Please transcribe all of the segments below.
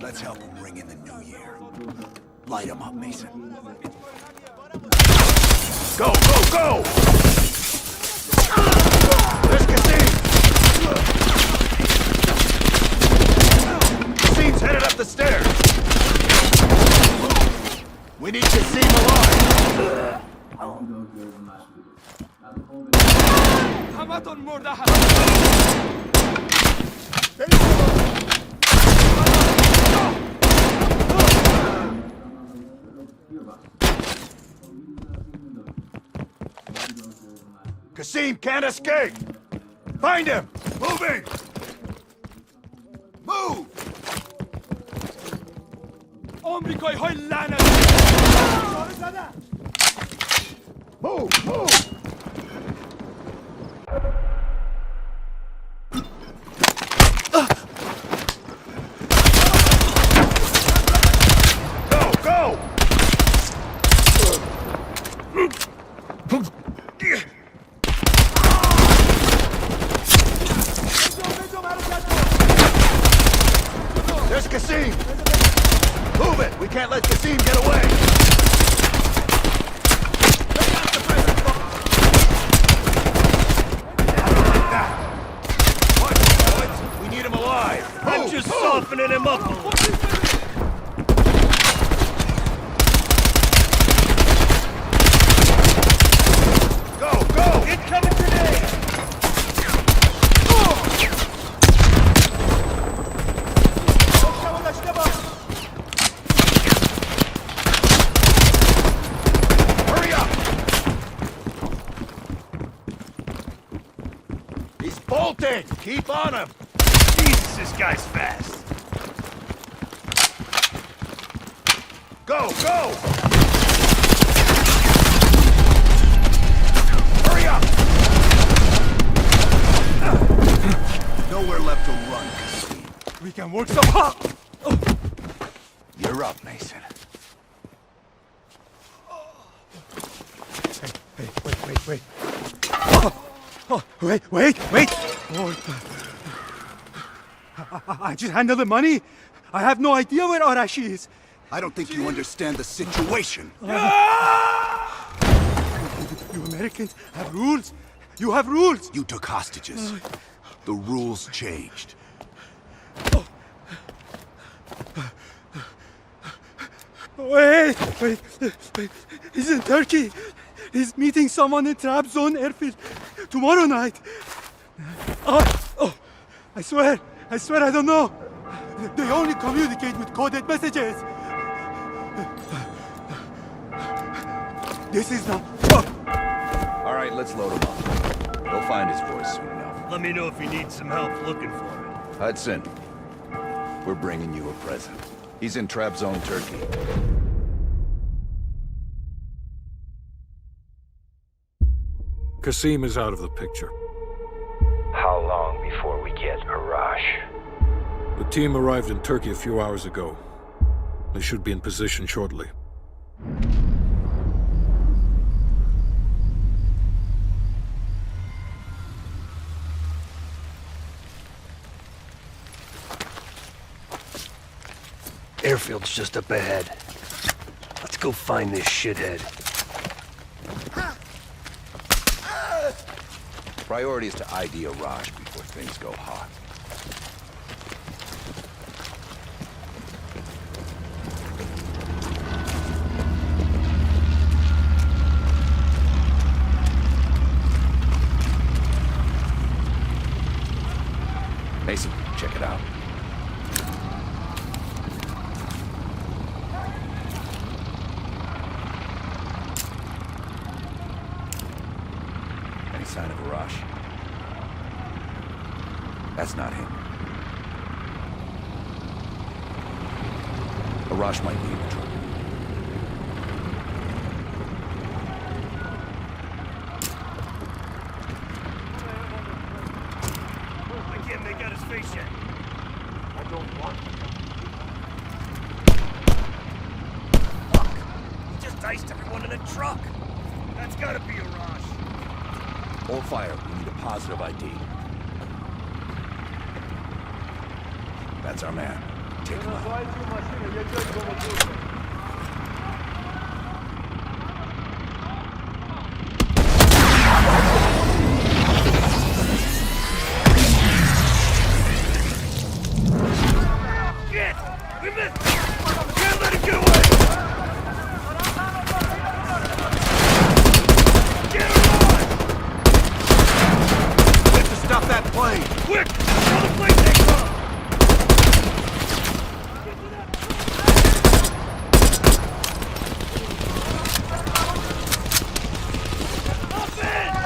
Let's help him ring in the new year. Light him up, Mason. Go, go, go! There's Kasim! Kasim's headed up the stairs! We need Kasim alive! Hamaton Mordaha! Kasim can't escape! Find him! Moving! Move! Omrikoi hoy lana! Move! Move! Go! Go! There's Kasim! Move it! We can't let Kasim get away! We need him alive! I'm just softening him up a little. Go! Go! Incoming grenade! Hurry up! He's bolting! Keep on him! Jesus, this guy's fast. Go! Go! Hurry up! Nowhere left to run, Kasim. We can work some hard! You're up, Mason. Hey, wait. Wait! Oh. I just handled the money. I have no idea where Arashi is. I don't think you understand the situation. You Americans have rules. You have rules. You took hostages. The rules changed. Wait. He's in Turkey. He's meeting someone in Trabzon airfield tomorrow night. I swear I don't know. They only communicate with coded messages. This is not... All right, let's load him up. He'll find his voice soon enough. Let me know if you need some help looking for it. Hudson, we're bringing you a present. He's in Trabzon, Turkey. Kasim is out of the picture. How long before we get Arash? The team arrived in Turkey a few hours ago. They should be in position shortly. Airfield's just up ahead. Let's go find this shithead. Priority is to ID Arash before things go hot. Mason, check it out. Any sign of Arash? That's not him. Arash might be in trouble. I can't make out his face yet. I don't want to. Fuck! He just iced everyone in a truck. That's gotta be Arash. Hold fire. We need a positive ID. That's our man. Take him out. Shit! We missed him! Can't let him get away! Get him on! We have to stop that plane! Quick! Before the plane takes off! Up in!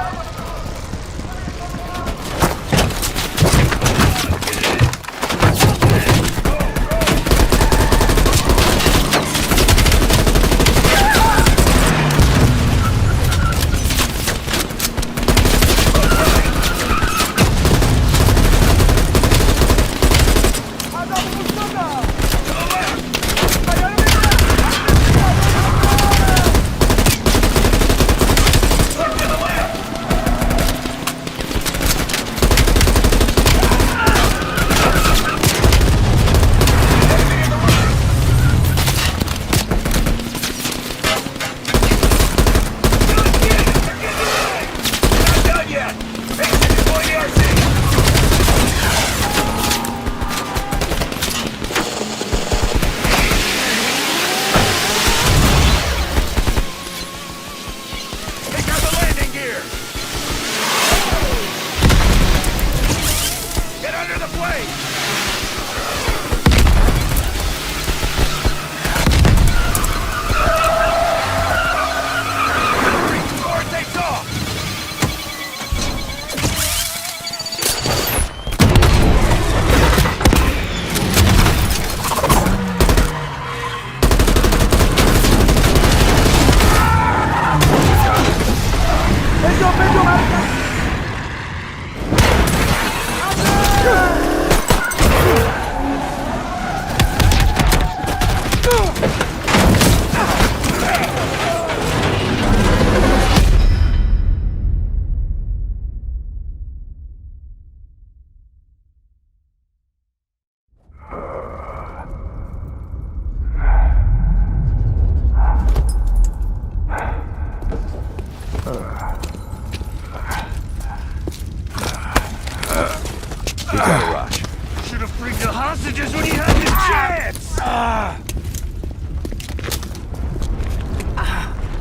Hostages when he had the chance!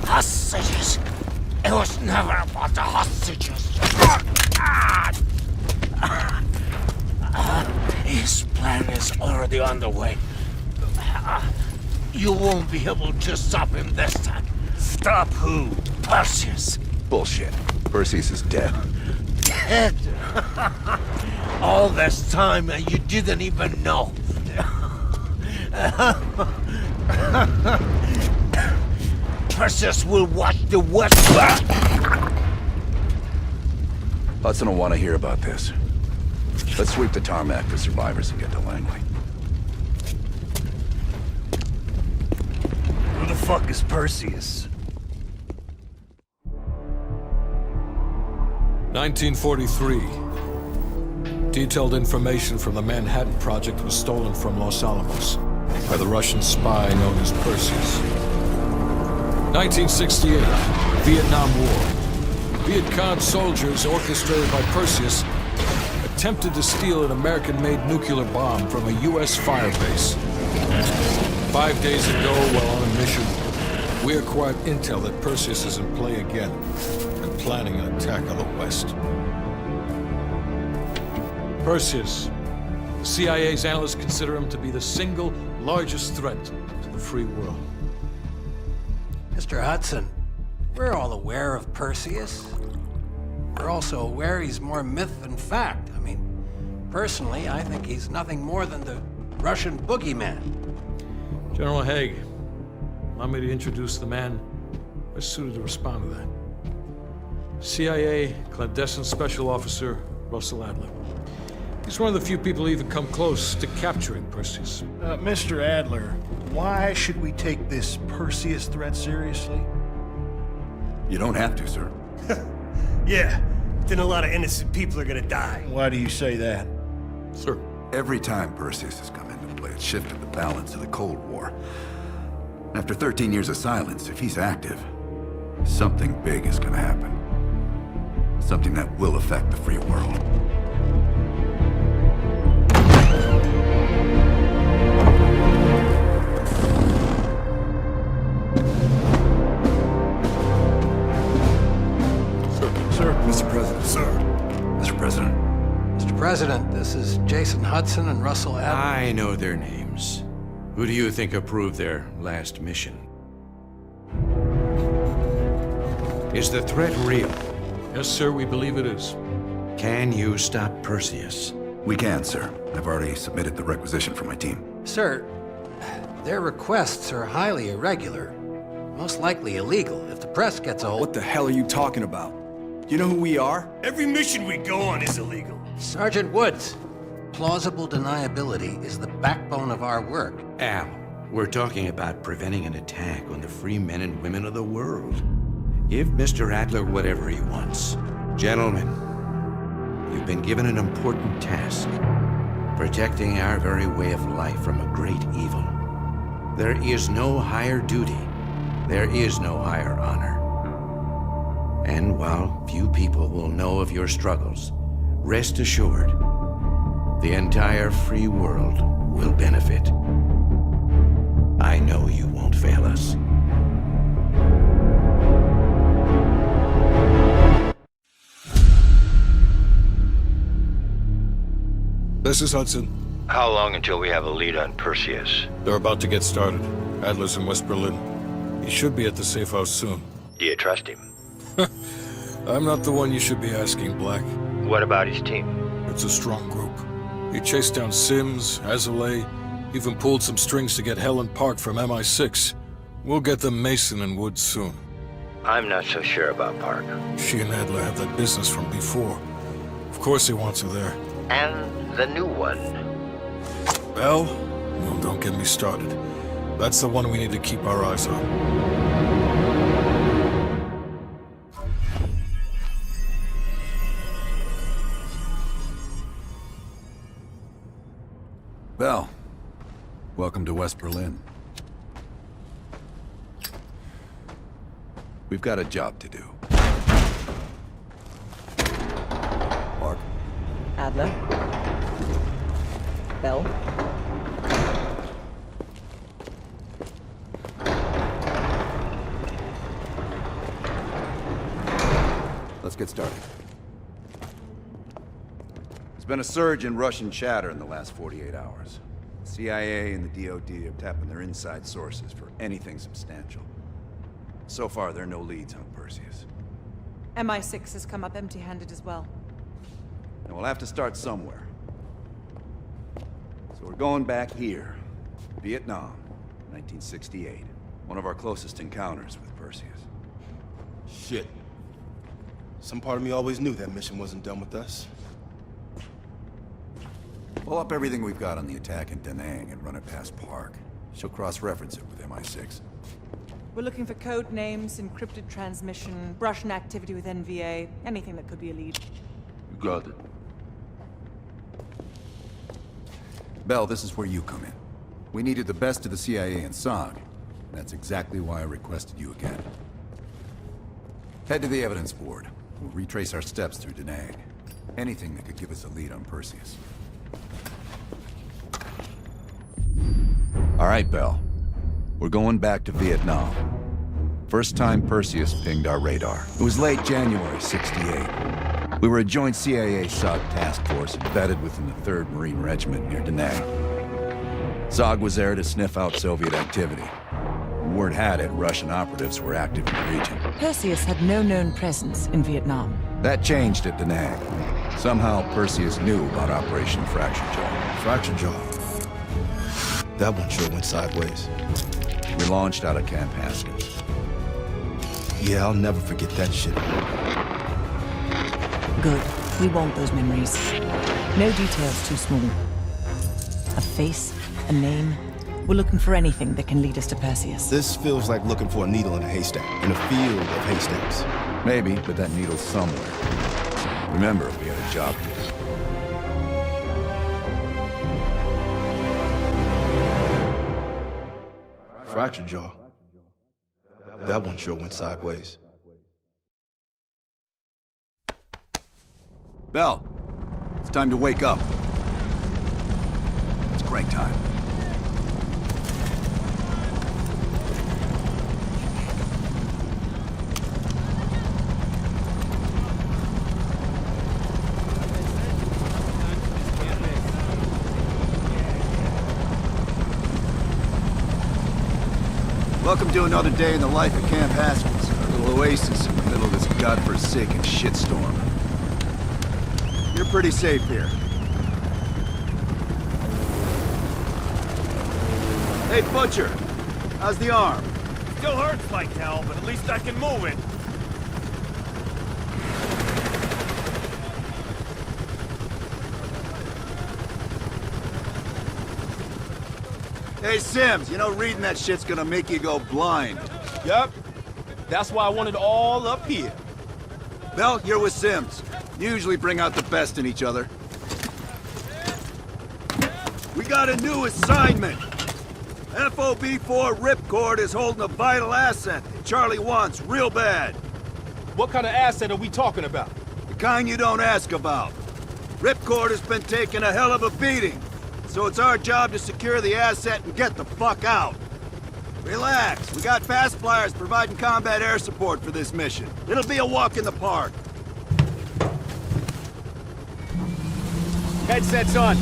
Hostages? It was never about the hostages. His plan is already underway. You won't be able to stop him this time. Stop who? Perseus. Bullshit. Perseus is dead. Dead. All this time and you didn't even know. Perseus will watch the West. Hudson will want to hear about this. Let's sweep the tarmac for survivors and get to Langley. Who the fuck is Perseus? 1943. Detailed information from the Manhattan Project was stolen from Los Alamos by the Russian spy known as Perseus. 1968. Vietnam War. Viet Cong soldiers, orchestrated by Perseus, attempted to steal an American-made nuclear bomb from a U.S. firebase. 5 days ago, while on a mission, we acquired intel that Perseus is in play again and planning an attack on the West. Perseus. The CIA's analysts consider him to be the single largest threat to the free world. Mr. Hudson, we're all aware of Perseus. We're also aware he's more myth than fact. I mean, personally, I think he's nothing more than the Russian boogeyman. General Haig, allow me to introduce the man best suited to respond to that. CIA clandestine special officer Russell Adler. He's one of the few people who even come close to capturing Perseus. Mr. Adler, why should we take this Perseus threat seriously? You don't have to, sir. Yeah, then a lot of innocent people are gonna die. Why do you say that? Sir. Every time Perseus has come into Switchblade shifted the balance of the Cold War. After 13 years of silence, if he's active, something big is gonna happen. Something that will affect the free world. Sir. Mr. President. Sir. Mr. President. Mr. President, this is Jason Hudson and Russell Adler. I know their names. Who do you think approved their last mission? Is the threat real? Yes, sir, we believe it is. Can you stop Perseus? We can, sir. I've already submitted the requisition for my team. Sir, their requests are highly irregular. Most likely illegal. If the press gets a hold... What the hell are you talking about? You know who we are? Every mission we go on is illegal. Sergeant Woods, plausible deniability is the backbone of our work. Al, we're talking about preventing an attack on the free men and women of the world. Give Mr. Adler whatever he wants. Gentlemen, you've been given an important task. Protecting our very way of life from a great evil. There is no higher duty. There is no higher honor. And while few people will know of your struggles, rest assured, the entire free world will benefit. I know you won't fail us. This is Hudson. How long until we have a lead on Perseus? They're about to get started. Adler's in West Berlin. He should be at the safe house soon. Do you trust him? I'm not the one you should be asking, Black. What about his team? It's a strong group. He chased down Sims, Azalea, even pulled some strings to get Helen Park from MI6. We'll get them Mason and Woods soon. I'm not so sure about Park. She and Adler have that business from before. Of course he wants her there. And the new one. Bell? Well, don't get me started. That's the one we need to keep our eyes on. Bell, welcome to West Berlin. We've got a job to do. Mark. Adler. Bell. Let's get started. There's been a surge in Russian chatter in the last 48 hours. The CIA and the DoD are tapping their inside sources for anything substantial. So far, there are no leads on Perseus. MI6 has come up empty-handed as well. And we'll have to start somewhere. So we're going back here. Vietnam, 1968. One of our closest encounters with Perseus. Shit. Some part of me always knew that mission wasn't done with us. Pull up everything we've got on the attack in Da Nang and run it past Park. She'll cross-reference it with MI6. We're looking for code names, encrypted transmission, Russian activity with NVA, anything that could be a lead. You got it. Bell, this is where you come in. We needed the best of the CIA and SOG. That's exactly why I requested you again. Head to the evidence board. We'll retrace our steps through Da Nang. Anything that could give us a lead on Perseus. All right, Bell. We're going back to Vietnam. First time Perseus pinged our radar. It was late January, '68. We were a joint CIA-SOG task force embedded within the 3rd Marine Regiment near Da Nang. SOG was there to sniff out Soviet activity. Word had it, Russian operatives were active in the region. Perseus had no known presence in Vietnam. That changed at Da Nang. Somehow, Perseus knew about Operation Fracture Jaw. Fracture Jaw. That one sure went sideways. We launched out of Camp Haskins. Yeah, I'll never forget that shit. Good. We want those memories. No details too small. A face, a name. We're looking for anything that can lead us to Perseus. This feels like looking for a needle in a haystack, in a field of haystacks. Maybe, but that needle's somewhere. Remember, we had a job to do. Fractured jaw. That one sure went sideways. Bell, it's time to wake up. It's crank time. Welcome to another day in the life of Camp Haskins, a little oasis in the middle of this godforsaken shitstorm. You're pretty safe here. Hey, Butcher, how's the arm? Still hurts like hell, but at least I can move it. Hey, Sims, you know reading that shit's gonna make you go blind. Yup. That's why I want it all up here. Bell, you're with Sims. You usually bring out the best in each other. We got a new assignment. FOB-4 Ripcord is holding a vital asset that Charlie wants real bad. What kind of asset are we talking about? The kind you don't ask about. Ripcord has been taking a hell of a beating. So it's our job to secure the asset and get the fuck out. Relax, we got fast flyers providing combat air support for this mission. It'll be a walk in the park. Headsets on.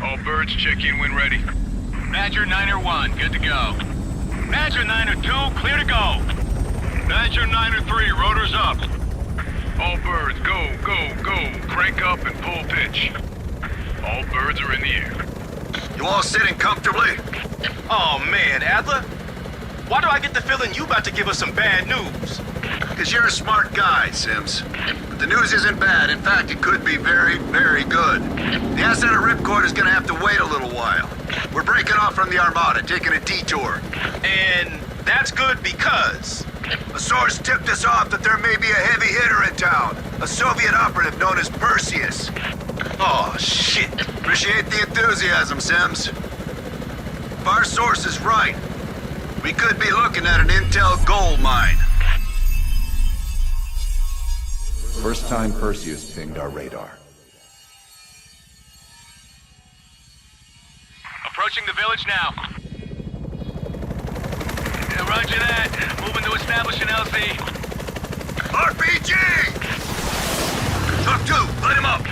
All birds check in when ready. Badger 9-1, good to go. Badger 9-2, clear to go. Badger 9-3, rotors up. All birds, go, go, go. Crank up and pull pitch. All birds are in the air. You all sitting comfortably? Oh man, Adler? Why do I get the feeling you about to give us some bad news? Because you're a smart guy, Sims. But the news isn't bad. In fact, it could be very, very good. The asset of Ripcord is gonna have to wait a little while. We're breaking off from the Armada, taking a detour. And that's good because... A source tipped us off that there may be a heavy hitter in town. A Soviet operative known as Perseus. Oh, shit. Appreciate the enthusiasm, Sims. If our source is right, we could be looking at an intel gold mine. First time Perseus pinged our radar. Approaching the village now. Yeah, roger that. Moving to establish an LZ. RPG! Talk 2, light him up.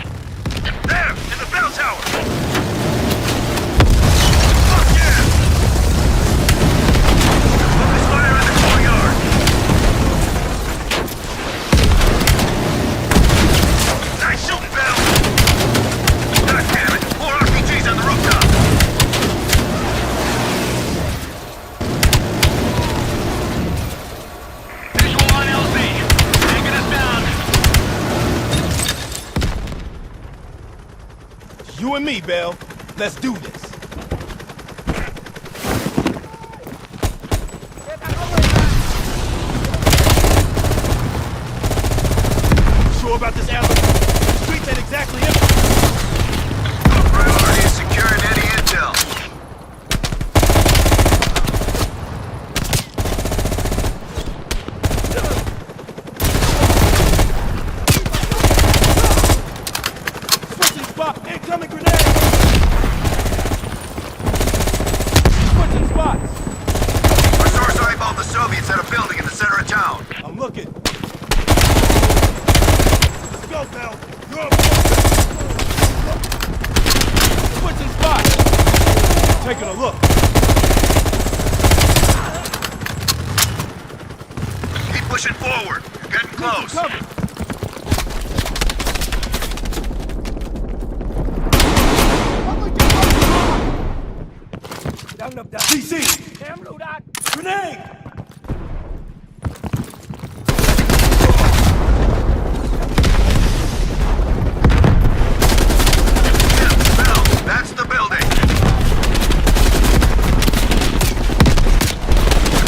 There, in the bell tower. Fuck yeah! Focus fire in the courtyard. Nice shooting, Bell. God damn it, more RPGs on the rooftop. Visual on LZ. Taking us down. You and me, Bell. Let's do this. Sure about this, Adler? The streets ain't exactly empty. Our priority is securing any intel. Switching spot. Incoming grenade. Switching spots. Our source eyeballed the Soviets at a building in the center of town. I'm looking. Let's go, Bell. You're up. Switching spots. Taking a look. Keep pushing forward. You're getting close. Cover. DC! Grenade! Bell, that's the building.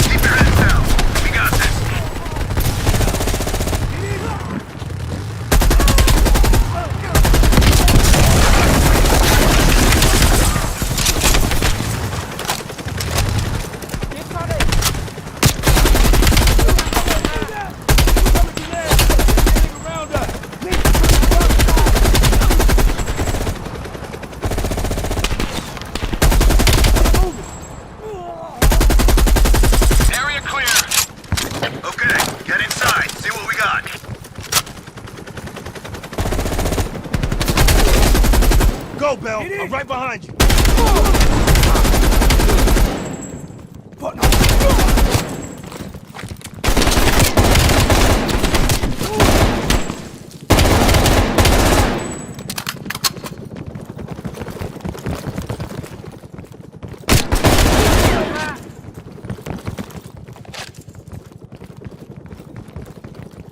Keep your heads down. We got this. Go, Bell. I'm right behind you.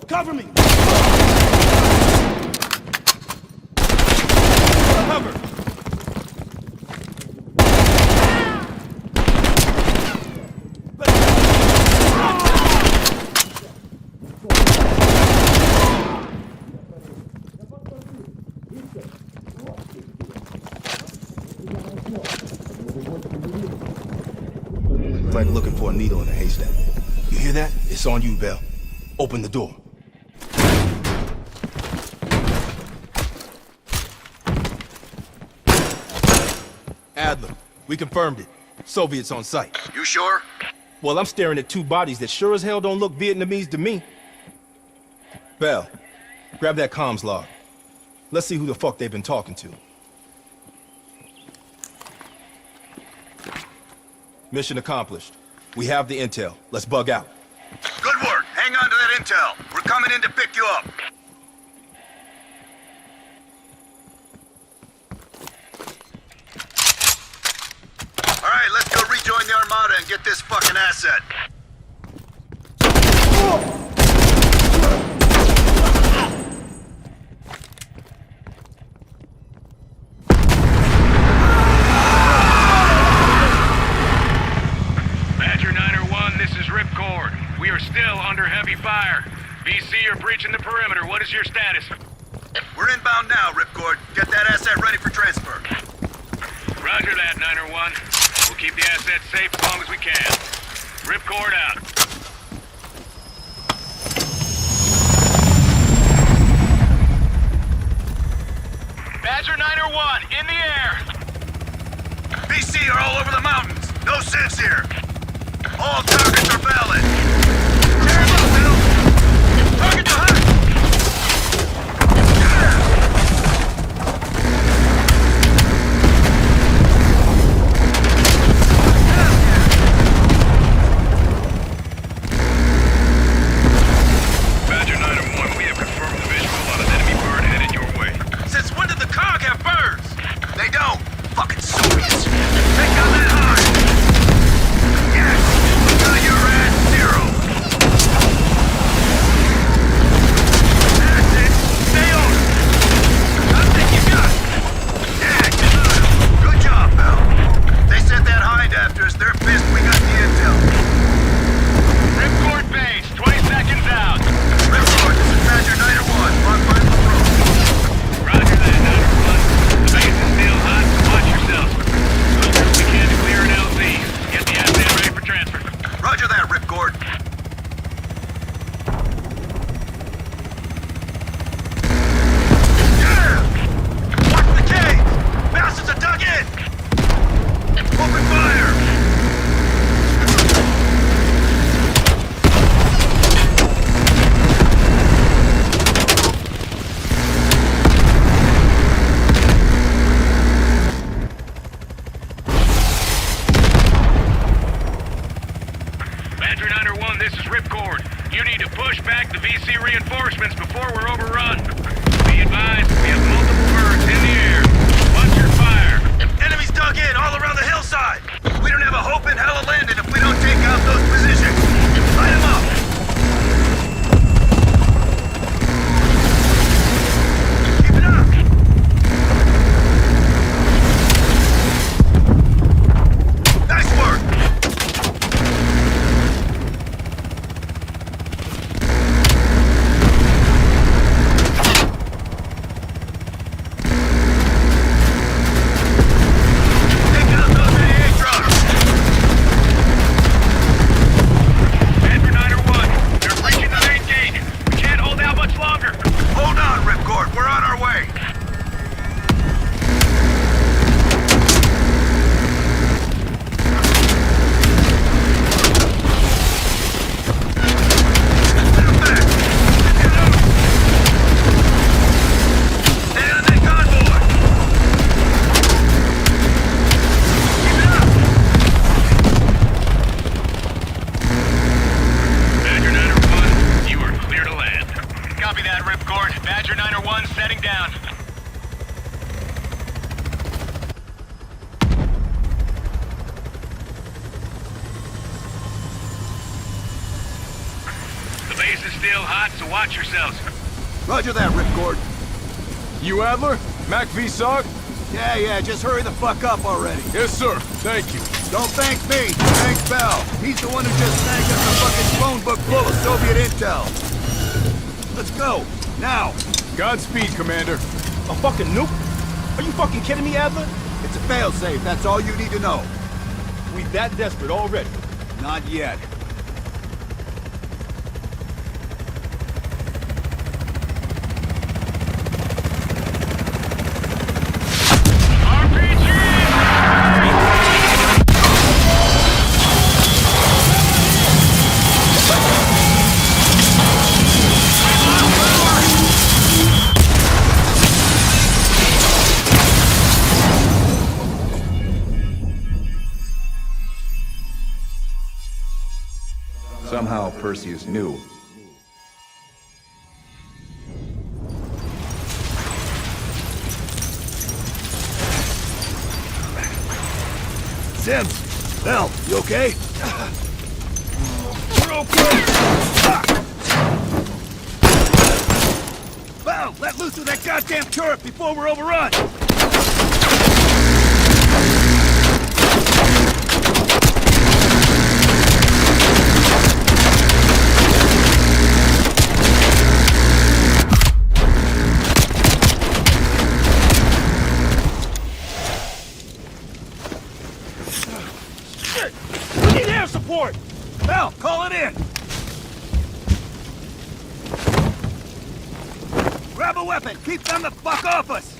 Cover me! Cover! It's like looking for a needle in a haystack. You hear that? It's on you, Bell. Open the door. Adler, we confirmed it. Soviets on site. You sure? Well, I'm staring at two bodies that sure as hell don't look Vietnamese to me. Bell, grab that comms log. Let's see who the fuck they've been talking to. Mission accomplished. We have the intel. Let's bug out. Good work. Hang on to that intel. We're coming in to pick you up. All right, let's go rejoin the Armada and get this fucking asset. Badger 901, this is Ripcord. We are still under heavy fire. VC are breaching the perimeter. What is your status? We're inbound now, Ripcord. Get that asset ready for transfer. Roger that, 901. We'll keep the asset safe as long as we can. Ripcord out. Badger 901, in the air! BC are all over the mountains. No sense here. All targets are valid. Tear them up, Bill. Target hot. Badger 901, we have confirmed the visual on an enemy bird headed your way. Since when did the COG have birds? They don't. Fucking Soviets. Take down that high. Yes. Got your ass zero. That's it. Stay on it. I think you got it. Yeah, good job, Bell. They sent that hind after us. They're pissed we got the intel. Ripcord base, 20 seconds out. Ripcord, this is Badger 901. Run by the road. Roger that, 901. The base is still hot, so watch yourselves. We'll do what we can to clear shots, so watch yourselves. Roger that, Ripcord. You Adler? Mac v. Sog? Yeah, just hurry the fuck up already. Yes, sir. Thank you. Don't thank me. Thank Bell. He's the one who just snagged us a fucking phone book full of Soviet intel. Let's go. Now. Godspeed, Commander. A fucking nuke? Are you fucking kidding me, Adler? It's a failsafe. That's all you need to know. We that desperate already? Not yet. Somehow Perseus knew. Sims! Bell, you okay? We're okay! Bell, let loose of that goddamn turret before we're overrun! Support! Bell, call it in! Grab a weapon! Keep them the fuck off us!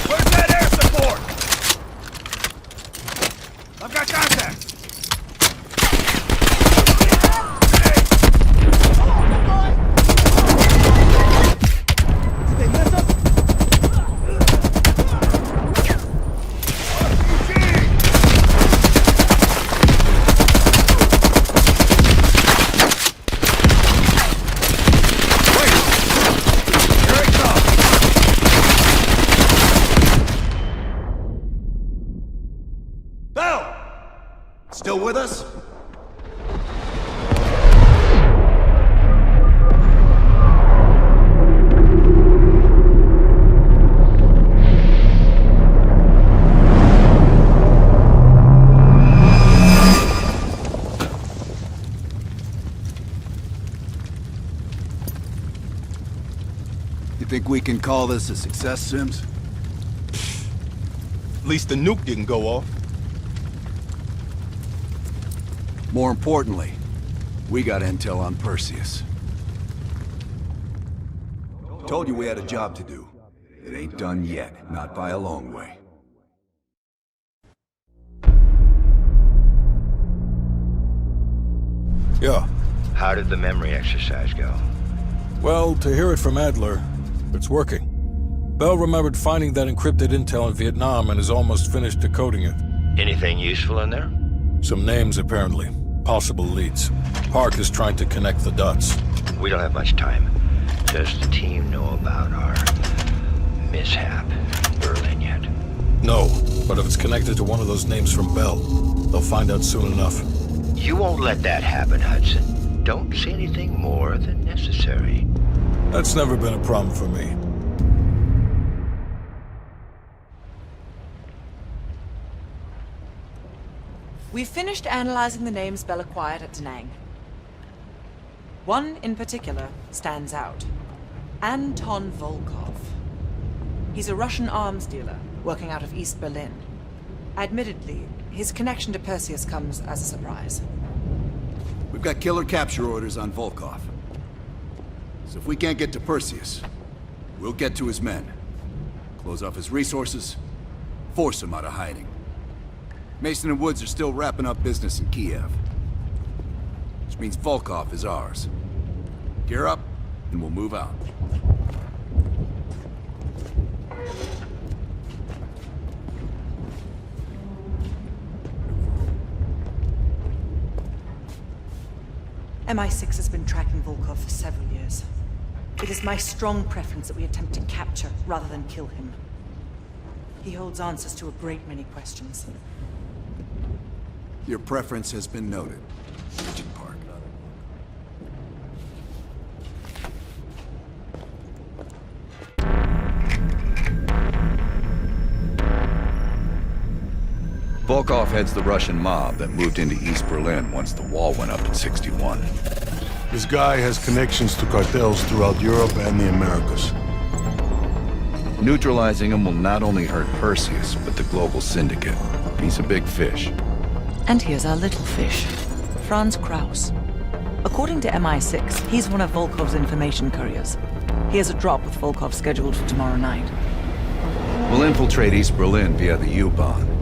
Where's that air support? I've got contact! Still with us? You think we can call this a success, Sims? At least the nuke didn't go off. More importantly, we got intel on Perseus. Told you we had a job to do. It ain't done yet, not by a long way. Yeah. How did the memory exercise go? Well, to hear it from Adler, it's working. Bell remembered finding that encrypted intel in Vietnam and is almost finished decoding it. Anything useful in there? Some names, apparently. Possible leads. Park is trying to connect the dots. We don't have much time. Does the team know about our mishap in Berlin yet? No, but if it's connected to one of those names from Bell, they'll find out soon enough. You won't let that happen, Hudson. Don't say anything more than necessary. That's never been a problem for me. We've finished analyzing the names Bell acquired at Da Nang. One in particular stands out. Anton Volkov. He's a Russian arms dealer working out of East Berlin. Admittedly, his connection to Perseus comes as a surprise. We've got killer capture orders on Volkov. So if we can't get to Perseus, we'll get to his men. Close off his resources, force him out of hiding. Mason and Woods are still wrapping up business in Kiev. Which means Volkov is ours. Gear up, and we'll move out. MI6 has been tracking Volkov for several years. It is my strong preference that we attempt to capture rather than kill him. He holds answers to a great many questions. Your preference has been noted, Agent Park. Volkov heads the Russian mob that moved into East Berlin once the wall went up in '61. This guy has connections to cartels throughout Europe and the Americas. Neutralizing him will not only hurt Perseus, but the global syndicate. He's a big fish. And here's our little fish, Franz Kraus. According to MI6, he's one of Volkov's information couriers. He has a drop with Volkov scheduled for tomorrow night. We'll infiltrate East Berlin via the U-Bahn.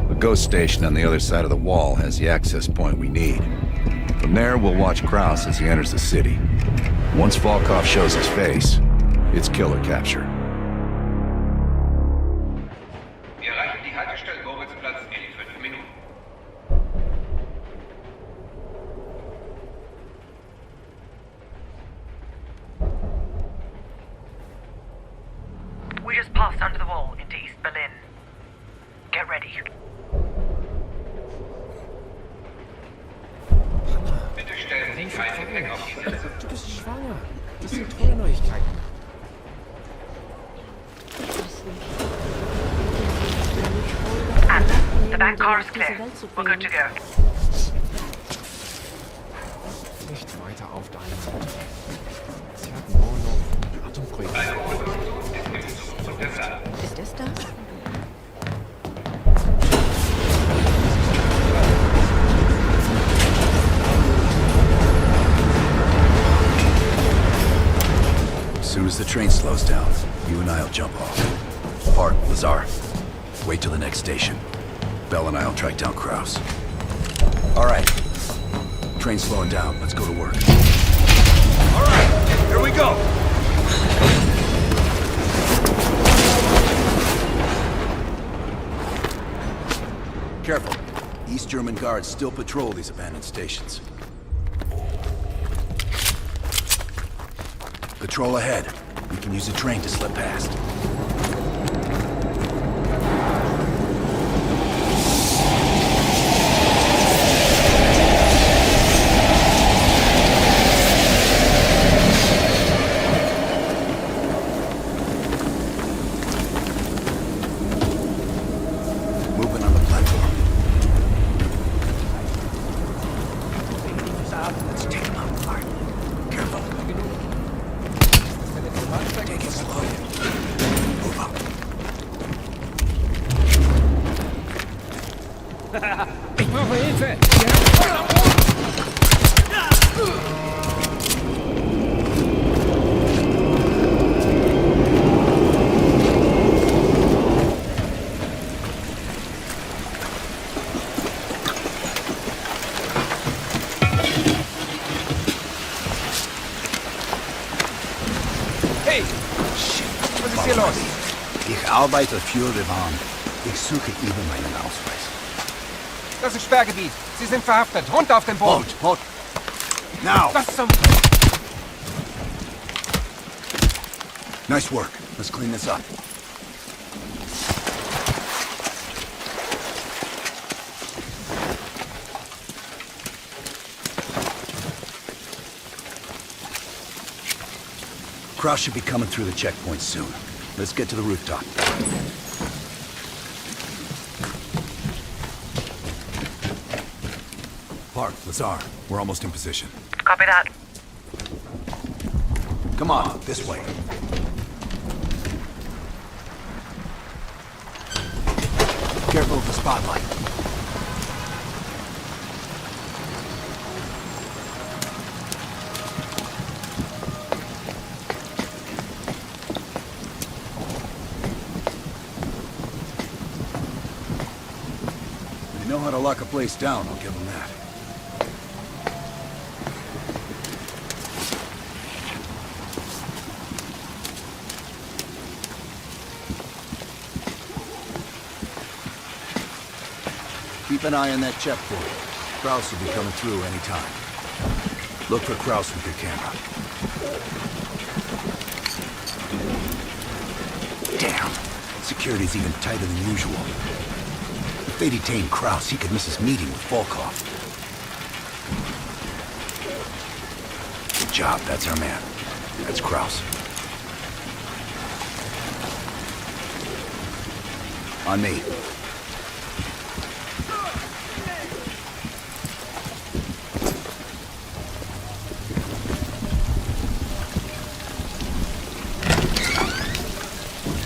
The ghost station on the other side of the wall has the access point we need. From there, we'll watch Kraus as he enters the city. Once Volkov shows his face, it's killer capture. Wir erreichen die Haltestelle Goritzplatz in 5 Minuten. We just passed under the wall into East Berlin. Get ready. Bitte stellen Sie kein Gepäck auf die Sitze. Du bist schwanger. Das sind tolle Neuigkeiten. And the back car is clear. We're good to go. Nicht weiter auf deinen Seite. Sie hatten nur noch Atomprojekte. Ist das da? As soon as the train slows down, you and I'll jump off. Park, Lazar. Wait till the next station. Bell and I'll track down Kraus. All right. Train's slowing down. Let's go to work. All right, here we go. Careful. East German guards still patrol these abandoned stations. Patrol ahead. We can use a train to slip past. Moving on the platform. Let's take them out apart. Careful. Take it slow. Move up. Ich brauche Hilfe! Hey! Shit, was ist hier los? Ich arbeite für Revan. Ich suche eben meinen Ausweis. Das ist Sperrgebiet. Sie sind verhaftet. Runter auf den Boden. Halt! Now! Was zum... Nice work. Let's clean this up. Kraus should be coming through the checkpoint soon. Let's get to the rooftop. Park, Lazar. We're almost in position. Copy that. Come on, this way. Careful of the spotlight. They know how to lock a place down, I'll give them that. Keep an eye on that checkpoint. Kraus will be coming through any time. Look for Kraus with your camera. Damn. Security's even tighter than usual. If they detain Kraus, he could miss his meeting with Volkov. Good job, that's our man. That's Kraus. On me.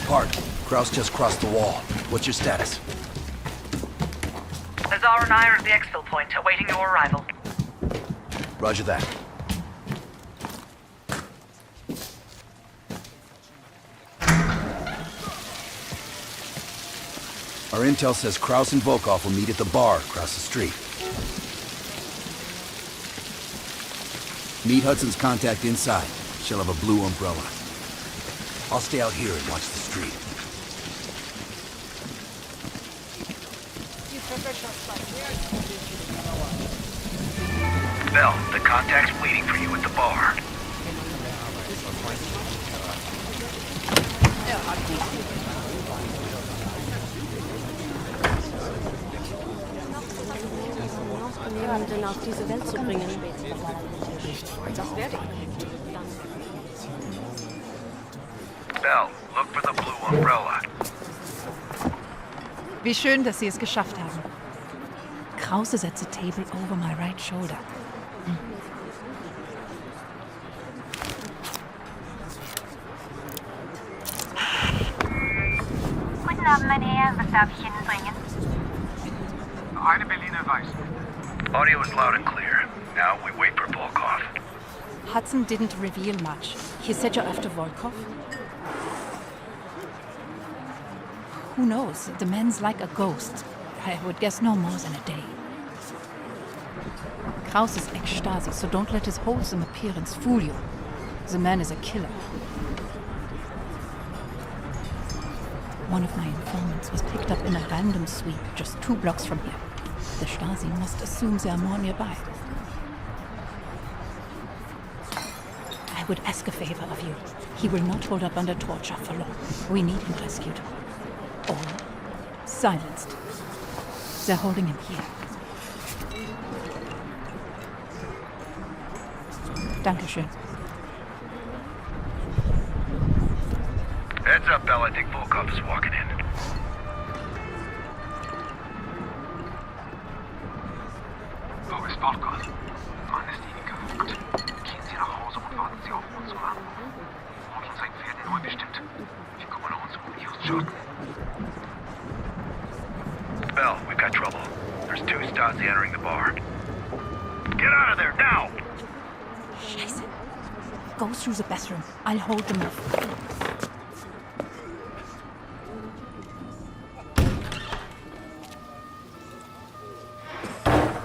Park. Kraus just crossed the wall. What's your status? Azar and I are at the exfil point, awaiting your arrival. Roger that. Our intel says Kraus and Volkov will meet at the bar across the street. Meet Hudson's contact inside. She'll have a blue umbrella. I'll stay out here and watch the street. Bell, the contact's waiting for you at the bar. Jemanden auf diese Welt zu bringen. Das werde ich. Bell, look for the blue umbrella. Wie schön, dass Sie es geschafft haben. Krause setzt the table over my right shoulder. Guten Abend, mein Herr. Was darf ich Ihnen bringen? Eine Berliner Weiß. Audio is loud and clear. Now we wait for Volkov. Hudson didn't reveal much. He said you're after Volkov? Who knows? The man's like a ghost. I would guess no more than a day. Kraus is ex-Stasi, so don't let his wholesome appearance fool you. The man is a killer. One of my informants was picked up in a random sweep just 2 blocks from here. The Stasi must assume there are more nearby. I would ask a favor of you. He will not hold up under torture for long. We need him rescued. Or silenced. They're holding him here. Dankeschön. Heads up, Bell. I think Volkov is walking in. Wo ist Volkov? Mann, ist Ihnen verrückt. Gehen Sie nach Hause und warten Sie auf uns an. Holt uns ein Pferd neu bestimmt. Wir kümmern uns um Ihren Schaden. Bell, we've got trouble. There's 2 Stasi entering the bar. Get out of there, now! Scheiße. Go through the bathroom. I'll hold them off.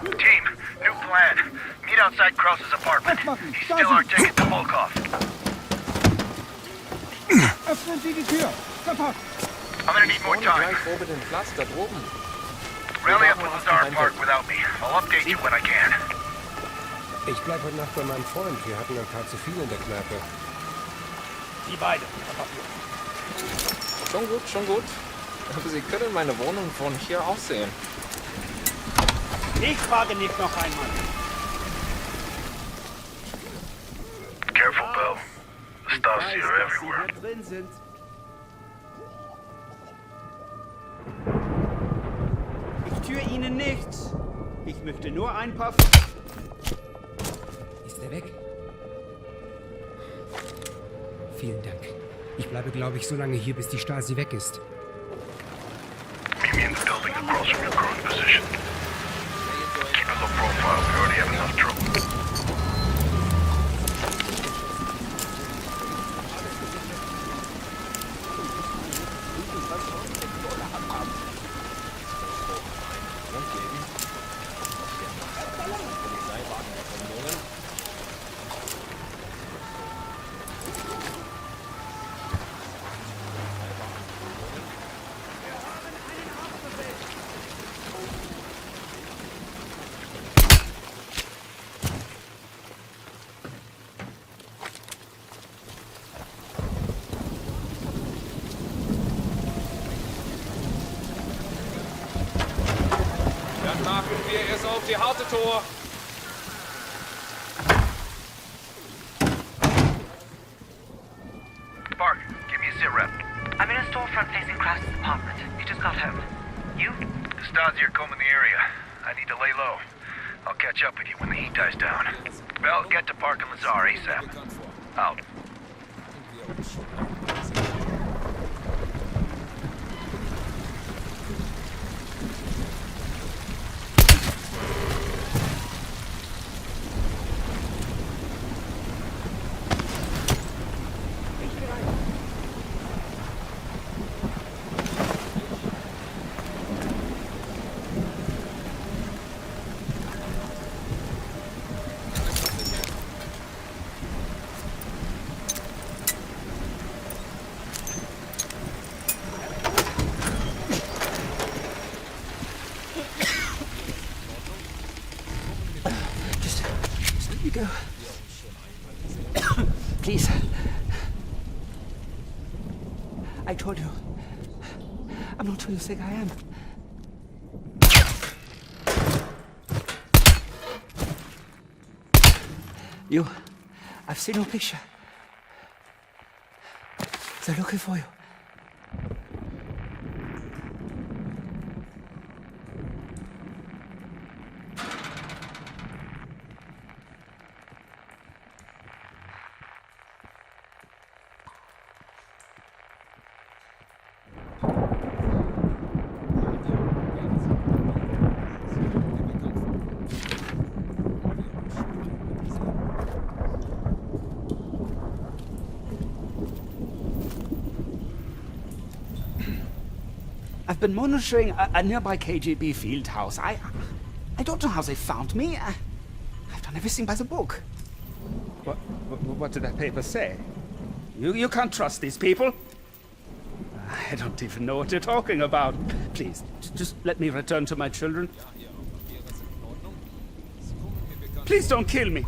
Team, new plan. Meet outside Kraus's apartment. He's still our ticket to Volkov. Öffnen Sie die Tür! Sofort! I'm gonna need more time. Gleich oben den Platz, da droben. Rally up with Lazar Park without me. I'll update you when I can. Ich bleib heute Nacht bei meinem Freund. Wir hatten ein paar zu viel in der Kneipe. Die beide. Schon gut, schon gut. Aber Sie können meine Wohnung von hier aus sehen. Ich frage nicht noch einmal. Careful, Bell. The Stasi are everywhere. Drin sind. Ich tue Ihnen nichts. Ich möchte nur ein paar... Ist er weg? Vielen Dank. Ich bleibe, glaube ich, so lange hier, bis die Stasi weg ist. Meet me in the building across from your current position. Keep a low profile. We already have enough trouble. Dann machen wir es auf die harte Tor. Park, give me a sit rep. I'm in a storefront facing Krause's apartment. He just got home. You? Stasi are combing the area. I need to lay low. I'll catch up with you when the heat dies down. Bell, get to Park and Lazar ASAP. Out. Go. Please. I told you. I'm not who you think I am. You. I've seen your picture. They're looking for you. I've been monitoring a nearby KGB field house. I don't know how they found me. I've done everything by the book. What did that paper say? You can't trust these people. I don't even know what you're talking about. Please, just let me return to my children. Please don't kill me.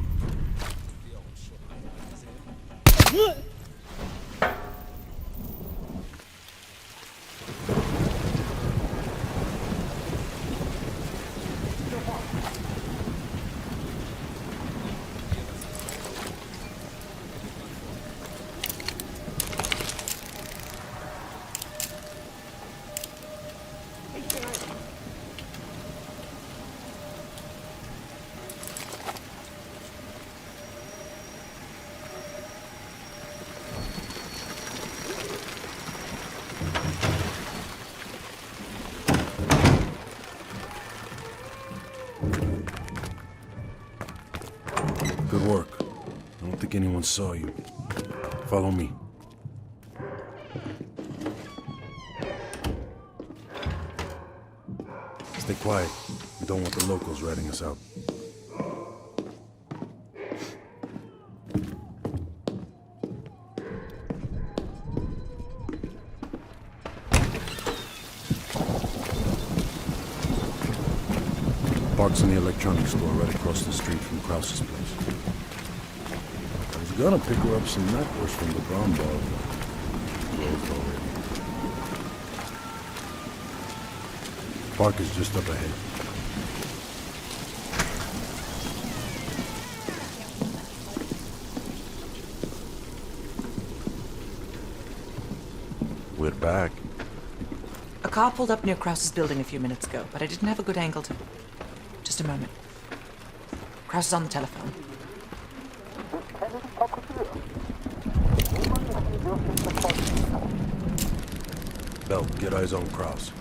Good work. I don't think anyone saw you. Follow me. Stay quiet. We don't want the locals ratting us out. Park's in the electronics store right across the street from Krause's place. I was gonna pick her up some necklace from the brown bar. Closed already. Park is just up ahead. We're back. A car pulled up near Krause's building a few minutes ago, but I didn't have a good angle to... Just a moment. Kraus is on the telephone. Bell, get eyes on Kraus.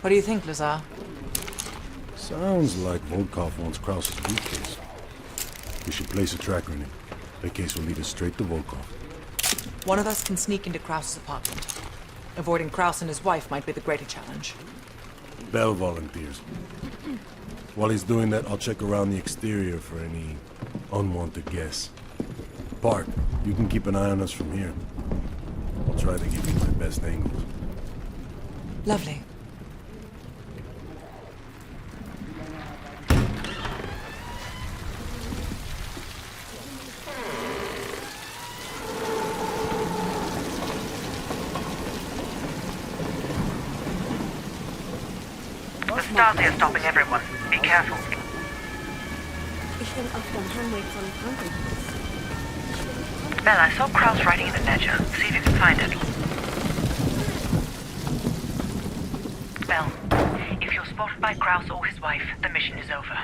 What do you think, Lazar? Sounds like Volkov wants Kraus's briefcase. We should place a tracker in it. That case will lead us straight to Volkov. One of us can sneak into Kraus's apartment. Avoiding Kraus and his wife might be the greater challenge. Bell volunteers. While he's doing that, I'll check around the exterior for any unwanted guests. Park, you can keep an eye on us from here. I'll I'll try to give you my best angles. Lovely. The Stasi are stopping everyone. Be careful. Ich bin auf dem Heimweg von Krankenhaus. Bell, I saw Kraus writing in a ledger. See if you can find it. Bell, if you're spotted by Kraus or his wife, the mission is over.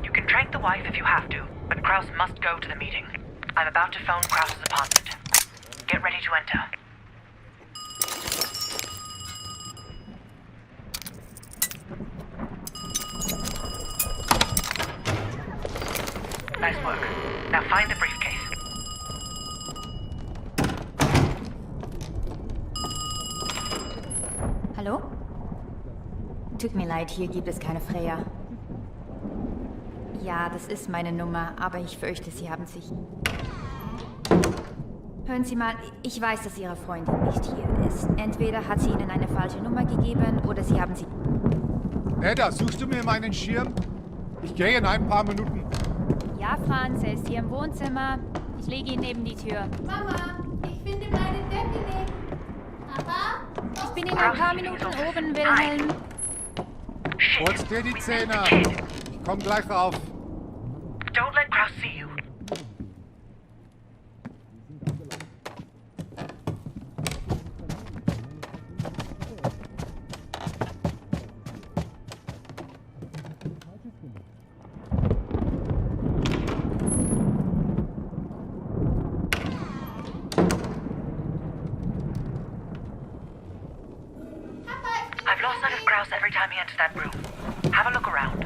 You can trank the wife if you have to, but Kraus must go to the meeting. I'm about to phone Kraus's apartment. Get ready to enter. Nice work. Now find the briefcase. Hallo? Tut mir leid, hier gibt es keine Freya. Ja, das ist meine Nummer, aber ich fürchte, Sie haben sich... Hören Sie mal, ich weiß, dass Ihre Freundin nicht hier ist. Entweder hat sie Ihnen eine falsche Nummer gegeben, oder Sie haben sie... Edda, suchst du mir meinen Schirm? Ich gehe in ein paar Minuten. Ja, Franz, er ist hier im Wohnzimmer. Ich lege ihn neben die Tür. Mama, ich finde meine Decke nicht. Papa? Ich bin in ein paar Minuten oben, Wilhelm. Putz dir die Zähne. Ich komm gleich rauf. Don't let Kraus see you. I've lost sight of Kraus every time he enters that room. Have a look around.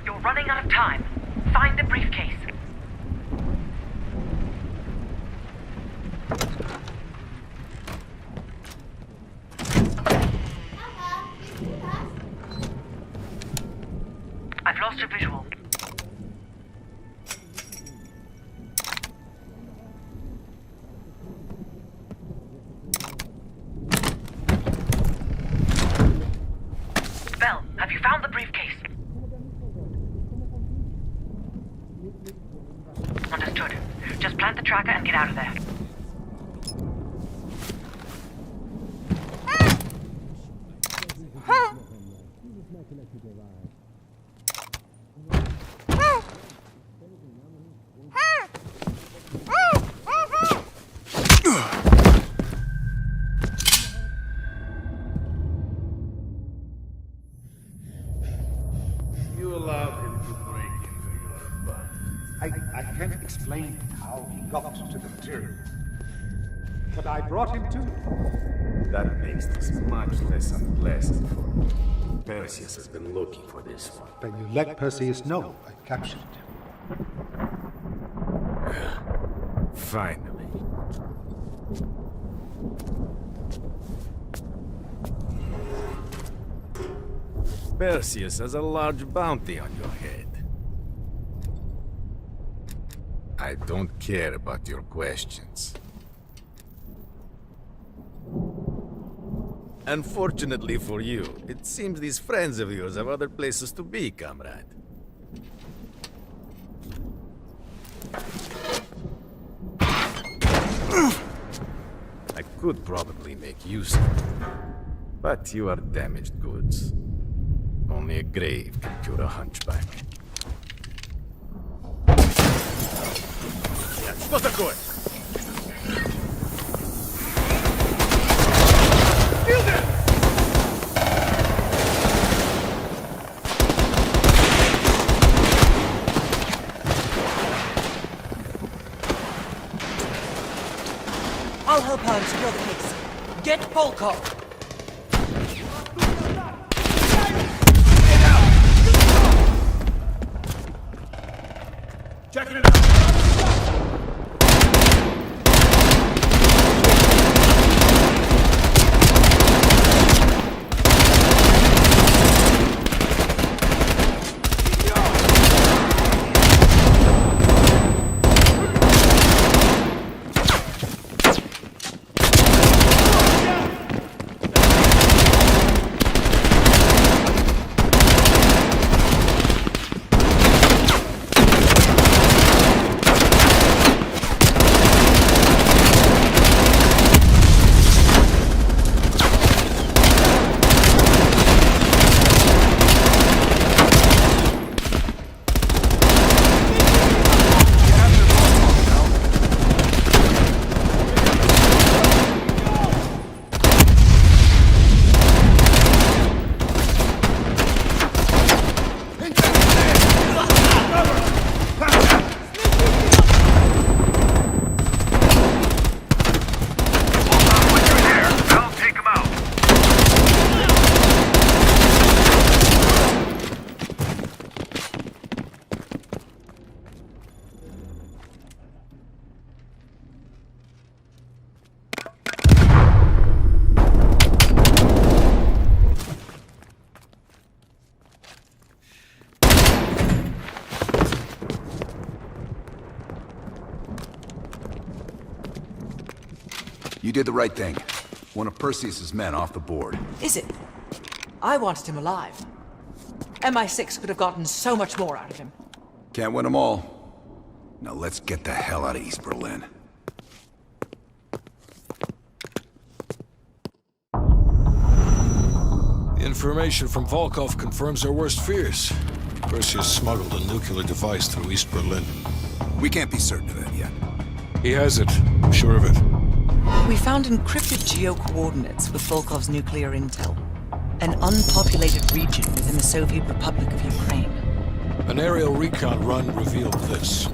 You're running out of time. Find the briefcase. I've lost your visual. Bell, have you found the briefcase? Understood. Just plant the tracker and get out of there. You allowed him to break into your body. I can't explain how he got to the material. But I brought him to you. That makes this much less unpleasant for me. Perseus has been looking for this one. Then you let Perseus know I captured him. Finally. Perseus has a large bounty on your head. I don't care about your questions. Unfortunately for you, it seems these friends of yours have other places to be, comrade. I could probably make use of it, but you are damaged goods. Only a grave can cure a hunchback. Что такое? I'll help her secure the case. Get Volkov! Checking it out. You did the right thing. One of Perseus's men off the board. Is it? I wanted him alive. MI6 could have gotten so much more out of him. Can't win them all. Now let's get the hell out of East Berlin. The information from Volkov confirms our worst fears. Perseus smuggled a nuclear device through East Berlin. We can't be certain of that yet. He has it. I'm sure of it. We found encrypted geo-coordinates with Volkov's nuclear intel. An unpopulated region within the Soviet Republic of Ukraine. An aerial recon run revealed this.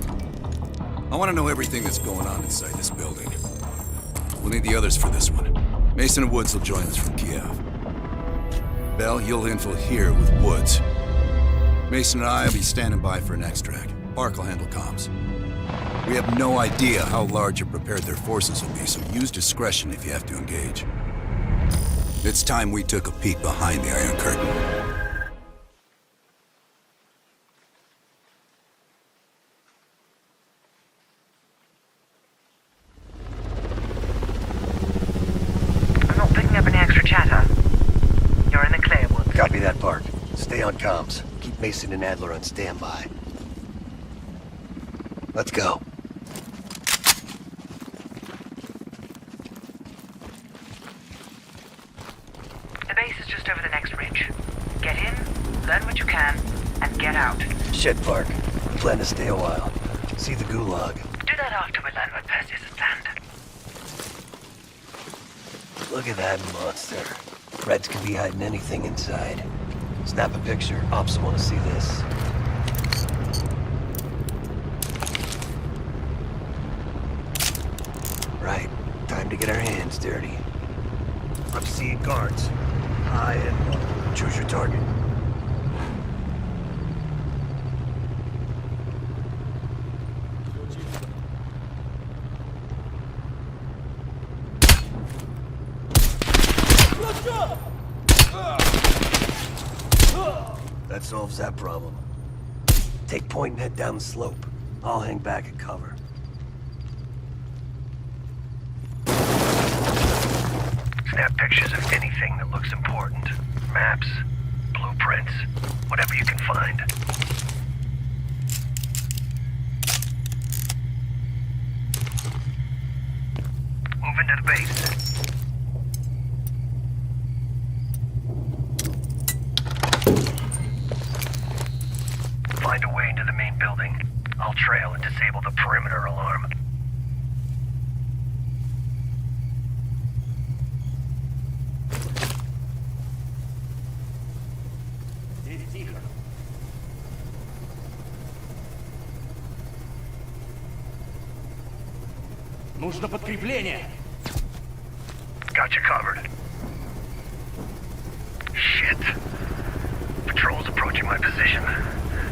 I want to know everything that's going on inside this building. We'll need the others for this one. Mason and Woods will join us from Kiev. Bell, you'll infil here with Woods. Mason and I will be standing by for an extract. Park will handle comms. We have no idea how large or prepared their forces will be, so use discretion if you have to engage. It's time we took a peek behind the Iron Curtain. I'm not picking up any extra chatter. You're in the clear, Woods. Copy that, Park. Stay on comms. Keep Mason and Adler on standby. Let's go. The base is just over the next ridge. Get in, learn what you can, and get out. Shit, Park. I plan to stay a while. See the gulag. Do that after we learn what Perseus has planned. Look at that monster. Reds can be hiding anything inside. Snap a picture. Ops will want to see this. Right. Time to get our hands dirty. I'm seeing guards. High and low. Choose your target. That solves that problem. Take point and head down the slope. I'll hang back and cover. Snap pictures of anything that looks important. Maps, blueprints, whatever you can find. Move into the base. Find a way into the main building. I'll trail and disable the perimeter alarm. Нужно подкрепление. Got you covered. Shit. Patrol's approaching my position.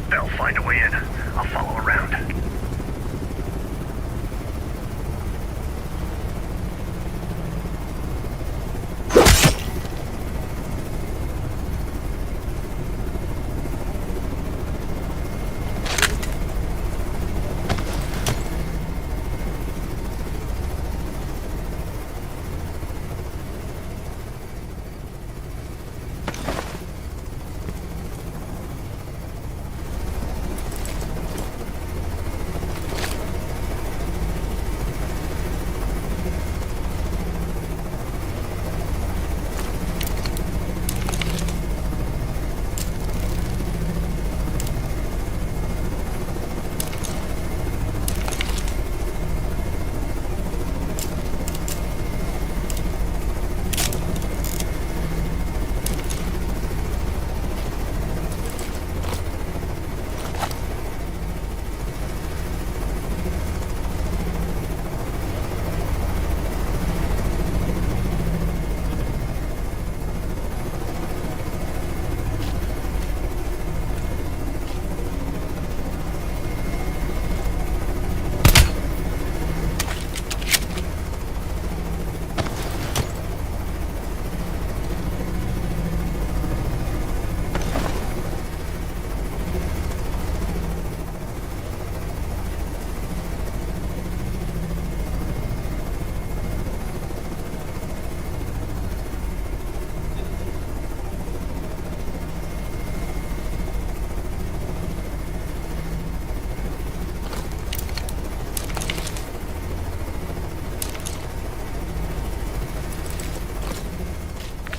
They'll find a way in. I'll follow around.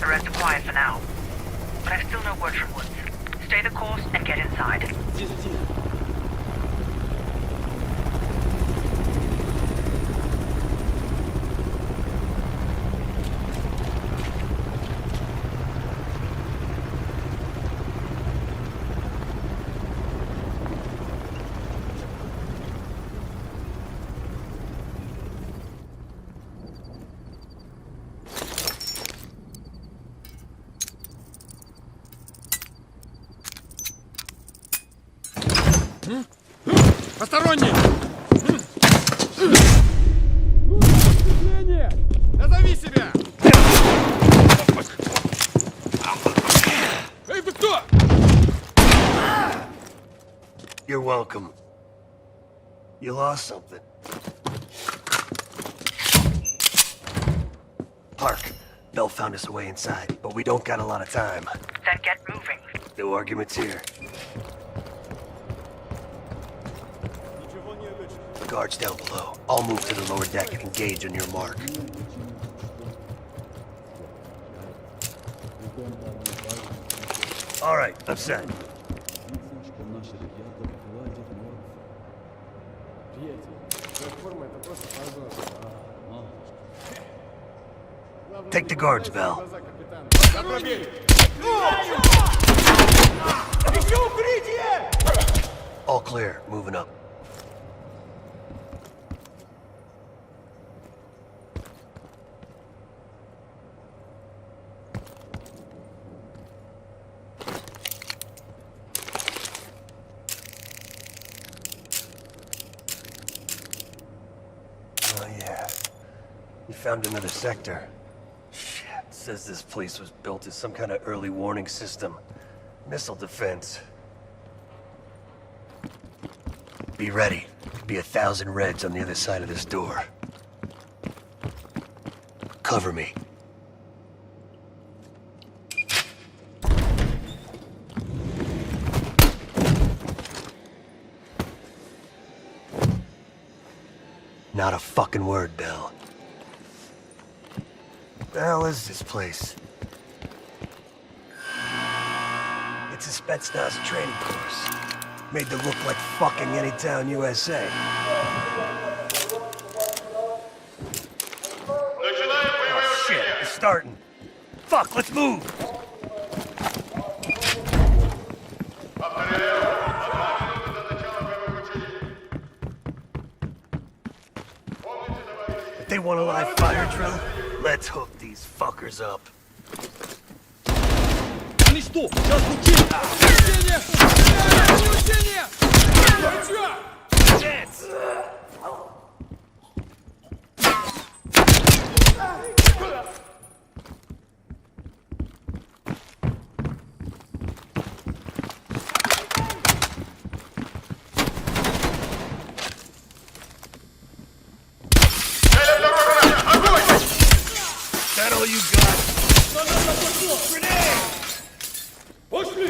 rest are quiet for now. But I've still no word from Woods. Stay the course and get inside. Посторонний! Назови себя! Эй, вы кто? You're welcome. You lost something. Park. Bell found us a way inside, but we don't got a lot of time. Then get moving. No arguments here. Guards down below. I'll move to the lower deck and engage on your mark. All right, I'm set. Take the guards, Bell. All clear. Moving up. Found another sector. Shit, says this place was built as some kind of early warning system. Missile defense. Be ready. Be 1,000 Reds on the other side of this door. Cover me. Not a fucking word, Bell. What the hell is this place? It's a Spetsnaz training course. Made to look like fucking any town USA. Oh shit, it's starting. Fuck, let's move! If they want a live fire drill, let's hook these fuckers up. Они что, сейчас учили? Учение! That all you got? Grenade! Пошли!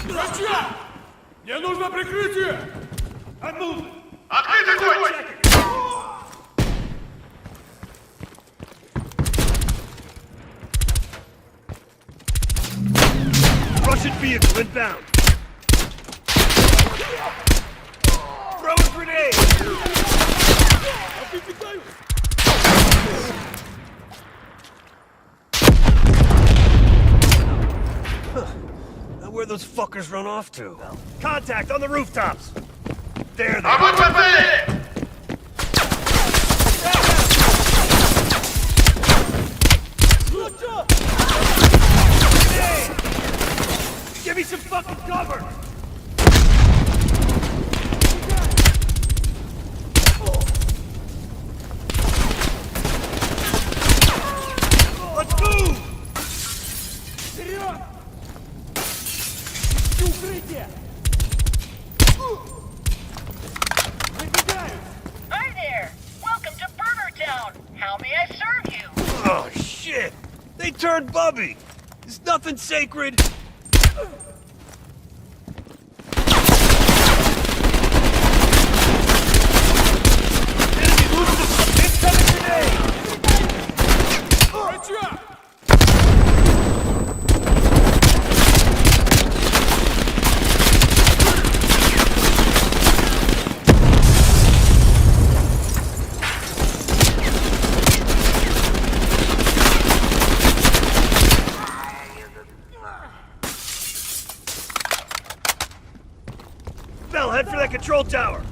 Врача! Мне нужно прикрытие! Открытый огонь! Russian vehicle inbound! Throw a grenade! Now where'd those fuckers run off to? Contact on the rooftops! There they are! Give me some fucking cover! Let's move! Вперед! Укрытие! Hi there! Welcome to Burger Town! How may I serve you? Oh shit! They turned Bubby! Is nothing sacred? Bell, head for that control tower.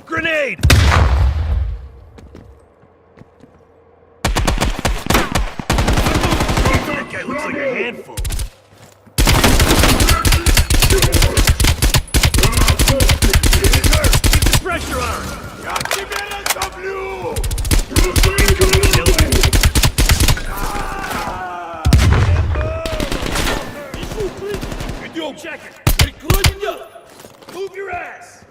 Grenade! That guy looks like a handful. He's hurt! Keep the pressure on! Check it! Move your ass!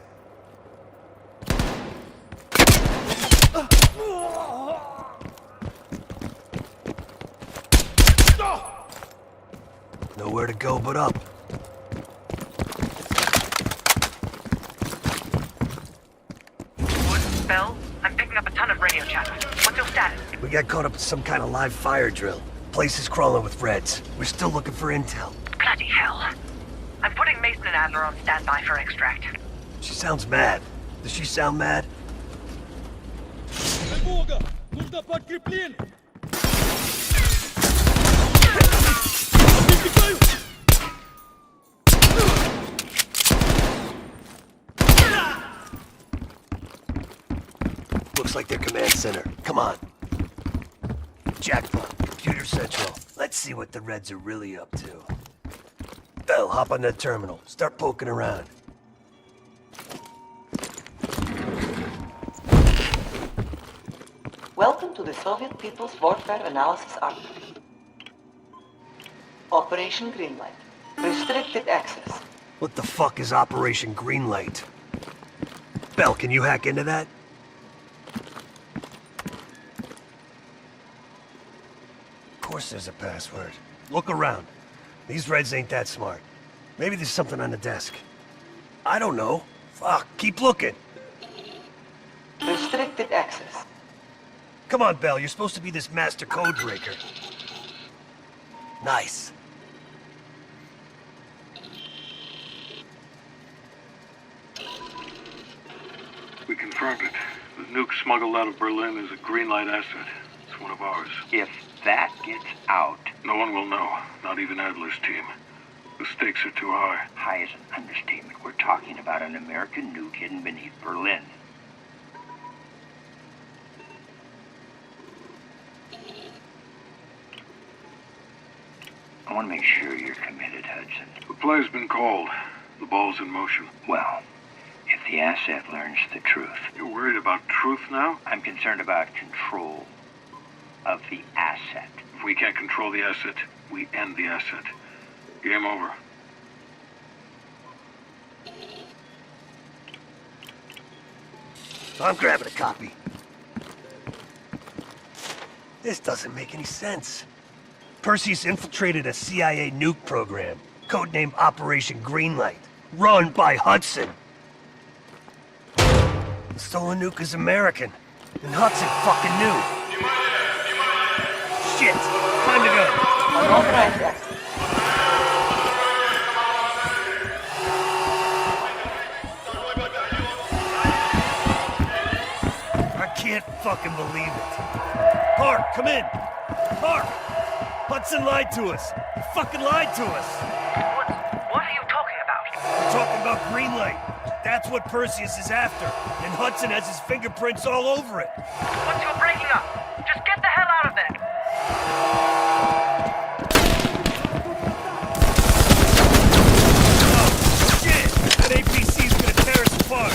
Nowhere to go but up. Bell, I'm picking up a ton of radio chatter. What's your status? We got caught up in some kind of live fire drill. Place is crawling with Reds. We're still looking for intel. Bloody hell. I'm putting Mason and Adler on standby for extract. She sounds mad. Does she sound mad? Looks like their command center. Come on. Jackpot. Computer Central. Let's see what the Reds are really up to. Bell, hop on that terminal. Start poking around. Welcome to the Soviet People's Warfare Analysis Archive. Operation Greenlight. Restricted access. What the fuck is Operation Greenlight? Bell, can you hack into that? Of course there's a password. Look around. These Reds ain't that smart. Maybe there's something on the desk. I don't know. Fuck, keep looking. Restricted access. Come on, Bell, you're supposed to be this master code breaker. Nice. We confirmed it. The nuke smuggled out of Berlin is a Greenlight asset. It's one of ours. If that gets out... No one will know, not even Adler's team. The stakes are too high. High is an understatement. We're talking about an American nuke hidden beneath Berlin. I want to make sure you're committed, Hudson. The play's been called. The ball's in motion. Well, if the asset learns the truth... You're worried about truth now? I'm concerned about control of the asset. If we can't control the asset, we end the asset. Game over. I'm grabbing a copy. This doesn't make any sense. Perseus infiltrated a CIA nuke program, codenamed Operation Greenlight, run by Hudson. The stolen nuke is American, and Hudson fucking knew. Shit! Time to go. I can't fucking believe it. Park, come in. Park! Hudson lied to us. He fucking lied to us. What are you talking about? We're talking about Greenlight. That's what Perseus is after. And Hudson has his fingerprints all over it. Once you're breaking up, just get the hell out of there. Oh, shit! That APC's gonna tear us apart.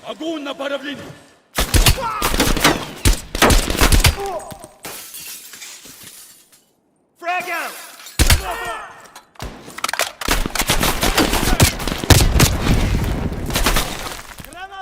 Огонь на подавление! Frag out! Granada!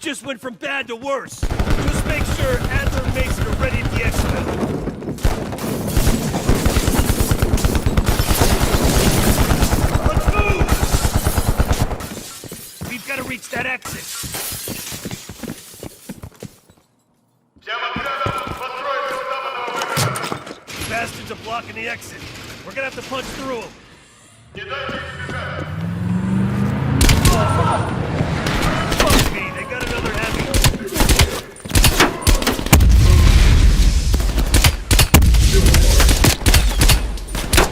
just went from bad to worse. Just make sure Adler and Mason are ready at the exfil. Let's move! We've got to reach that exit. These bastards are blocking the exit. We're gonna have to punch through them. Fuck me, they got another heavy.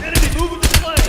Enemy moving to flank.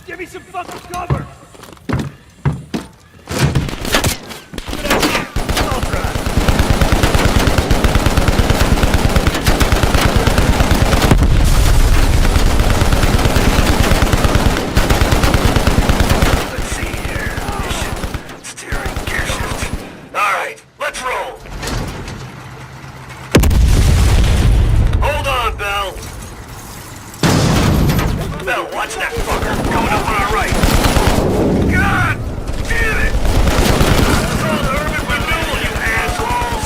Give me some fucking cover! I'll try. Let's see here. Mission, steering, gear shift. Alright, let's roll! Hold on, Bell! Bell, watch that fucker! Coming up on our right! God damn it! That's all the urban renewal, you assholes!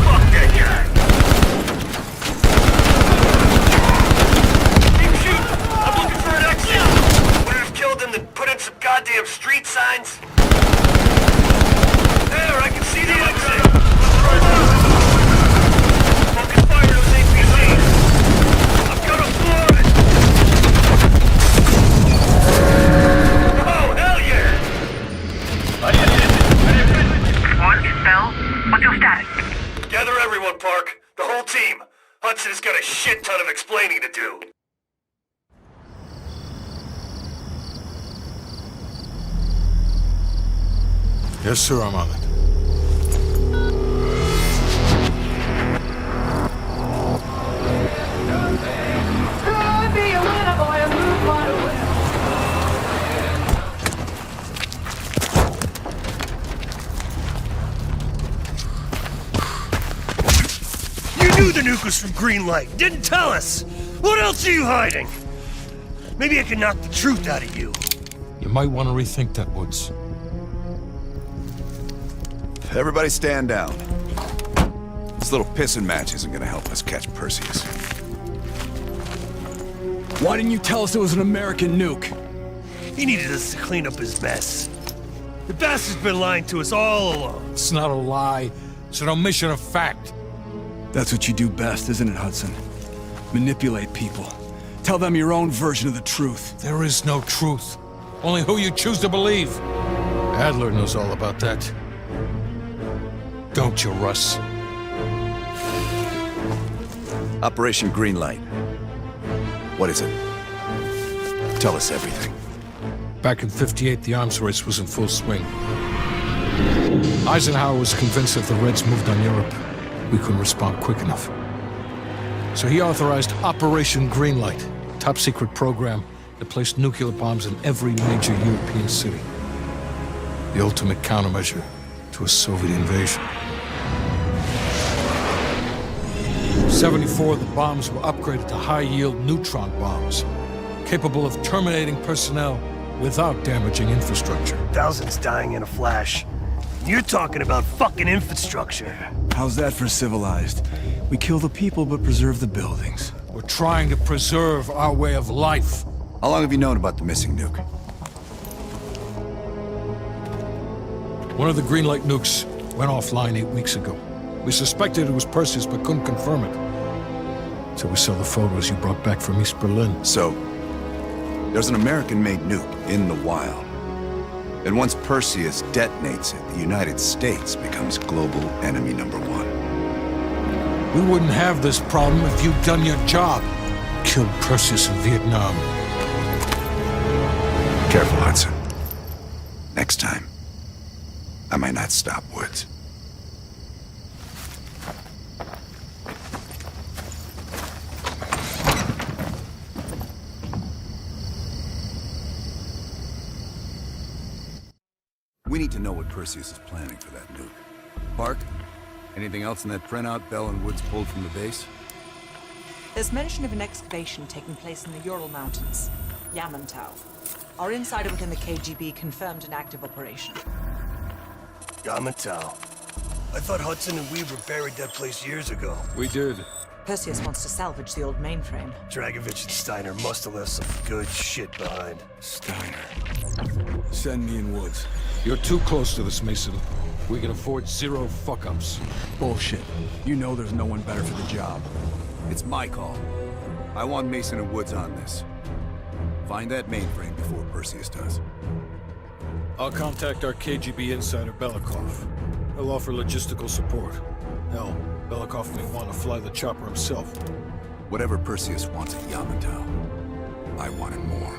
Fuck that guy! Keep shooting! I'm looking for an exit! Would it have killed him to put in some goddamn street signs? There, I can see the exit! Focus fire to those APCs! I'm gonna floor it! Oh, hell yeah! What? Bell? What's your status? Gather everyone, Park. The whole team. Hudson's got a shit ton of explaining to do. Yes, sir, I'm on it. You knew the nuke was from Greenlight. Didn't tell us. What else are you hiding? Maybe I can knock the truth out of you. You might want to rethink that, Woods. Everybody stand down. This little pissing match isn't gonna help us catch Perseus. Why didn't you tell us it was an American nuke? He needed us to clean up his mess. The bastard's been lying to us all along. It's not a lie. It's an omission of fact. That's what you do best, isn't it, Hudson? Manipulate people. Tell them your own version of the truth. There is no truth. Only who you choose to believe. Adler knows all about that. Don't you, Russ? Operation Greenlight. What is it? Tell us everything. Back in '58, the arms race was in full swing. Eisenhower was convinced if the Reds moved on Europe, we couldn't respond quick enough. So he authorized Operation Greenlight, a top-secret program that placed nuclear bombs in every major European city. The ultimate countermeasure to a Soviet invasion. 74 of the bombs were upgraded to high-yield neutron bombs, capable of terminating personnel without damaging infrastructure. Thousands dying in a flash. You're talking about fucking infrastructure. How's that for civilized? We kill the people but preserve the buildings. We're trying to preserve our way of life. How long have you known about the missing nuke? One of the Greenlight nukes went offline 8 weeks ago. We suspected it was Perseus but couldn't confirm it. So we saw the photos you brought back from East Berlin. So, there's an American-made nuke in the wild. And once Perseus detonates it, the United States becomes global enemy #1. We wouldn't have this problem if you'd done your job. Killed Perseus in Vietnam. Careful, Hudson. Next time, I might not stop Woods. We need to know what Perseus is planning for that nuke. Park? Anything else in that printout Bell and Woods pulled from the base? There's mention of an excavation taking place in the Ural Mountains, Yamantau. Our insider within the KGB confirmed an active operation. Yamantau. I thought Hudson and Weaver buried that place years ago. We did. Perseus wants to salvage the old mainframe. Dragovich and Steiner must have left some good shit behind. Steiner. Send me in Woods. You're too close to this, Mason. We can afford 0 fuck-ups. Bullshit. You know there's no one better for the job. It's my call. I want Mason and Woods on this. Find that mainframe before Perseus does. I'll contact our KGB insider, Belikov. He'll offer logistical support. Hell, Belikov may want to fly the chopper himself. Whatever Perseus wants at Yamantau, I want it more.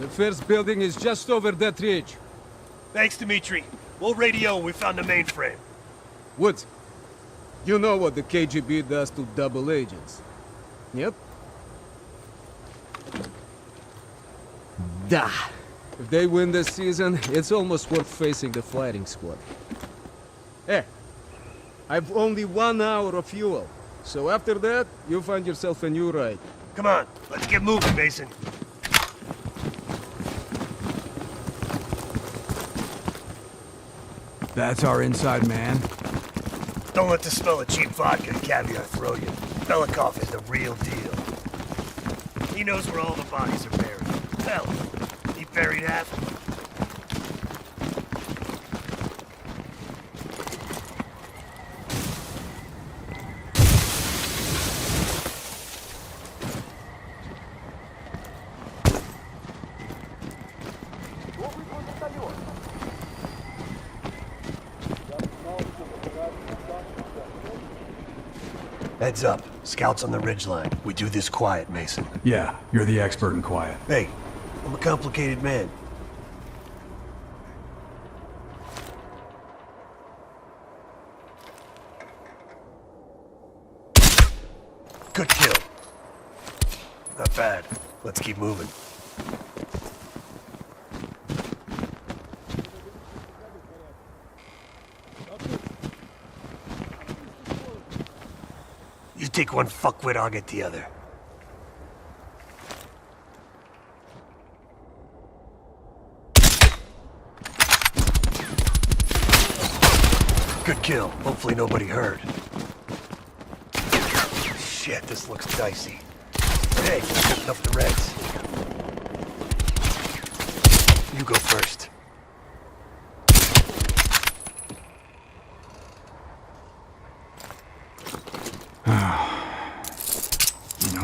The first building is just over that ridge. Thanks, Dmitri. We'll radio when we found the mainframe. Woods, you know what the KGB does to double agents. Yep. Da. If they win this season, it's almost worth facing the fighting squad. Hey, I've only 1 hour of fuel. So after that, you find yourself a new ride. Come on, let's get moving, Mason. That's our inside man. Don't let the smell of cheap vodka and caviar throw you. Belikov is the real deal. He knows where all the bodies are buried. Hell, he buried half of them. Heads up. Scouts on the ridgeline. We do this quiet, Mason. Yeah, you're the expert in quiet. Hey, I'm a complicated man. Good kill. Not bad. Let's keep moving. You take one fuckwit, I'll get the other. Good kill. Hopefully nobody heard. Shit, this looks dicey. Hey, cutting up the Reds. You go first.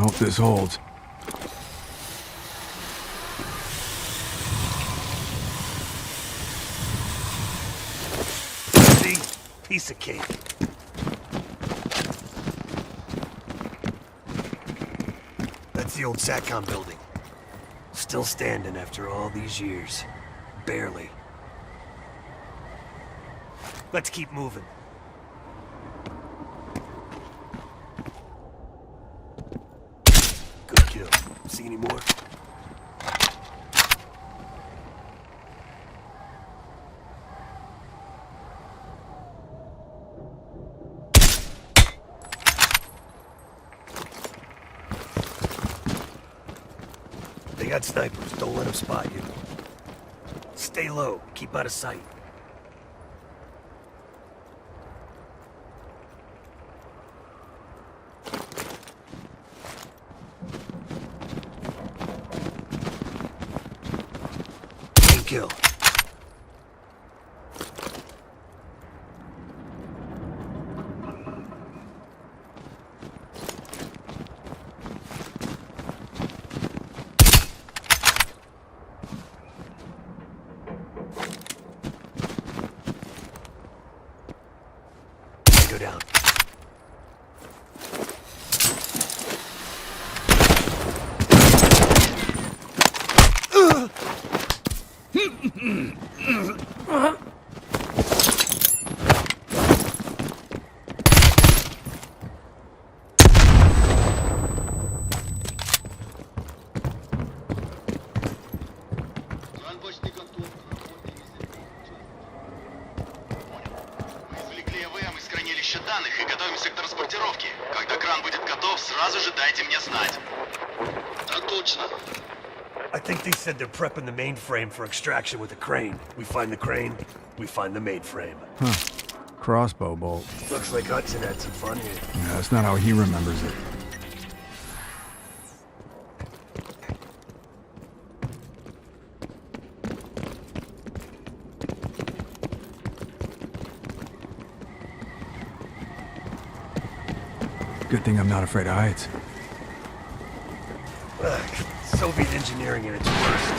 hope this holds. See? Piece of cake. That's the old SATCOM building. Still standing after all these years. Barely. Let's keep moving. Good kill. See any more? They got snipers. Don't let them spot you. Stay low. Keep out of sight. Kill. Go down. Данных и готовимся к транспортировке. Когда кран будет готов, сразу же дайте мне знать. Так точно. I think they said they're prepping the mainframe for extraction with a crane. We find the crane, we find the mainframe. Huh. Crossbow bolt. Looks like Hudson had some fun here. Yeah, that's not how he remembers it. Good thing I'm not afraid of heights. Soviet engineering at its worst.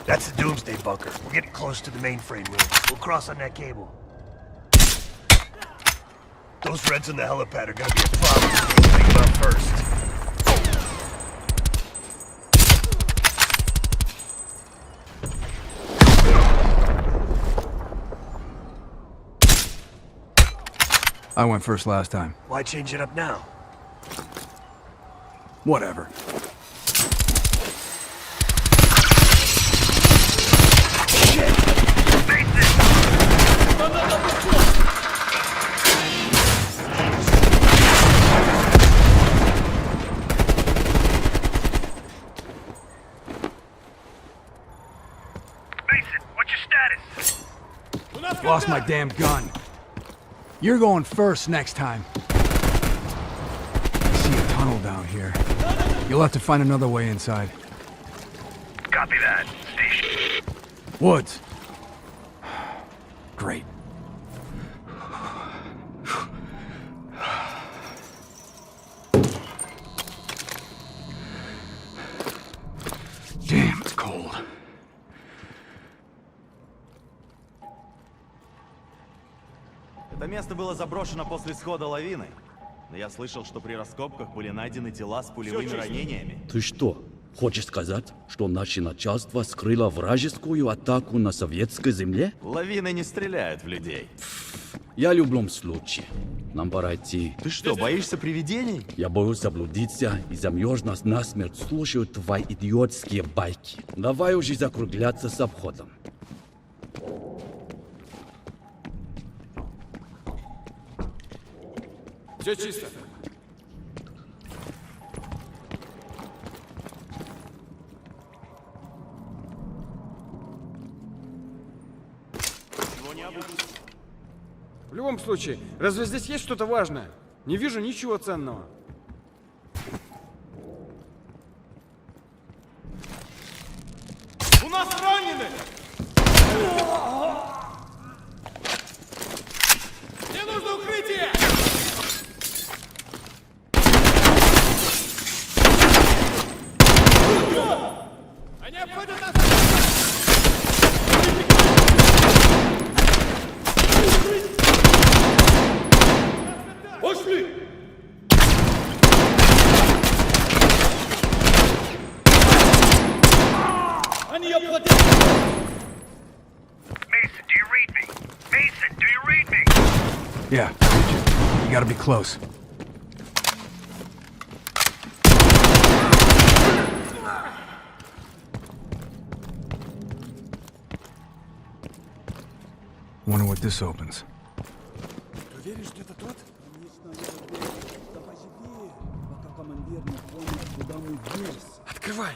That's the Doomsday bunker. We're getting close to the mainframe room. We'll cross on that cable. Those Reds on the helipad are gonna be a problem. We'll take them out first. I went first last time. Why change it up now? Whatever. Lost my damn gun. You're going first next time. I see a tunnel down here. You'll have to find another way inside. Copy that. Station. Woods. Great. Damn, it's cold. Это место было заброшено после схода лавины. Но я слышал, что при раскопках были найдены тела с пулевыми ранениями. Ты что, хочешь сказать, что наше начальство скрыло вражескую атаку на советской земле? Лавины не стреляют в людей. Я в любом случае. Нам пора идти. Ты что, боишься привидений? Я боюсь заблудиться и замерз нас насмерть слушаю твои идиотские байки. Давай уже закругляться с обходом. Все чисто. В любом случае, разве здесь есть что-то важное? Не вижу ничего ценного. У нас ранены! Мне нужно укрытие! Они обходят нас! Пошли! Они обходят! Mason, do you read me? Mason, do you read me? Yeah, you gotta be close. Wonder what this opens. Ты веришь, что это тот? Открывай!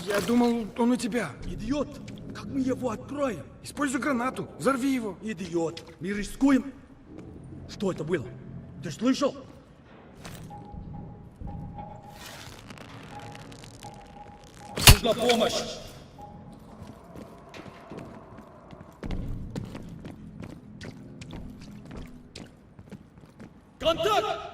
Я думал, он у тебя. Идиот! Как мы его откроем? Используй гранату, взорви его. Идиот! Мы рискуем. Что это было? Ты слышал? Нужна помощь! Контакт!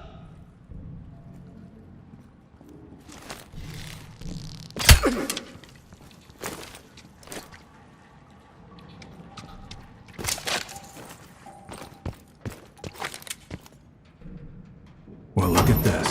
Well, look at this.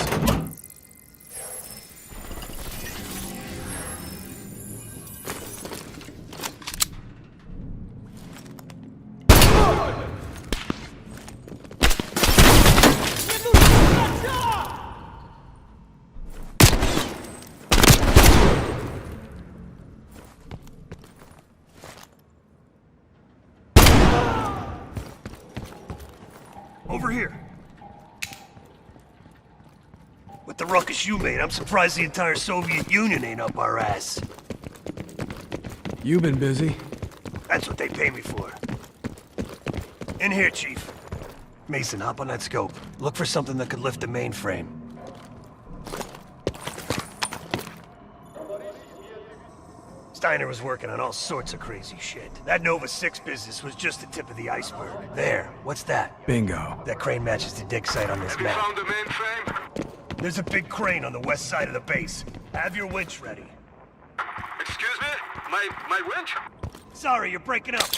Over here. With the ruckus you made, I'm surprised the entire Soviet Union ain't up our ass. You've been busy. That's what they pay me for. In here, Chief. Mason, hop on that scope. Look for something that could lift the mainframe. Steiner was working on all sorts of crazy shit. That Nova 6 business was just the tip of the iceberg. There, what's that? Bingo. That crane matches the dig site on this map. Found the mainframe? There's a big crane on the west side of the base. Have your winch ready. Excuse me? My winch? Sorry, you're breaking up.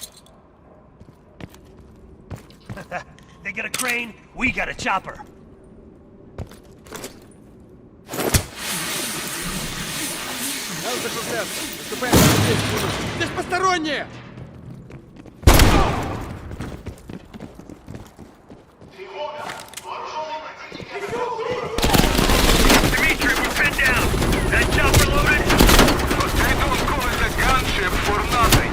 They got a crane, we got a chopper. Здесь посторонние! Dimitri, we're pinned down. That chopper loaded? But they don't call it a gunship for nothing.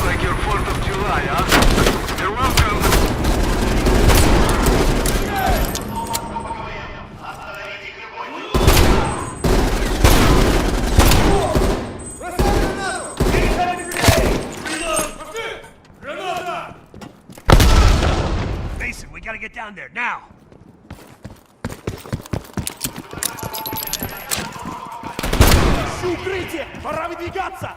Like your 4th of July, huh? You're welcome. Mason, we gotta get down there, now! Укрытие! Пора выдвигаться!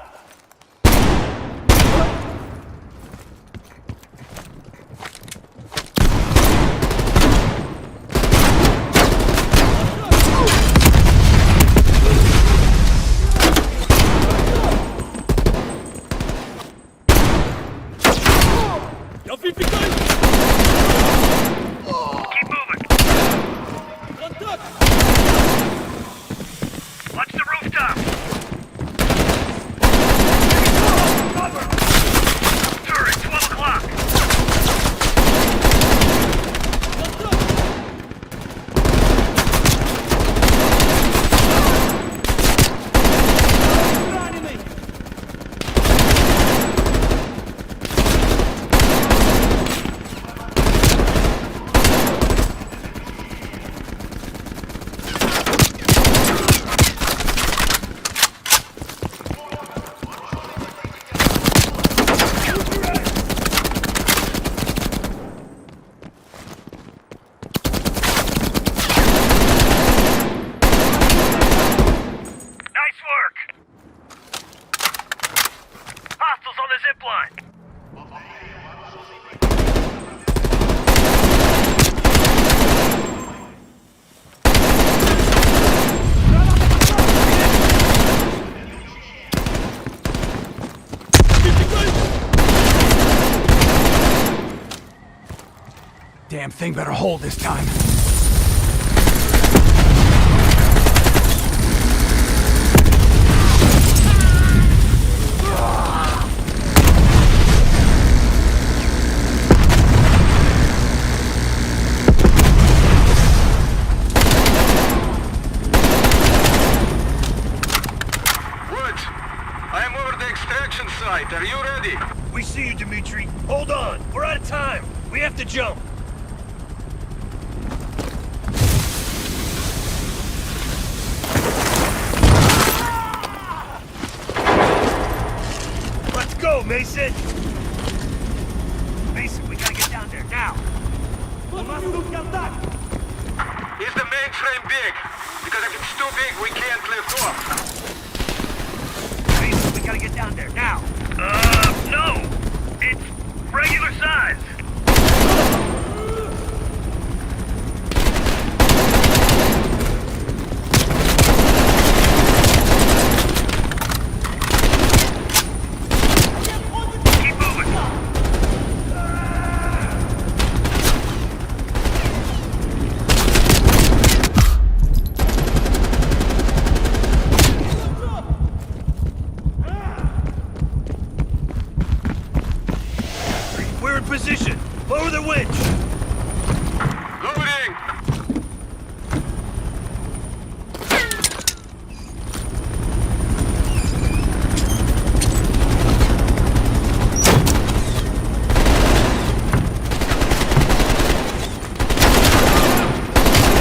Watch the rooftop! Cover! Turret, 12 o'clock! Damn thing better hold this time. Are you ready? We see you, Dimitri. Hold on. We're out of time. We have to jump. Let's go, Mason. Mason, we gotta get down there now. Is the mainframe big? Because if it's too big, we can't lift off. Mason, we gotta get down there now. No! It's regular size! Keep moving! Position! Lower the winch! Loading!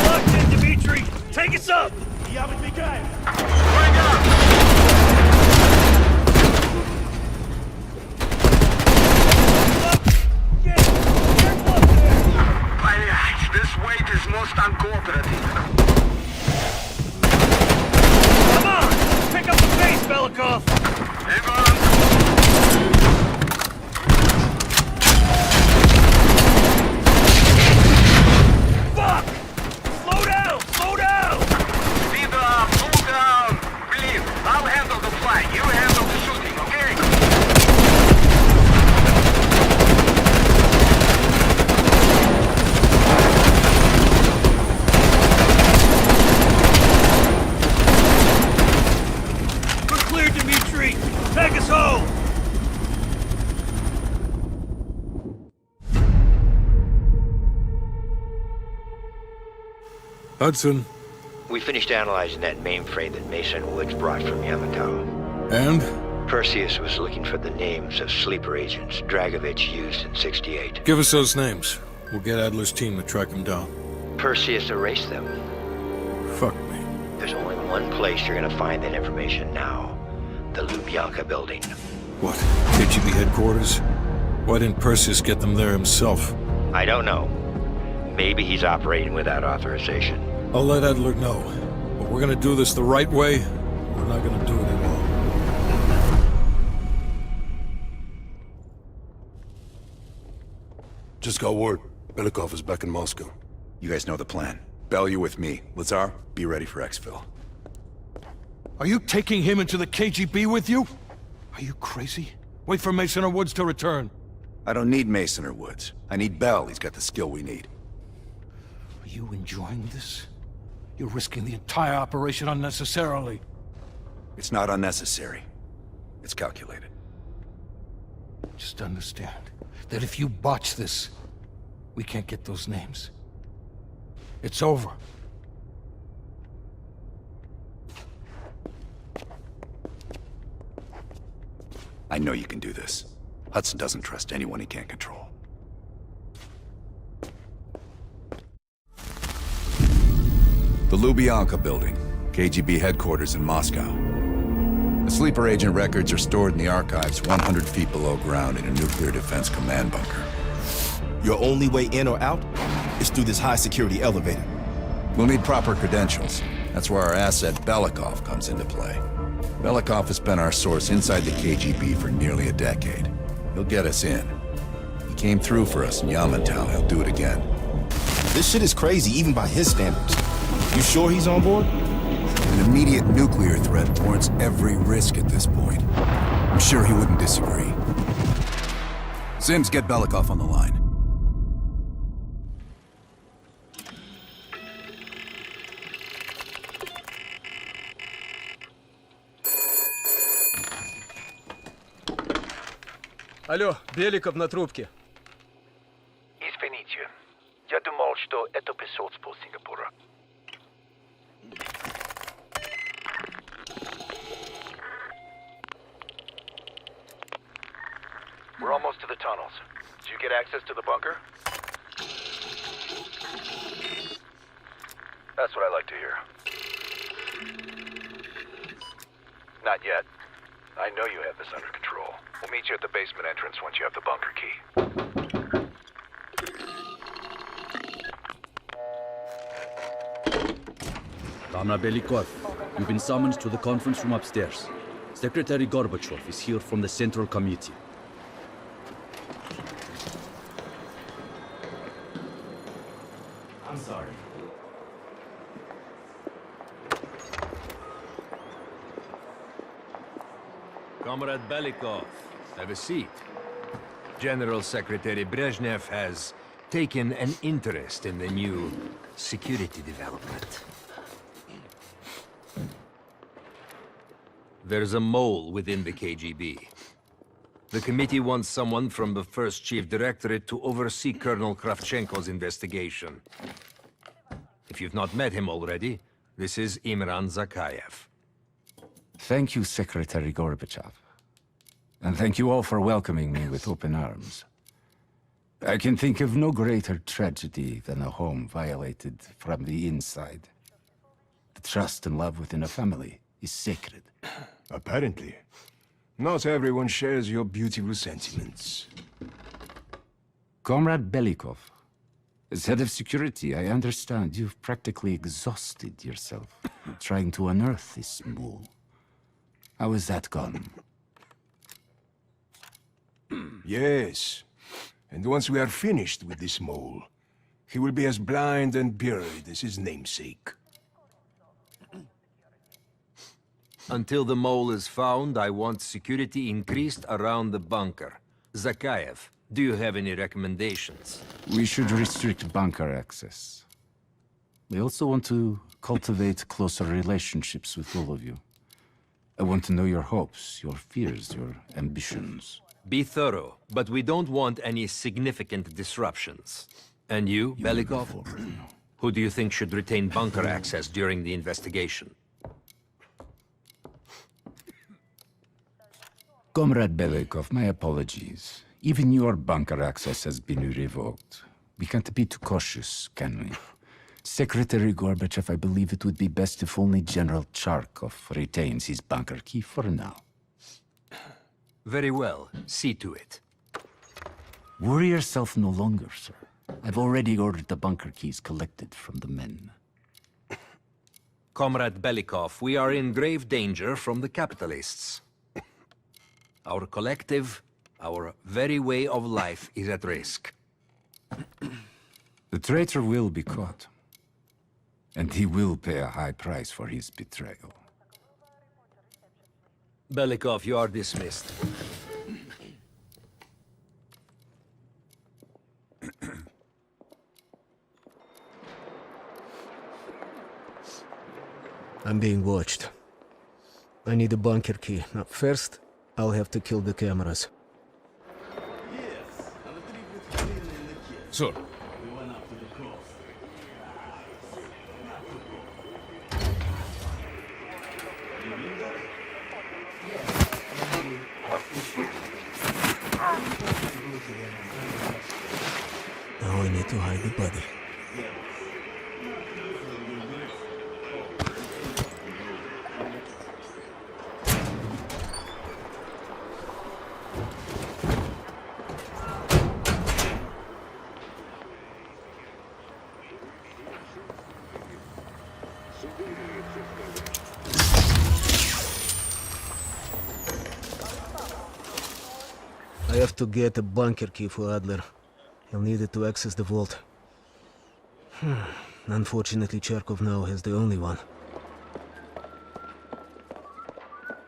Locked in, Dimitri! Take us up! Going up! This weight is most uncooperative. Come on! Pick up the pace, Belikov! Hang on! Fuck! Slow down! Slow down! Speed up! Slow down! Please, I'll handle the flight. You handle the shooting, okay? Take us home! Hudson. We finished analyzing that mainframe that Mason Woods brought from Yamato. And? Perseus was looking for the names of sleeper agents Dragovich used in 68. Give us those names. We'll get Adler's team to track them down. Perseus erased them. Fuck me. There's only one place you're gonna find that information now. The Lubyanka building. What? KGB headquarters? Why didn't Perseus get them there himself? I don't know. Maybe he's operating without authorization. I'll let Adler know. But we're gonna do this the right way. We're not gonna do it at all. Just got word. Belikov is back in Moscow. You guys know the plan. Bell, you with me. Lazar, be ready for exfil. Are you taking him into the KGB with you? Are you crazy? Wait for Mason or Woods to return. I don't need Mason or Woods. I need Bell. He's got the skill we need. Are you enjoying this? You're risking the entire operation unnecessarily. It's not unnecessary. It's calculated. Just understand that if you botch this, we can't get those names. It's over. I know you can do this. Hudson doesn't trust anyone he can't control. The Lubyanka building, KGB headquarters in Moscow. The sleeper agent records are stored in the archives 100 feet below ground in a nuclear defense command bunker. Your only way in or out is through this high-security elevator. We'll need proper credentials. That's where our asset Belikov comes into play. Belikov has been our source inside the KGB for nearly a decade. He'll get us in. He came through for us in Yamantau. He'll do it again. This shit is crazy, even by his standards. You sure he's on board? An immediate nuclear threat warrants every risk at this point. I'm sure he wouldn't disagree. Sims, get Belikov on the line. Алло, Беликов на трубке. Извините, я думал, что это посольство Сингапура. We're almost to the tunnels. Did you get access to the bunker? That's what I like to hear. Not yet. I know you have this under control. We'll meet you at the basement entrance once you have the bunker key. Comrade Belikov, you've been summoned to the conference room upstairs. Secretary Gorbachev is here from the Central Committee. I'm sorry. Comrade Belikov, have a seat. General Secretary Brezhnev has taken an interest in the new security development. There's a mole within the KGB. The committee wants someone from the first Chief Directorate to oversee Colonel Kravchenko's investigation. If you've not met him already, this is Imran Zakayev. Thank you, Secretary Gorbachev. And thank you all for welcoming me with open arms. I can think of no greater tragedy than a home violated from the inside. The trust and love within a family is sacred. Apparently. Not everyone shares your beautiful sentiments. Comrade Belikov, as head of security, I understand you've practically exhausted yourself trying to unearth this mole. How has that gone? Yes. And once we are finished with this mole, he will be as blind and buried as his namesake. Until the mole is found, I want security increased around the bunker. Zakayev, do you have any recommendations? We should restrict bunker access. We also want to cultivate closer relationships with all of you. I want to know your hopes, your fears, your ambitions. Be thorough, but we don't want any significant disruptions. And you, Belikov? Who do you think should retain bunker access during the investigation? Comrade Belikov, my apologies. Even your bunker access has been revoked. We can't be too cautious, can we? Secretary Gorbachev, I believe it would be best if only General Charkov retains his bunker key for now. Very well. See to it. Worry yourself no longer, sir. I've already ordered the bunker keys collected from the men. Comrade Belikov, we are in grave danger from the capitalists. Our collective, our very way of life is at risk. The traitor will be caught. And he will pay a high price for his betrayal. Belikov, you are dismissed. I'm being watched. I need a bunker key. Now, first, I'll have to kill the cameras. Sir. Now I need to hide the body. I have to get a bunker key for Adler. He'll need it to access the vault. Unfortunately, Charkov now has the only one.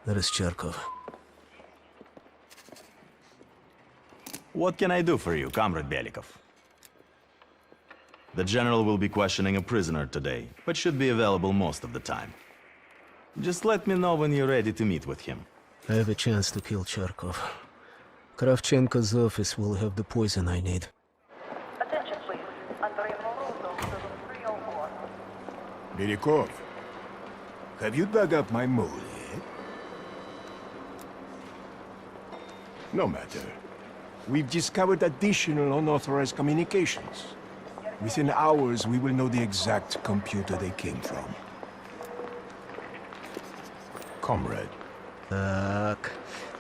That is Charkov. What can I do for you, Comrade Belikov? The General will be questioning a prisoner today, but should be available most of the time. Just let me know when you're ready to meet with him. I have a chance to kill Charkov. Kravchenko's office will have the poison I need. Attention, please. Under Morozo, 304. Belikov, have you dug up my mole yet? No matter. We've discovered additional unauthorized communications. Within hours, we will know the exact computer they came from. Comrade. Fuck.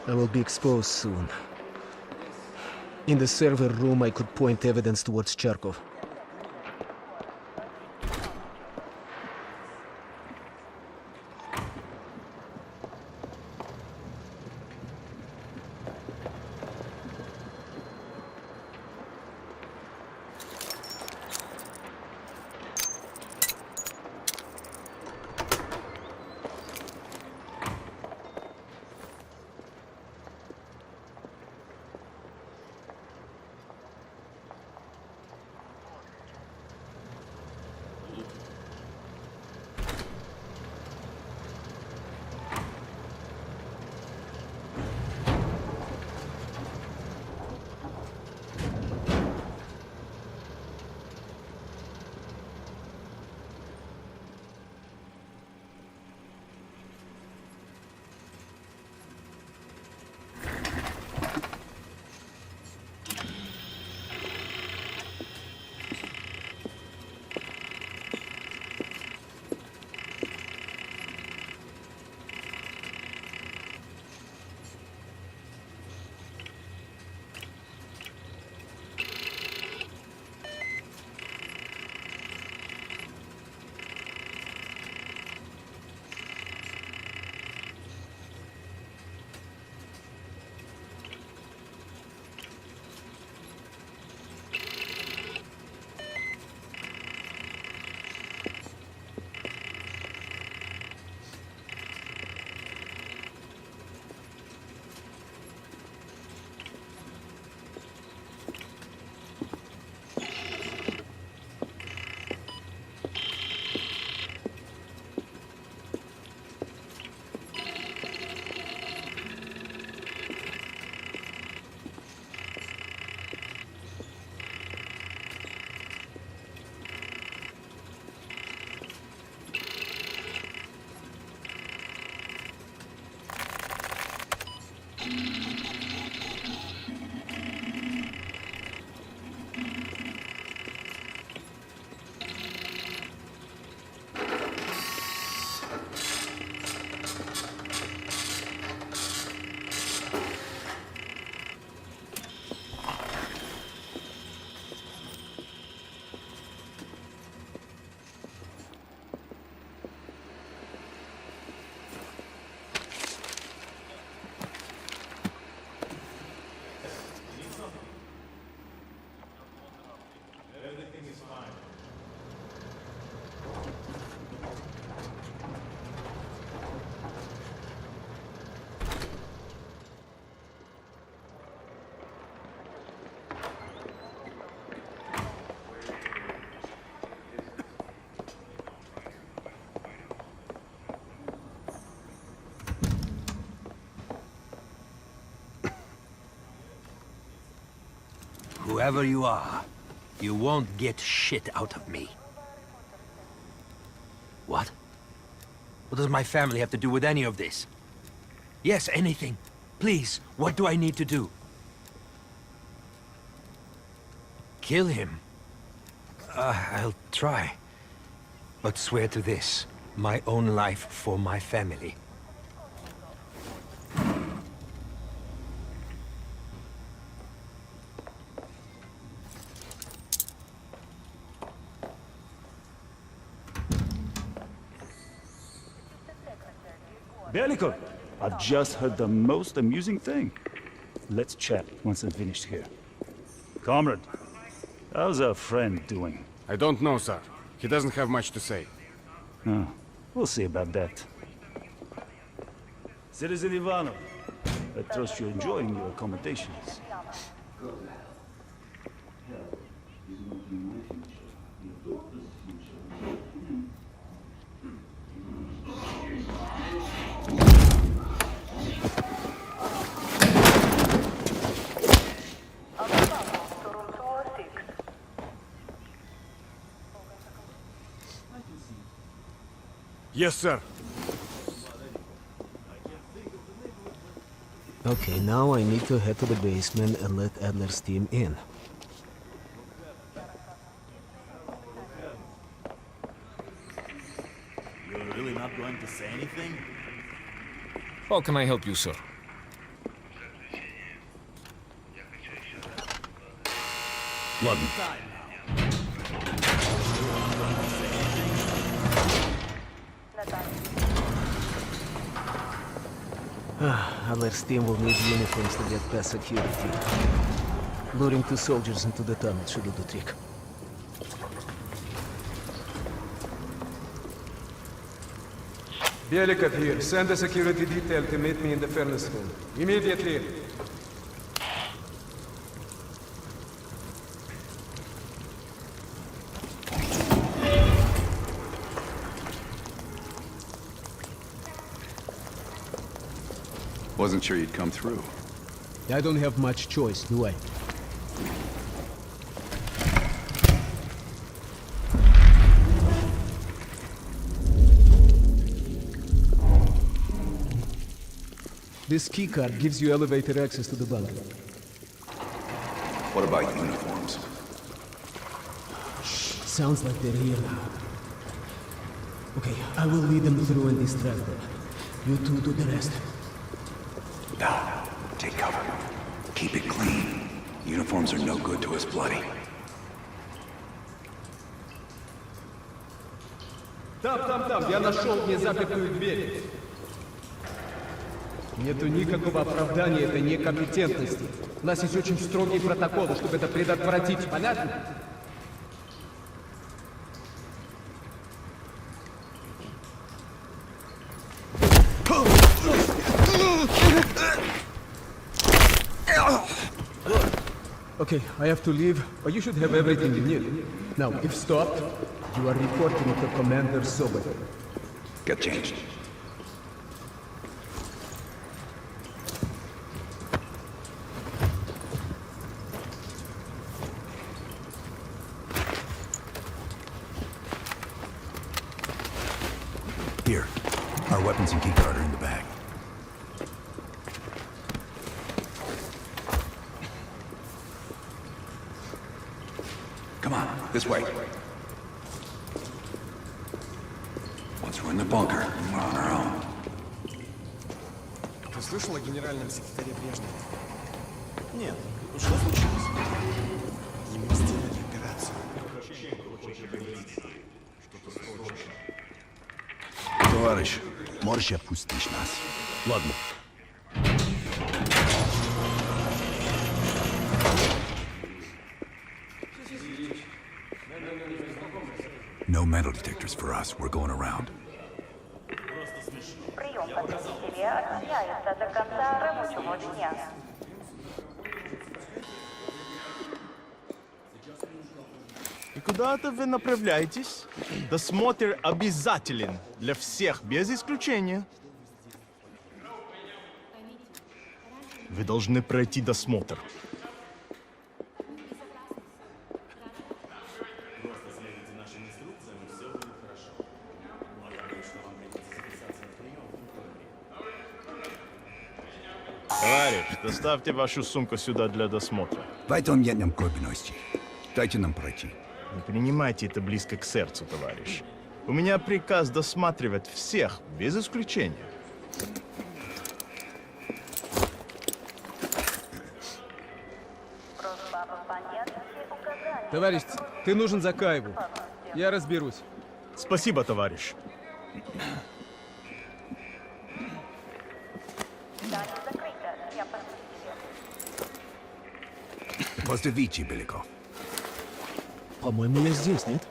I will be exposed soon. In the server room, I could point evidence towards Charkov. Whoever you are, you won't get shit out of me. What? What does my family have to do with any of this? Yes, anything. Please, what do I need to do? Kill him? I'll try. But swear to this, my own life for my family. Belikov, I've just heard the most amusing thing. Let's chat once I'm finished here. Comrade, how's our friend doing? I don't know, sir. He doesn't have much to say. Oh, we'll see about that. Citizen Ivanov, I trust you're enjoying your accommodations. Yes, sir. Okay, now I need to head to the basement and let Adler's team in. You're really not going to say anything? How can I help you, sir? Ладно. Adler's team will need uniforms to get past security. Luring 2 soldiers into the tunnel should do the trick. Belikov here. Send a security detail to meet me in the furnace room. Immediately. Wasn't sure you'd come through. I don't have much choice, do I? This keycard gives you elevator access to the bunker. What about uniforms? Sounds like they're here now. Okay, I will lead them through and distract them. You two do the rest. Now, take cover. Keep it clean. Uniforms are no good to us bloody. Там, я нашел незапертую дверь. Нету никакого оправдания этой некомпетентности. У нас есть очень строгие протоколы, чтобы это предотвратить, понятно? Okay, I have to leave, but you should have everything you need. Now, if stopped, you are reporting to Commander Gorev. Get changed. Here, our weapons and keycard are in the bag. Come on, this way. Once we're in the bunker, we're on our own. Ты слышал о генеральном секретаре Брежневе? Нет. Что случилось? Ему сделали операцию. Товарищ, можешь отпустить нас? Ладно. No metal detectors for us. We're going around. Прием посетителя отменяется до конца рабочего дня. И куда-то вы направляетесь? Досмотр обязателен для всех, без исключения. Вы должны пройти досмотр. Товарищ, доставьте вашу сумку сюда для досмотра. Дайте нам пройти. Не принимайте это близко к сердцу, товарищ. У меня приказ досматривать всех, без исключения. Товарищ, ты нужен Закаеву. Я разберусь. Спасибо, товарищ. Поздравите, Беляков. По-моему, я здесь, нет?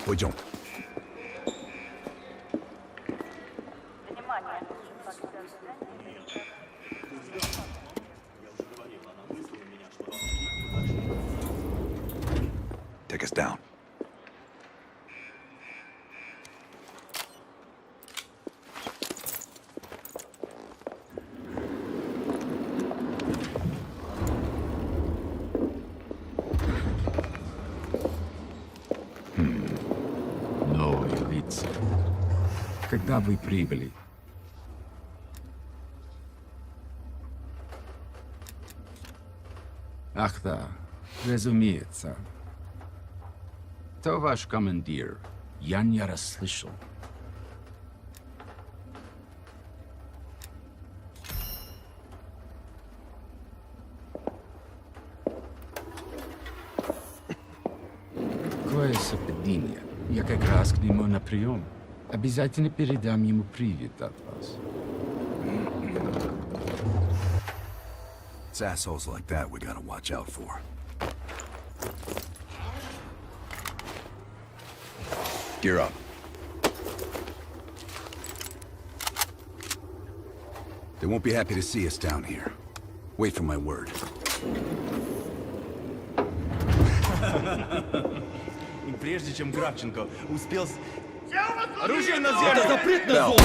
Пойдем. Take us down. Новые лица. Когда вы прибыли? Ах да, разумеется. То ваш командир. Я не расслышал. Какое совпадение. Я как раз к нему на прием. Обязательно передам ему привет от вас. It's assholes like that we gotta watch out for. Gear up. They won't be happy to see us down here. Wait for my word. И прежде чем Кравченко успел... Оружие на землю! Это запретная зона!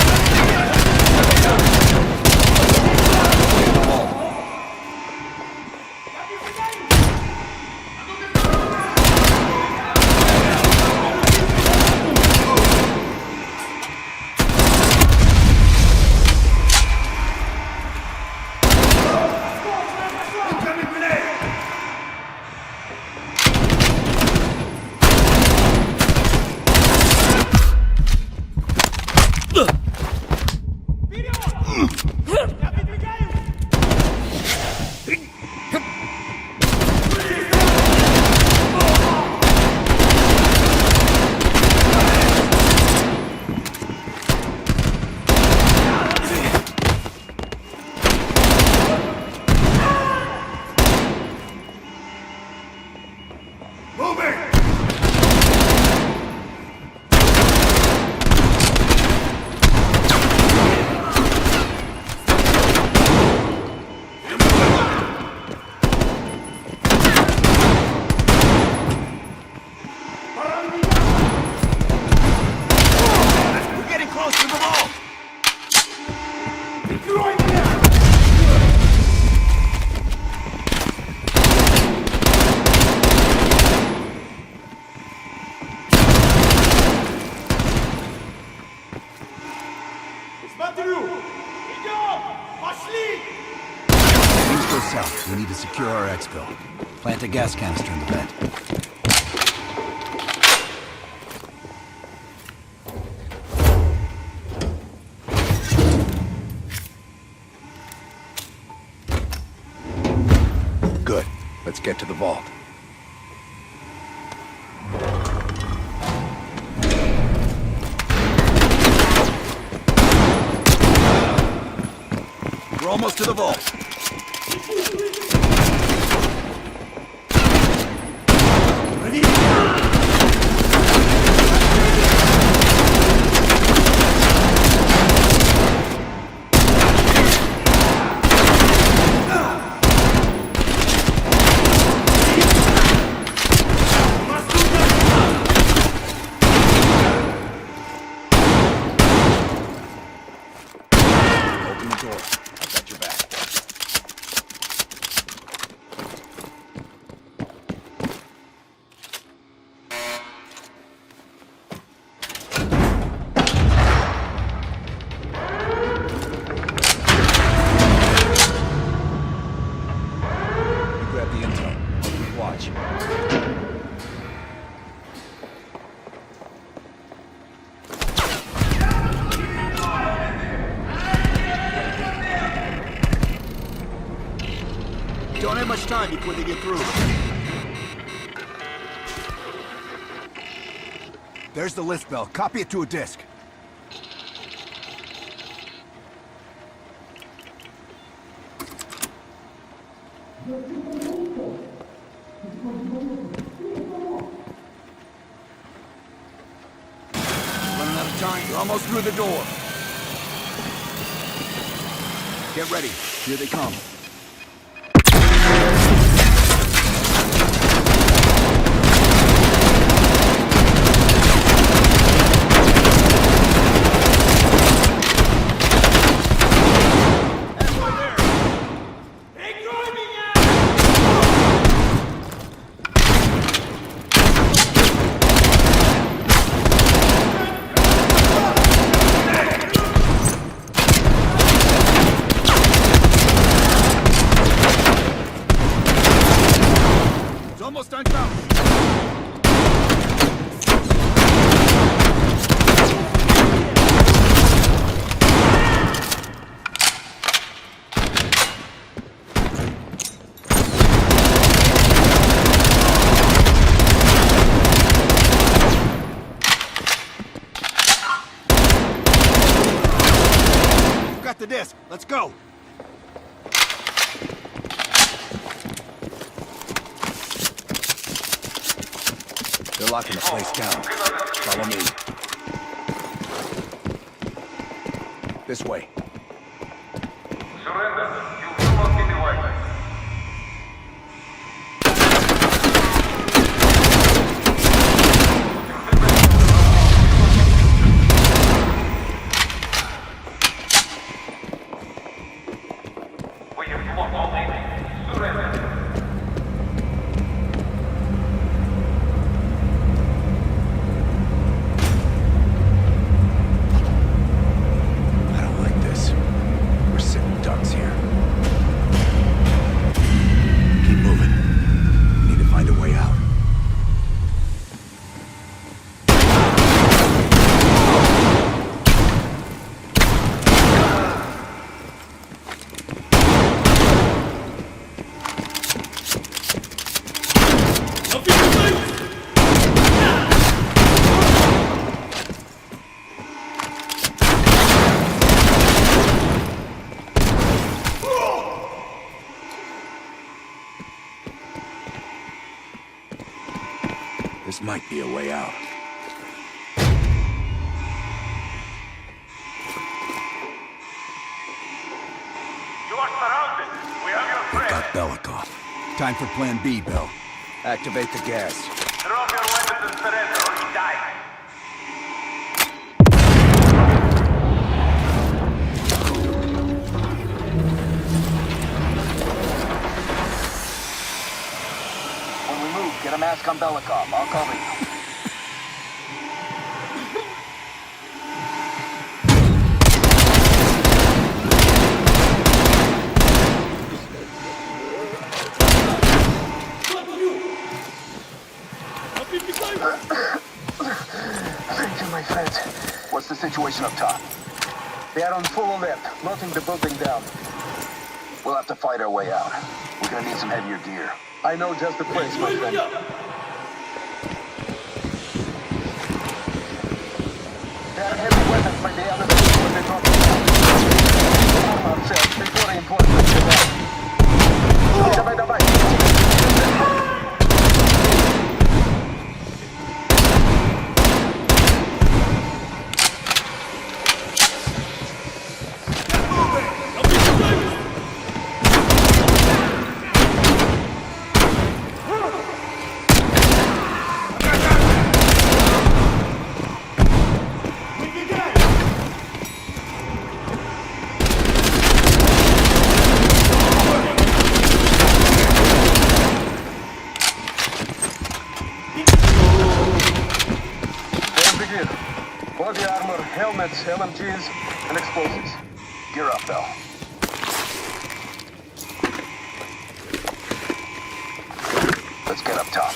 South. We need to secure our exfil. Plant a gas canister in the vent. Good. Let's get to the vault. We're almost to the vault. Open the door. I've got your back. time before they get through. There's the list, Bell. Copy it to a disk. Running out of time. You're almost through the door. Get ready. Here they come. Let's go! They're locking the place down. Follow me. This way. Surrender. You will not be divided. This might be a way out. You are surrounded. We have your friend. Got Belikov. Time for Plan B, Bell. Activate the gas. Drop your weapons and surrender or you die. When we move, get a mask on Belikov. I'll cover you. Thank you, my friends. What's the situation up top? They are on full alert, locking the building down. We'll have to fight our way out. We're gonna need some heavier gear. I know just the place, my friend. There are heavy weapons by the other side when they drop them down. Arm ourselves before reinforcements get out. Давай, давай! Body armor, helmets, LMGs, and explosives. Gear up, Bell. Let's get up top.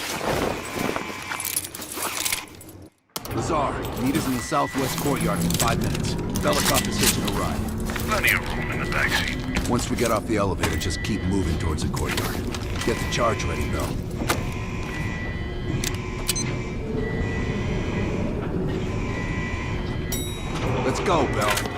Lazar, meet us in the southwest courtyard in 5 minutes. Belikov is hitching a ride. Plenty of room in the backseat. Once we get off the elevator, just keep moving towards the courtyard. Get the charge ready, Bell. Let's go, Bell.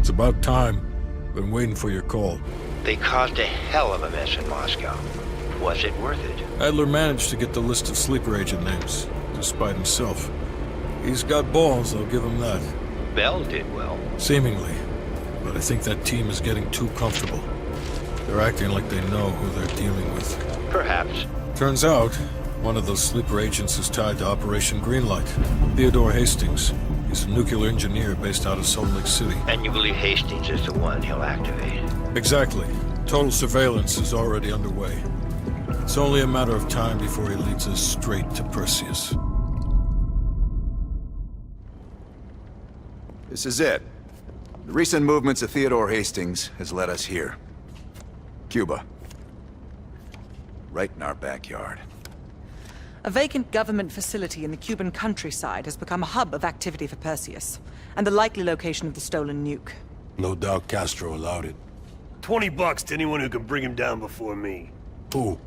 About time. Been waiting for your call. They caused a hell of a mess in Moscow. Was it worth it? Adler managed to get the list of sleeper agent names, despite himself. He's got balls, I'll give him that. Bell did well. Seemingly. But I think that team is getting too comfortable. They're acting like they know who they're dealing with. Perhaps. Turns out, one of those sleeper agents is tied to Operation Greenlight. Theodore Hastings. He's a nuclear engineer based out of Salt Lake City. And you believe Hastings is the one he'll activate? Exactly. Total surveillance is already underway. It's only a matter of time before he leads us straight to Perseus. This is it. The recent movements of Theodore Hastings has led us here. Cuba. Right in our backyard. A vacant government facility in the Cuban countryside has become a hub of activity for Perseus, and the likely location of the stolen nuke. No doubt Castro allowed it. $20 to anyone who can bring him down before me. Who?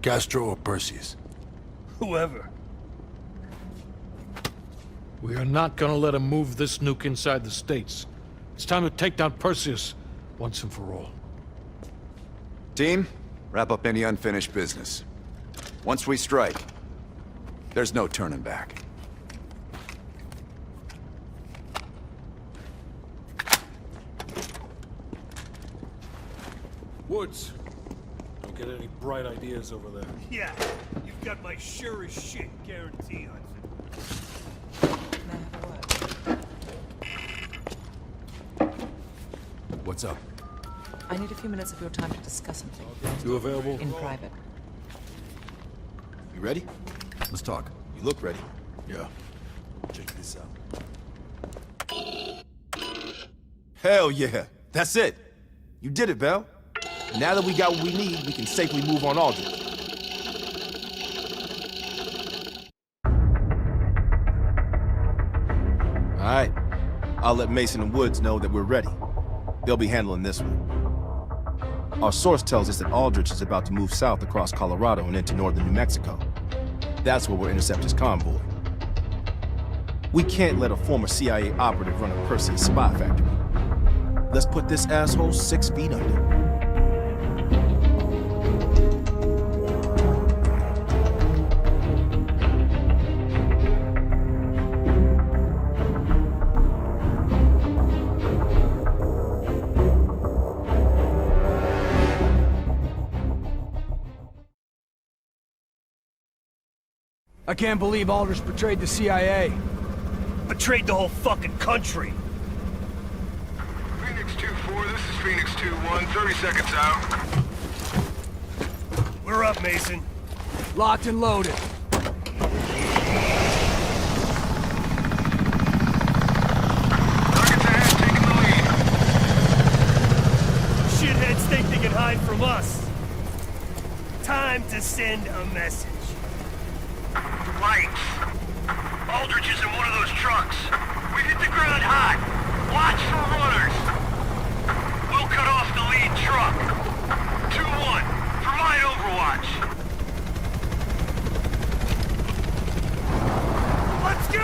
Castro or Perseus? Whoever. We are not gonna let him move this nuke inside the States. It's time to take down Perseus, once and for all. Team, wrap up any unfinished business. Once we strike, there's no turning back. Woods, don't get any bright ideas over there. Yeah, you've got my sure as shit guarantee on it. What's up? I need a few minutes of your time to discuss something. You available? In private. You ready? Let's talk. You look ready. Yeah. Check this out. Hell yeah. That's it. You did it, Bell. Now that we got what we need, we can safely move on Aldrich. All right. I'll let Mason and Woods know that we're ready. They'll be handling this one. Our source tells us that Aldrich is about to move south across Colorado and into northern New Mexico. That's where we'll intercept his convoy. We can't let a former CIA operative run a Perseus spy factory. Let's put this asshole 6 feet under. I can't believe Aldrich betrayed the CIA. Betrayed the whole fucking country. Phoenix 2-4, this is Phoenix 2-1, 30 seconds out. We're up, Mason. Locked and loaded. Targets ahead, taking the lead. think they can hide from us? Time to send a message. Lights. Aldrich is in one of those trucks. We hit the ground hot. Watch for runners. We'll cut off the lead truck. 2-1. Provide overwatch. Let's go!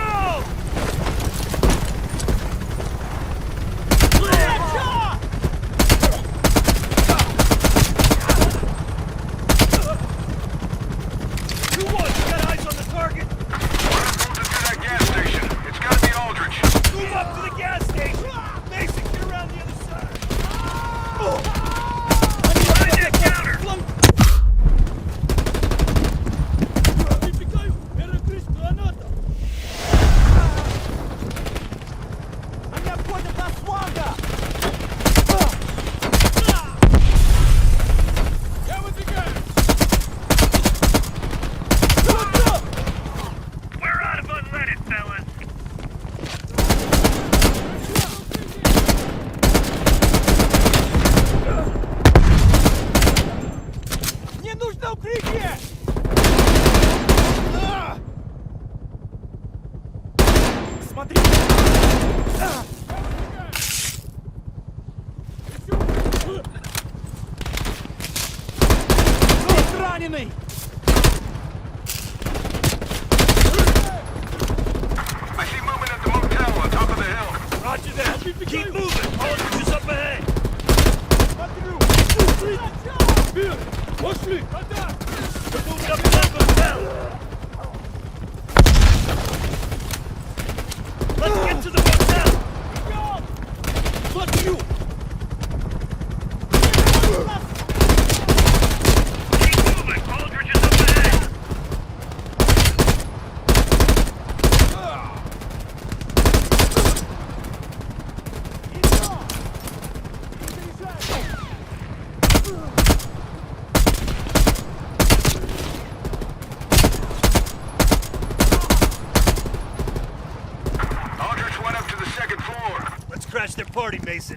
Party, Mason.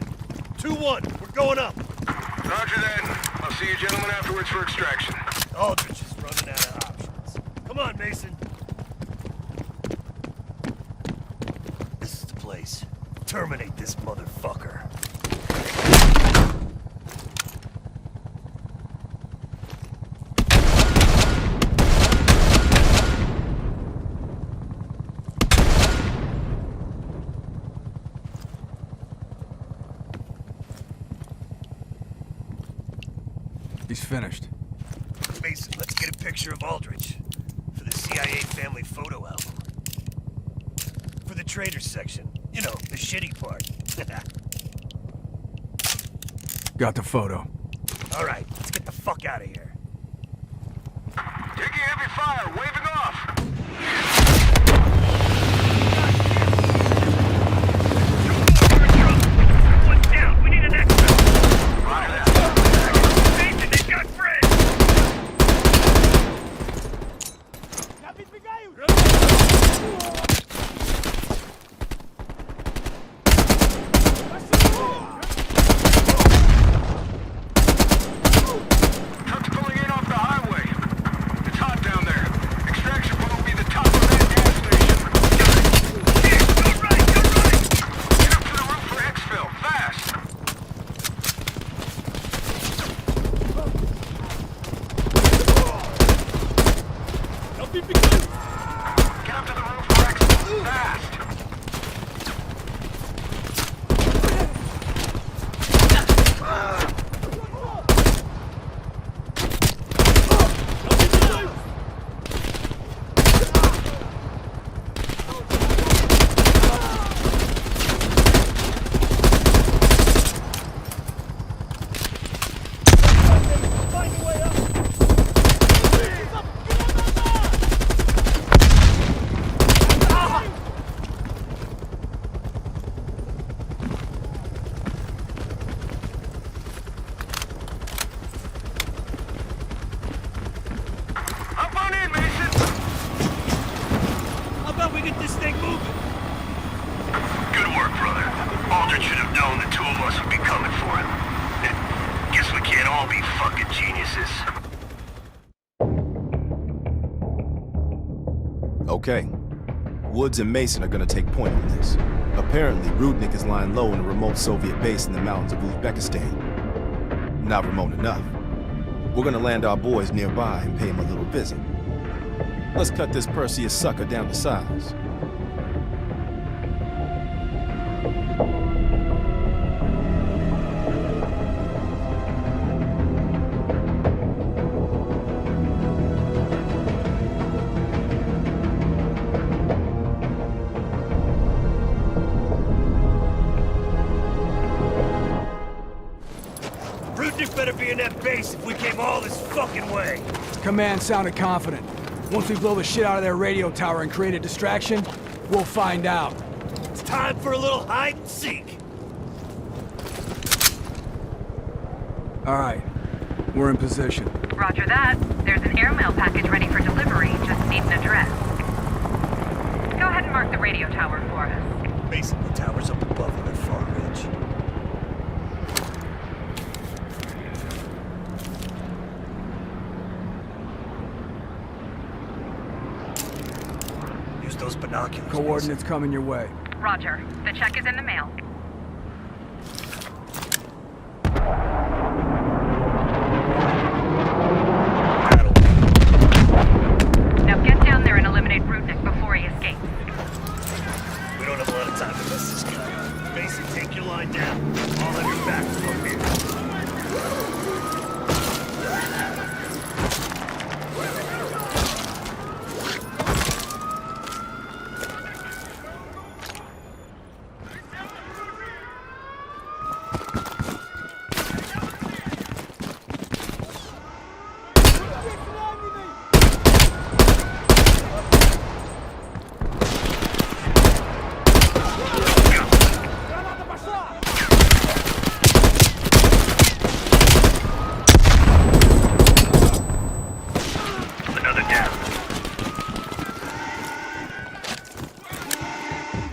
2-1. We're going up. Roger that. I'll see you gentlemen afterwards for extraction. Aldrich is running out of options. Come on, Mason. This is the place. Terminate this motherfucker. He's finished. Mason, let's get a picture of Aldrich for the CIA family photo album. For the traders section. You know, the shitty part. Got the photo. All right, let's get the fuck out of here. Taking heavy fire, waving off. One's down. We need an extra. Mason, they've got friends. Truck's pulling in off the highway. It's hot down there. Extraction point will be the top of that gas station. Go right! Get up to the roof for exfil, fast! Get up to the roof for exfil, fast! Guess we geniuses. Okay. Woods and Mason are gonna take point on this. Apparently, Rudnik is lying low in a remote Soviet base in the mountains of Uzbekistan. Not remote enough. We're gonna land our boys nearby and pay him a little visit. Let's cut this Perseus sucker down to size. Better be in that base if we came all this fucking way. Command sounded confident. Once we blow the shit out of their radio tower and create a distraction, we'll find out. It's time for a little hide and seek. All right, we're in position. Roger that. There's an airmail package ready for delivery. Just need an address. Go ahead and mark the radio tower for us. Basically, the tower's up above on that far ridge. Those binoculars. Coordinates coming your way. Roger. The check is in the mail. Now get down there and eliminate Rudnik before he escapes. We don't have a lot of time to miss this guy. Mason, take your line down. I'll have your back from here.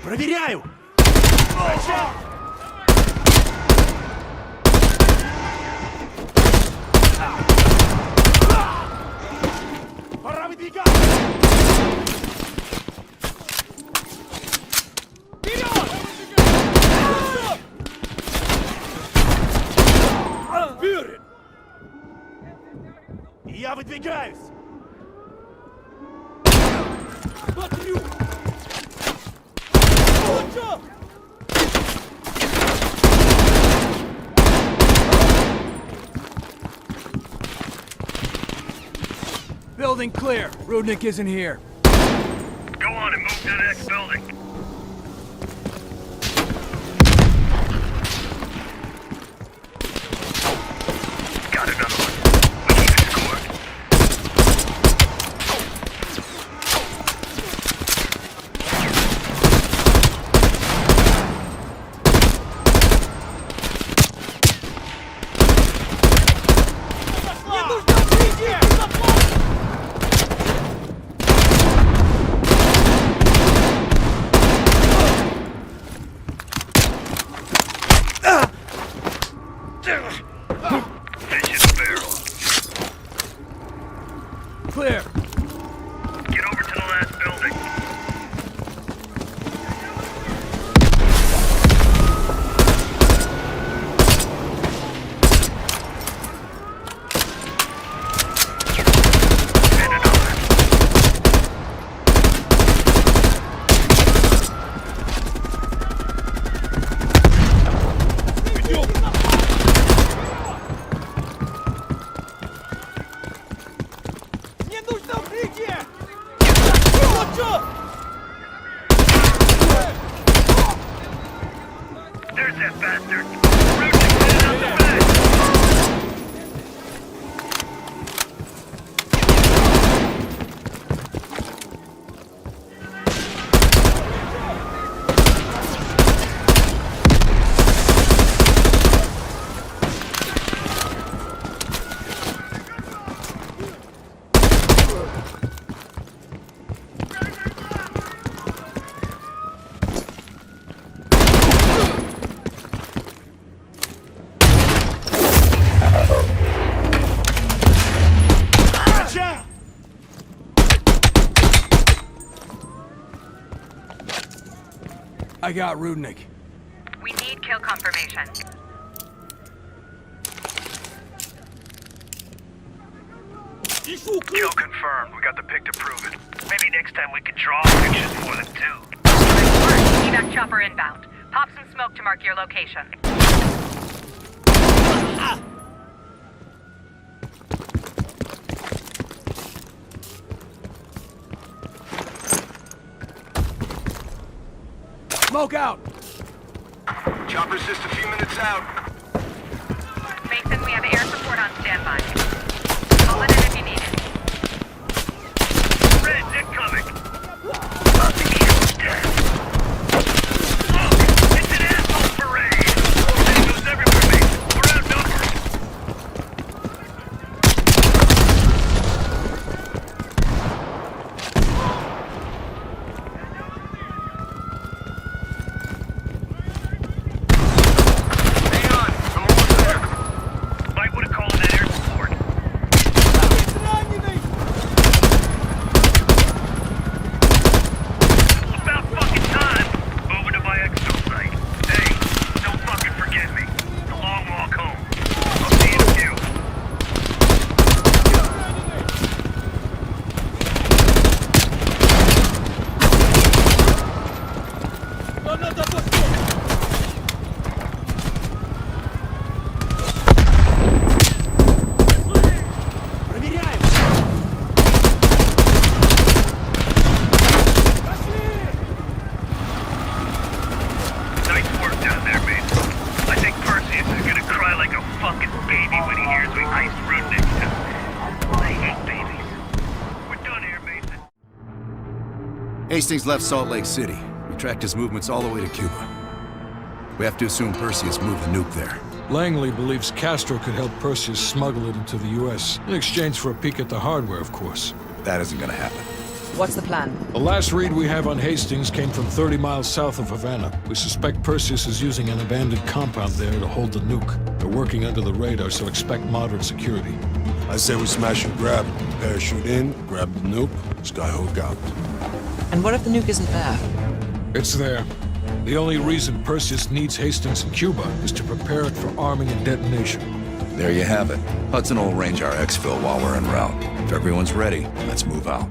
Проверяю! Пора выдвигаться! Вперед! Вперед! Я выдвигаюсь! Смотрю! Building clear. Rudnik isn't here. Go on and move to the next building. Got another one. We keep it scored. Clear. Get over to the last building. There's that bastard! Rudnik, get out the back! I got Rudnick. We need kill confirmation. Kill confirmed. We got the pic to prove it. Maybe next time we could draw pictures for them too. Evac chopper inbound. Pop some smoke to mark your location. Smoke out! Chopper's just a few minutes out. Mason, we have air support on standby. Call it in if you need it. Red's incoming! It's an asshole parade! It goes everywhere, mate. We're outnumbered. Hang on, I'm almost there. Might want to call in that air support. About fucking time. Over to my exo site. Hey, don't fucking forget me. It's a long walk home. I'll see you in a few. Nice work down there, mate. I think Perseus is gonna cry like a fucking baby when he hears we iced Rudnick. I hate babies. We're done here, Mason. Hastings left Salt Lake City. We tracked his movements all the way to Cuba. We have to assume Perseus moved the nuke there. Langley believes Castro could help Perseus smuggle it into the U.S. in exchange for a peek at the hardware, of course. That isn't gonna happen. What's the plan? The last read we have on Hastings came from 30 miles south of Havana. We suspect Perseus is using an abandoned compound there to hold the nuke. They're working under the radar, so expect moderate security. I say we smash and grab. Parachute in, grab the nuke, skyhook out. And what if the nuke isn't there? It's there. The only reason Perseus needs Hastings in Cuba is to prepare it for arming and detonation. There you have it. Hudson will arrange our exfil while we're en route. If everyone's ready, let's move out.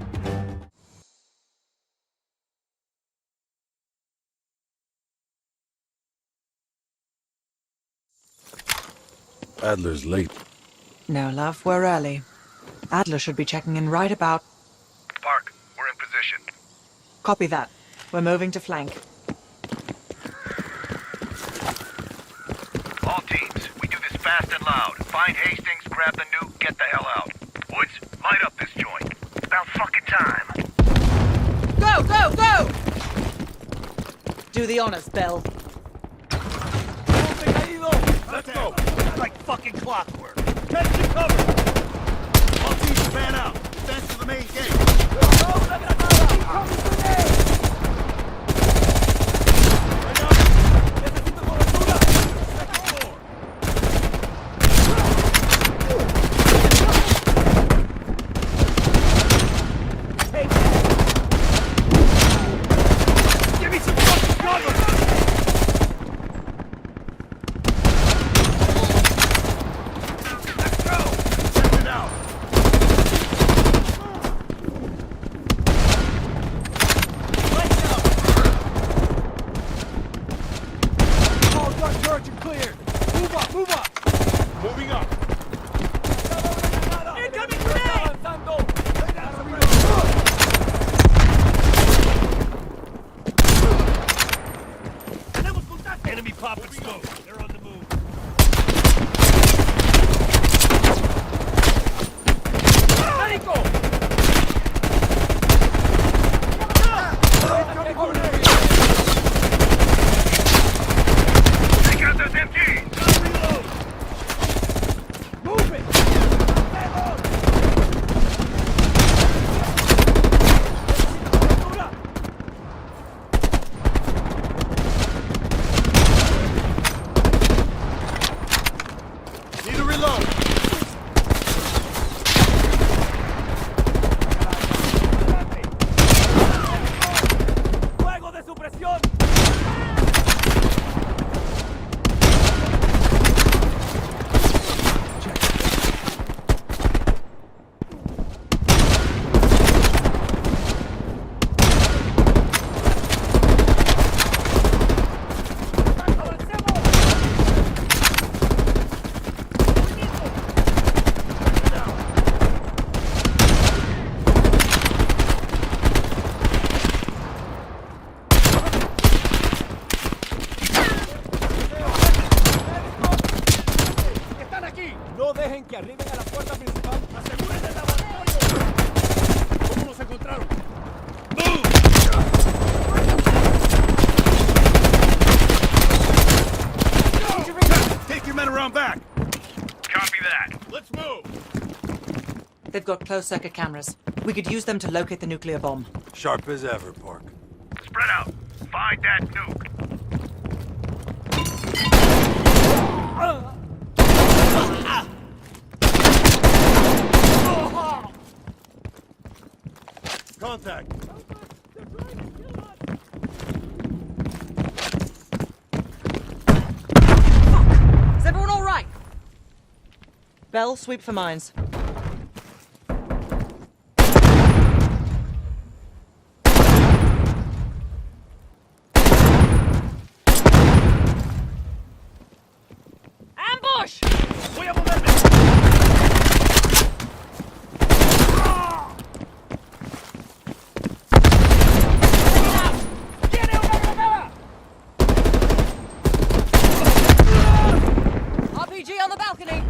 Adler's late. No, love, we're early. Adler should be checking in right about... Park, we're in position. Copy that. We're moving to flank. All teams, we do this fast and loud. Find Hastings, grab the nuke, get the hell out. Woods, light up this joint. It's about fucking time. Go, go, go! Do the honors, Bill. Let's go. Like fucking clockwork. Catch the cover. All teams span out. Defense to the main gate. Give me some fucking cover. Let's go! got closed-circuit cameras. We could use them to locate the nuclear bomb. Sharp as ever, Park. Spread out. Find that nuke. Contact. Is everyone all right? Bell, sweep for mines. Ambush! Voy a moverme. ¡Tiene una granada! RPG on the balcony!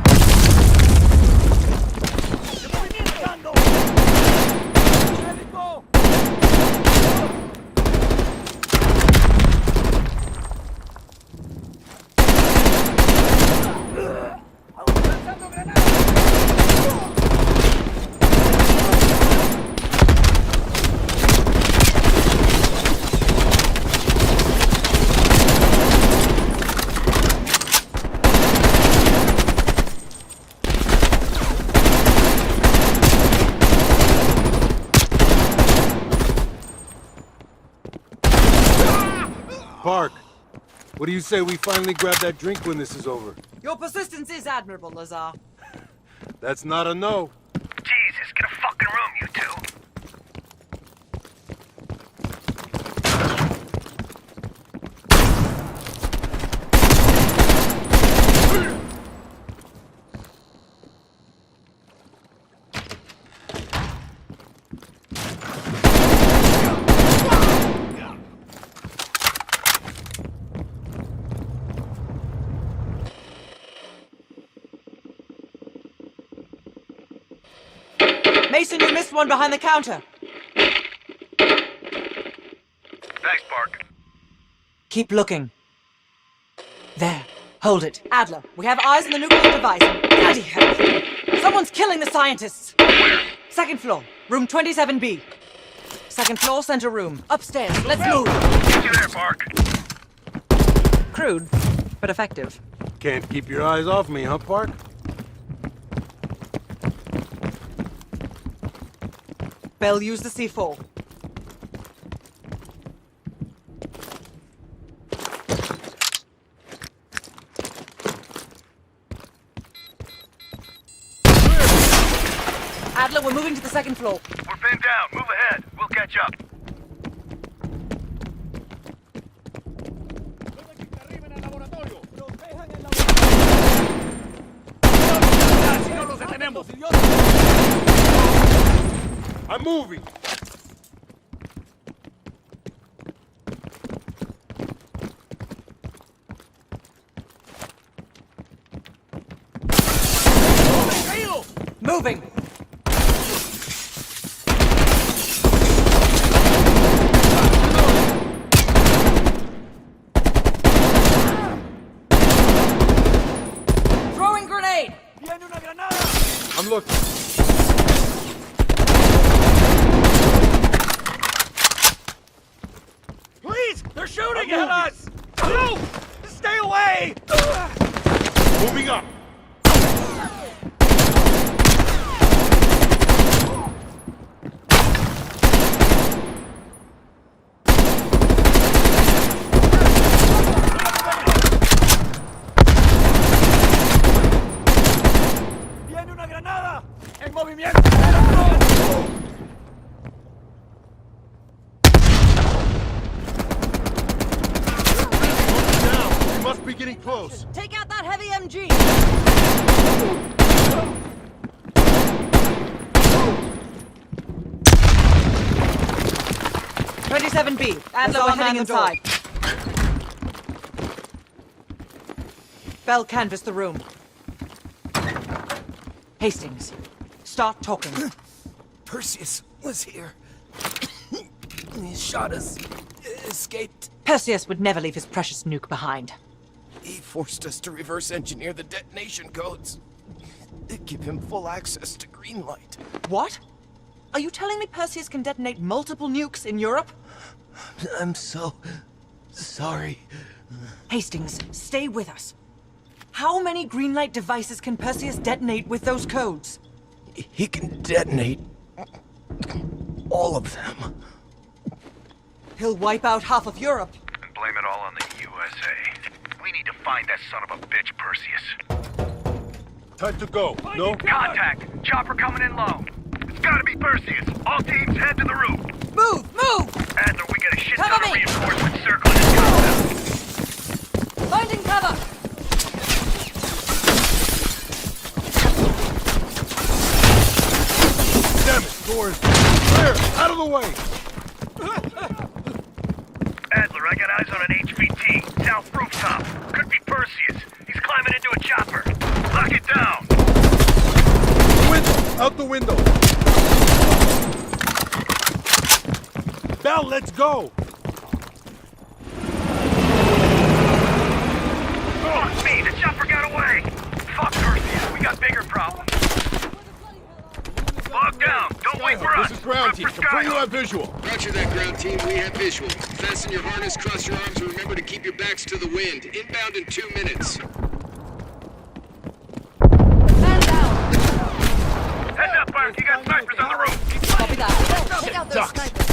Park, what do you say we finally grab that drink when this is over? Your persistence is admirable, Lazar. That's not a no. Jesus, get a fucking room, you two. Mason, you missed one behind the counter. Thanks, Park. Keep looking. There. Hold it. Adler, we have eyes on the nuclear device. Bloody hell. Someone's killing the scientists. Where? Second floor. Room 27B. Second floor, center room. Upstairs. Let's move. Get you there, Park. Crude, but effective. Can't keep your eyes off me, huh, Park? Bell, use the C4. Adler, we're moving to the second floor. We're pinned down. Move ahead. We'll catch up. I'm moving. Moving. Throwing grenade. I'm looking. Please! They're shooting at us! No! Stay away! Moving up. ¡Viene una granada! ¡En movimiento! We must be getting close. Take out that heavy MG. 27B. Adler, we're heading inside. Bell, canvass the room. Hastings, start talking. Perseus was here. He shot us. Escaped. Perseus would never leave his precious nuke behind. He forced us to reverse engineer the detonation codes. Give him full access to green light. What? Are you telling me Perseus can detonate multiple nukes in Europe? I'm so sorry. Hastings, stay with us. How many green light devices can Perseus detonate with those codes? He can detonate all of them. He'll wipe out half of Europe. And blame it all on the USA. We need to find that son of a bitch, Perseus. Time to go. No? Contact! Chopper coming in low. It's gotta be Perseus. All teams head to the roof. Move! Move! Adler, we got a shit ton Cover of me! reinforcements circling this concept. Finding cover! Damn it, doors. Clear! Out of the way! Adler, I got eyes on an HVT. South rooftop. Could be Perseus. He's climbing into a chopper. Lock it down. Window! Out the window! Bell, let's go! Fuck me, the chopper got away. Fuck Perseus, we got bigger problems. Log down, don't wait for us. This is ground team. Confirm you have visual. Roger that, ground team. We have visual. Fasten your harness, cross your arms, and remember to keep your backs to the wind. Inbound in 2 minutes. Heads up, Burke, you got snipers on the roof. Copy that. Check out those snipers.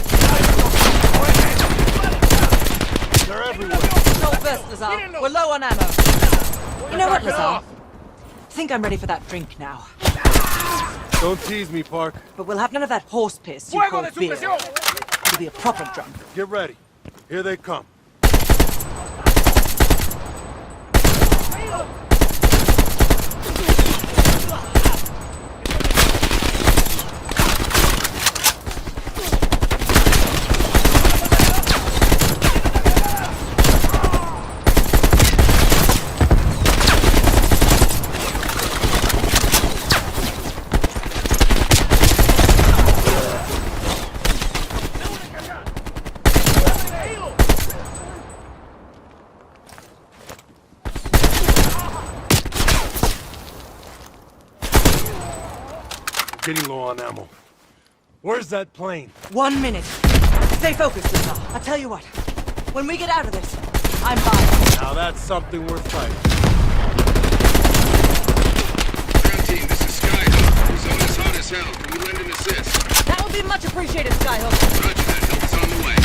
They're everywhere. No burst, Lazar. We're low on ammo. You know what, Lazar? I think I'm ready for that drink now. Don't tease me, Park. But we'll have none of that horse piss you call beer. It'll be a proper drunk. Get ready. Here they come. Getting low on ammo. Where's that plane? 1 minute. Stay focused, Lazar. I'll tell you what. When we get out of this, I'm buying. Now that's something worth fighting. Ground team, this is Skyhook. The zone is hot as hell. Can we lend an assist? That would be much appreciated, Skyhook. Roger that. Help is on the way.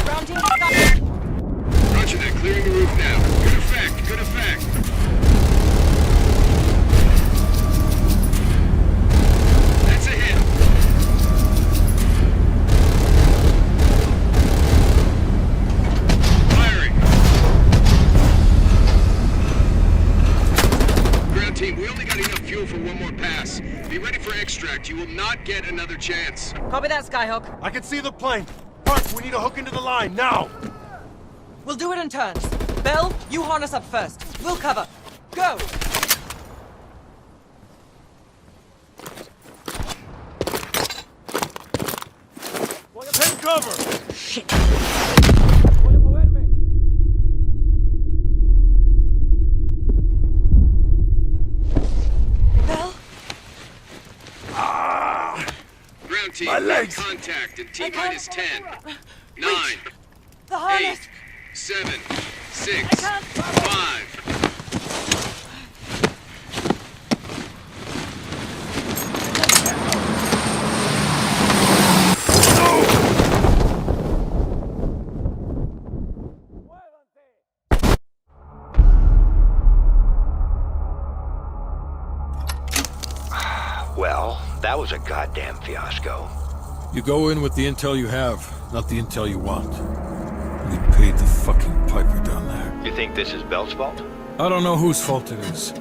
Ground team, stop. Roger that. Clearing the roof now. Good effect. Good effect. That's a hit. Firing. Ground team, we only got enough fuel for one more pass. Be ready for extract. You will not get another chance. Copy that, Skyhook. I can see the plane. Park, we need to hook into the line, now! We'll do it in turns. Bell, you harness up first. We'll cover. Go! Take cover! Shit! Bell? Ground team, My legs. contact in T-minus 10, 9, The harness! 8, 7, 6, 5. Well, that was a goddamn fiasco. You go in with the intel you have, not the intel you want. We paid the fucking piper down there. You think this is Bell's fault? I don't know whose fault it is.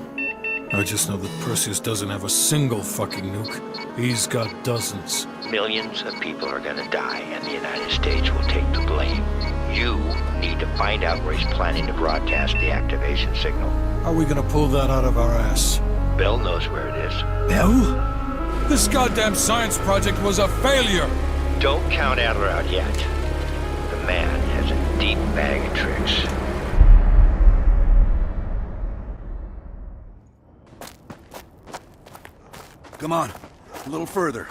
I just know that Perseus doesn't have a single fucking nuke. He's got dozens. Millions of people are gonna die, and the United States will take the blame. You need to find out where he's planning to broadcast the activation signal. How are we gonna pull that out of our ass? Bell knows where it is. Bell? This goddamn science project was a failure! Don't count Adler out yet. The man has a deep bag of tricks. Come on, a little further.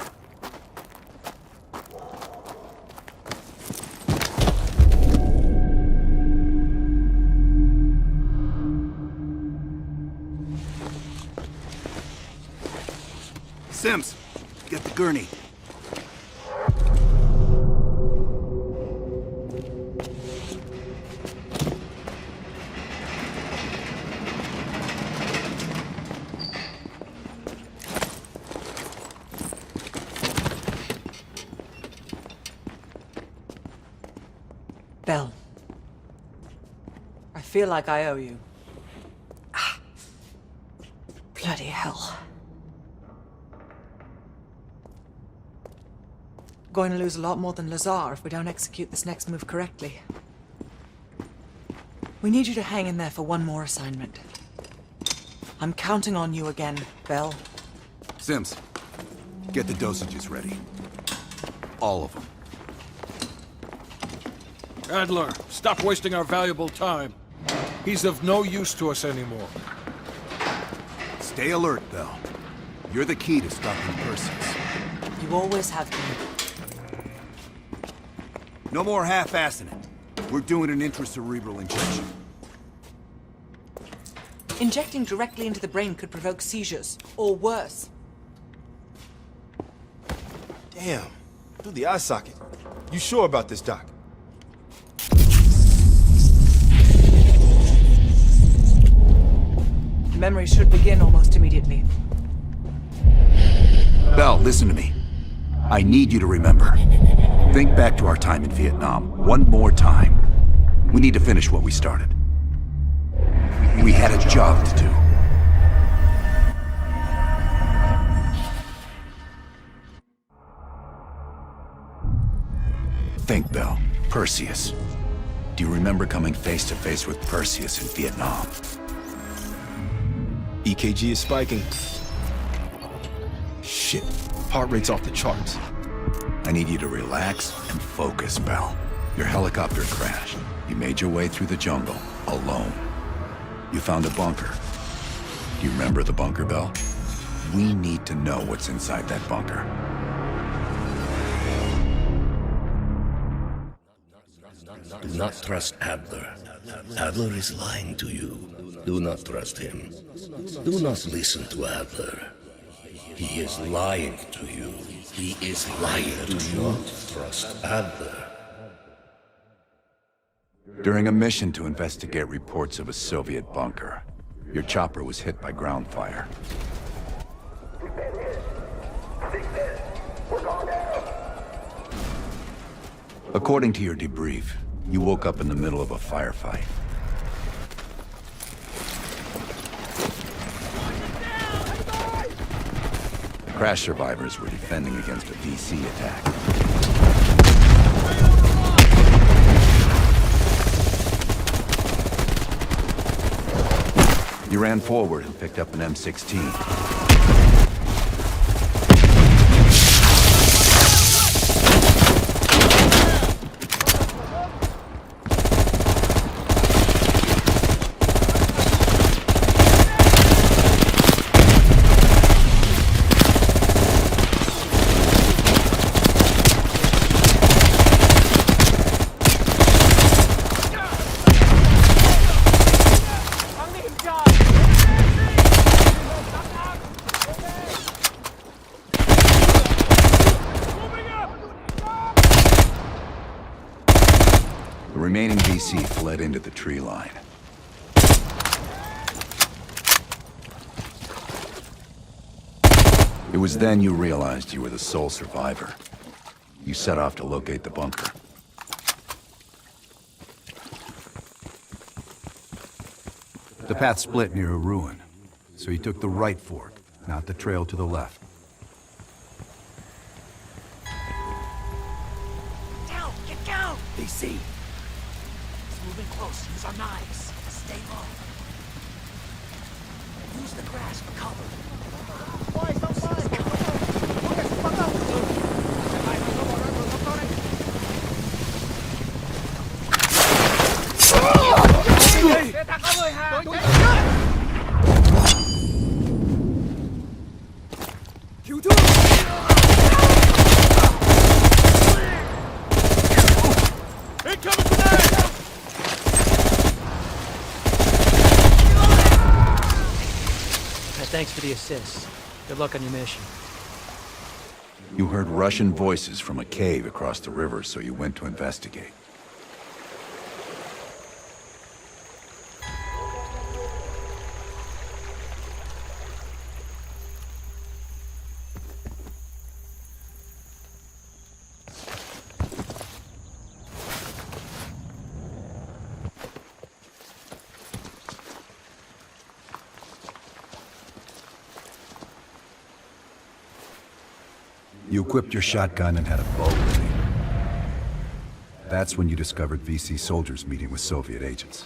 Sims, get the gurney. Bell. I feel like I owe you. Bloody hell. Going to lose a lot more than Lazar if we don't execute this next move correctly. We need you to hang in there for one more assignment. I'm counting on you again, Bell. Sims, get the dosages ready. All of them. Adler, stop wasting our valuable time. He's of no use to us anymore. Stay alert, Bell. You're the key to stopping Perseus. You always have been. No more half-assing it. We're doing an intracerebral injection. Injecting directly into the brain could provoke seizures, or worse. Damn. Through the eye socket. You sure about this, Doc? Memory should begin almost immediately. Bell, listen to me. I need you to remember. Think back to our time in Vietnam, one more time. We need to finish what we started. We had a job to do. Think, Bell. Perseus. Do you remember coming face to face with Perseus in Vietnam? EKG is spiking. Shit. Heart rate's off the charts. I need you to relax and focus, Bell. Your helicopter crashed. You made your way through the jungle, alone. You found a bunker. Do you remember the bunker, Bell? We need to know what's inside that bunker. Do not trust Adler. Adler is lying to you. Do not trust him. Do not listen to Adler. He is lying to you. He is lying to you. Do not trust Adler. During a mission to investigate reports of a Soviet bunker, your chopper was hit by ground fire. According to your debrief, you woke up in the middle of a firefight. Crash survivors were defending against a VC attack. You ran forward and picked up an M16. The remaining VC fled into the tree line. It was then you realized you were the sole survivor. You set off to locate the bunker. The path split near a ruin, so you took the right fork, not the trail to the left. Down! Get down! BC! It's moving close. Use our knives. Stay low. Use the grass for cover. thanks for the assist. Good luck on your mission. You heard Russian voices from a cave across the river, so you went to investigate. You equipped your shotgun and had a bow ready. That's when you discovered VC soldiers meeting with Soviet agents.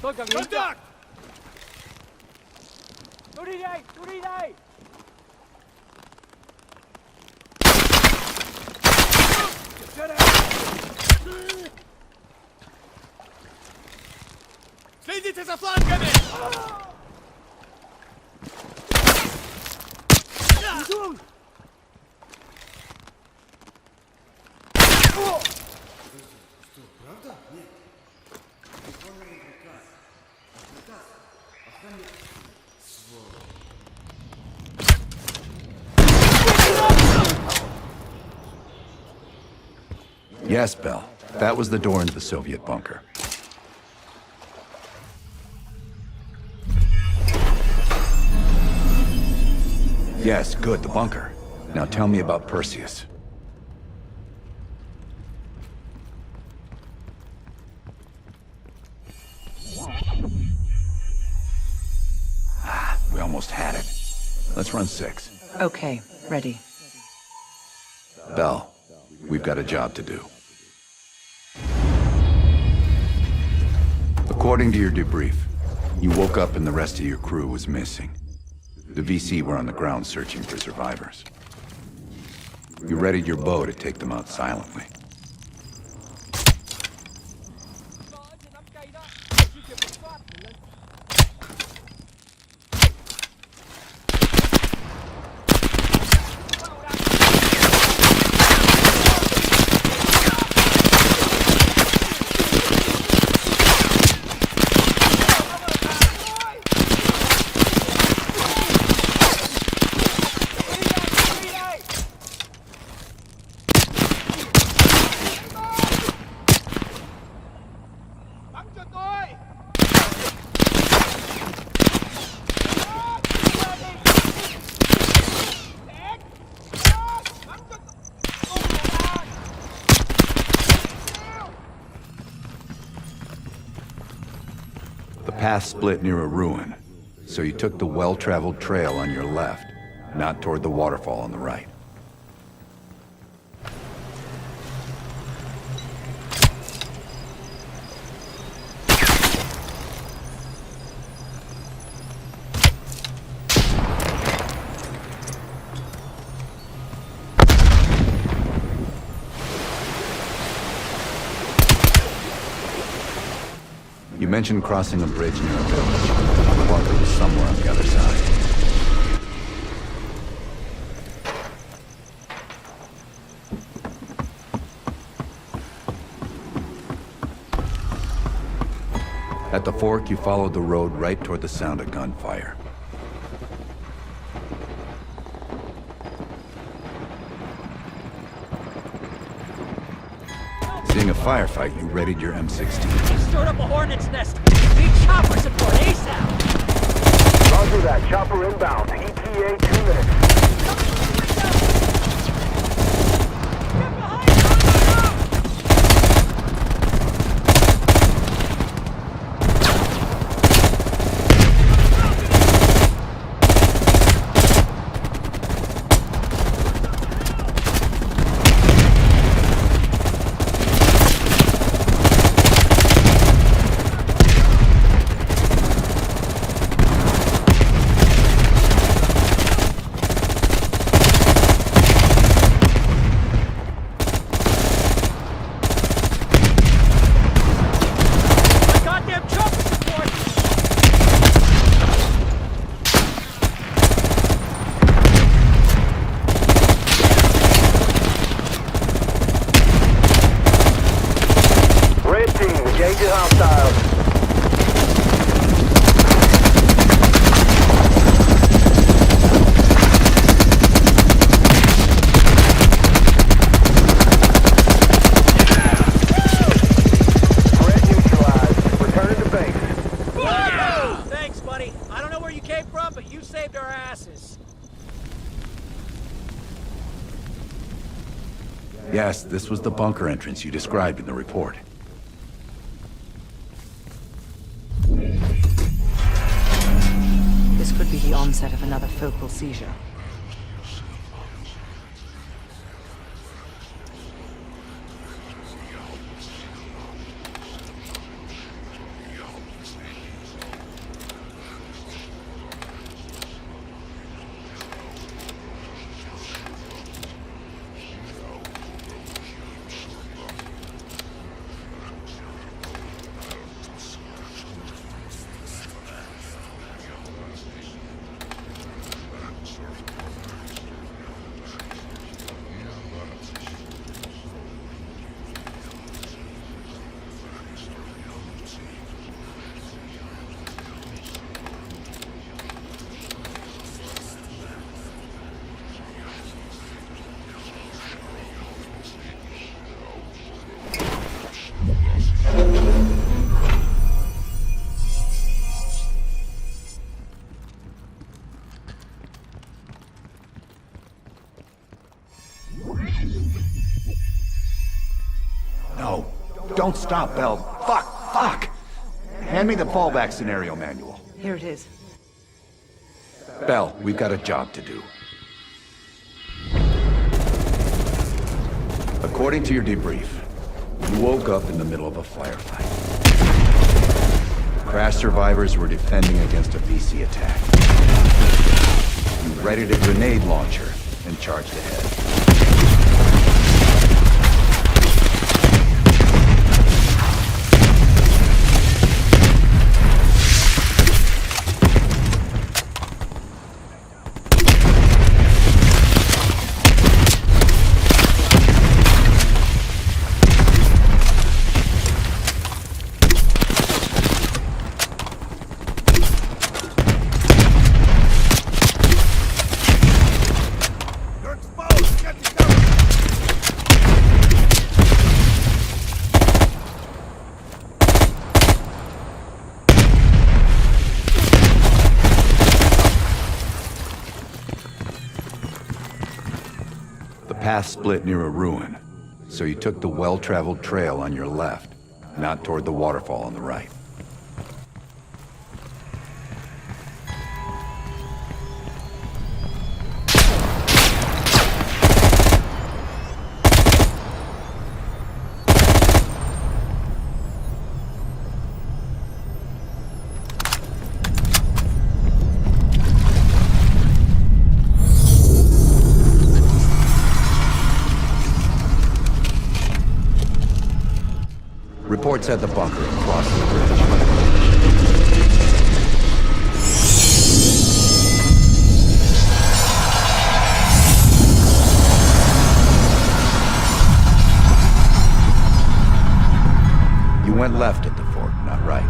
Contact! Турей! Следите за флангами! Иду! Правда? Нет. Выполняем приказ. Приказ. Охранник. Yes, Bell. That was the door into the Soviet bunker. Yes, good, the bunker. Now tell me about Perseus. We almost had it. Let's run 6. Okay, ready. Bell, we've got a job to do. According to your debrief, you woke up and the rest of your crew was missing. The VC were on the ground searching for survivors. You readied your bow to take them out silently. The path split near a ruin, so you took the well-traveled trail on your left, not toward the waterfall on the right. You mentioned crossing a bridge near a village. The bunker was somewhere on the other side. At the fork, you followed the road right toward the sound of gunfire. Seeing a firefight, you readied your M16. He stirred up a hornet's nest! Need chopper support ASAP! Roger that. Chopper inbound. ETA 2 minutes. Yes, this was the bunker entrance you described in the report. This could be the onset of another focal seizure. No, don't stop, Bell. Fuck! Hand me the fallback scenario manual. Here it is. Bell, we've got a job to do. According to your debrief, you woke up in the middle of a firefight. Crash survivors were defending against a VC attack. You readied a grenade launcher and charged ahead. Path split near a ruin, so you took the well-traveled trail on your left, not toward the waterfall on the right. Reports at the bunker across the bridge. You went left at the fort, not right.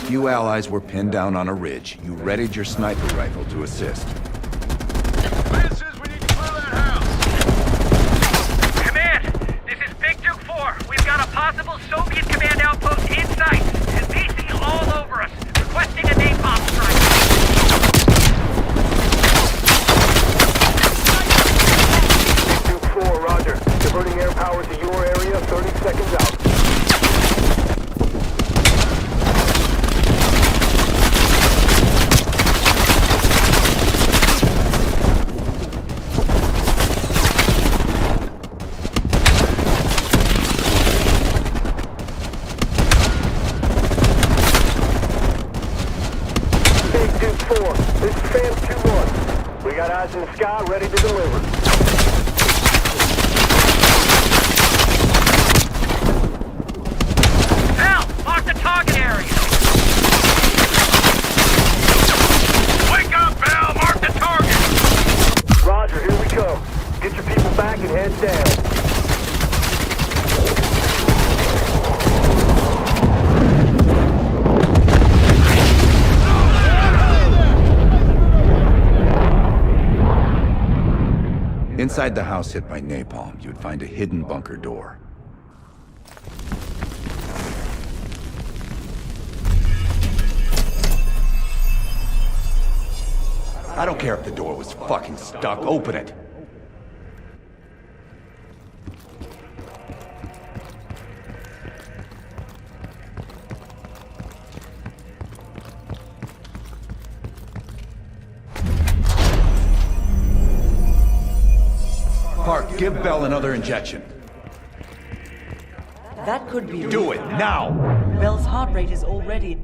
Few allies were pinned down on a ridge. You readied your sniper rifle to assist. Command, this is Big Duke 4. We've got a possible Soviet command outpost in sight and VC all over us, requesting a napalm strike. Big Duke 4, roger. Diverting air power to your area, 30 seconds out. Eyes in the sky, ready to deliver. Al, mark the target area. Wake up, Al, mark the target. Roger, here we come. Get your people back and head down. Inside the house hit by napalm, you'd find a hidden bunker door. I don't care if the door was fucking stuck. Open it. Park, give Bell another injection. That could be... Do it, now! Bell's heart rate is already...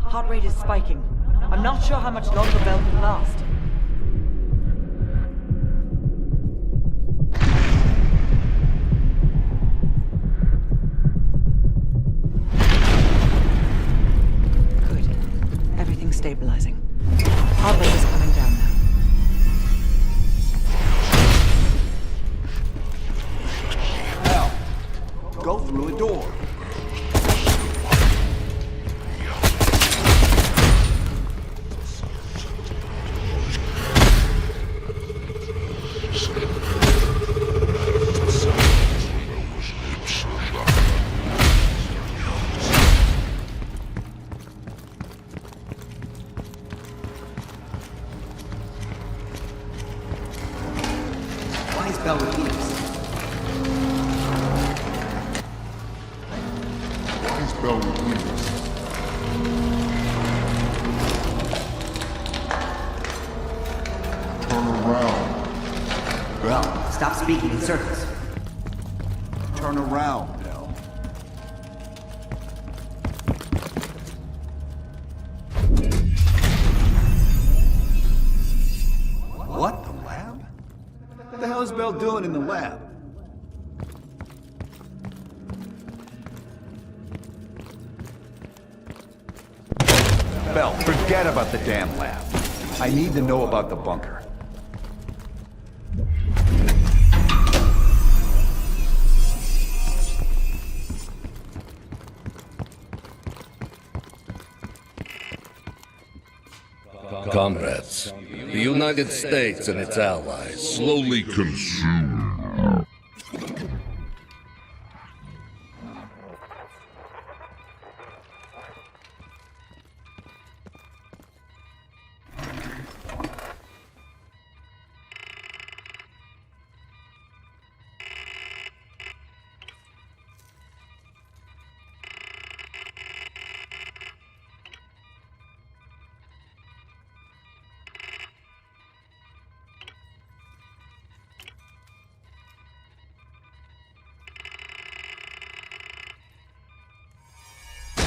Heart rate is spiking. I'm not sure how much longer Bell can last. Good. Everything's stabilizing. Heart rate is coming down now. Go through a door. Why is Bell with us? Bell with us. Turn around. Bell, stop speaking in circles. Turn around, Bell. What? The lab? What the hell is Bell doing in the lab? Bell, forget about the damn lab. I need to know about the bunker. Comrades, the United States and its allies slowly consume.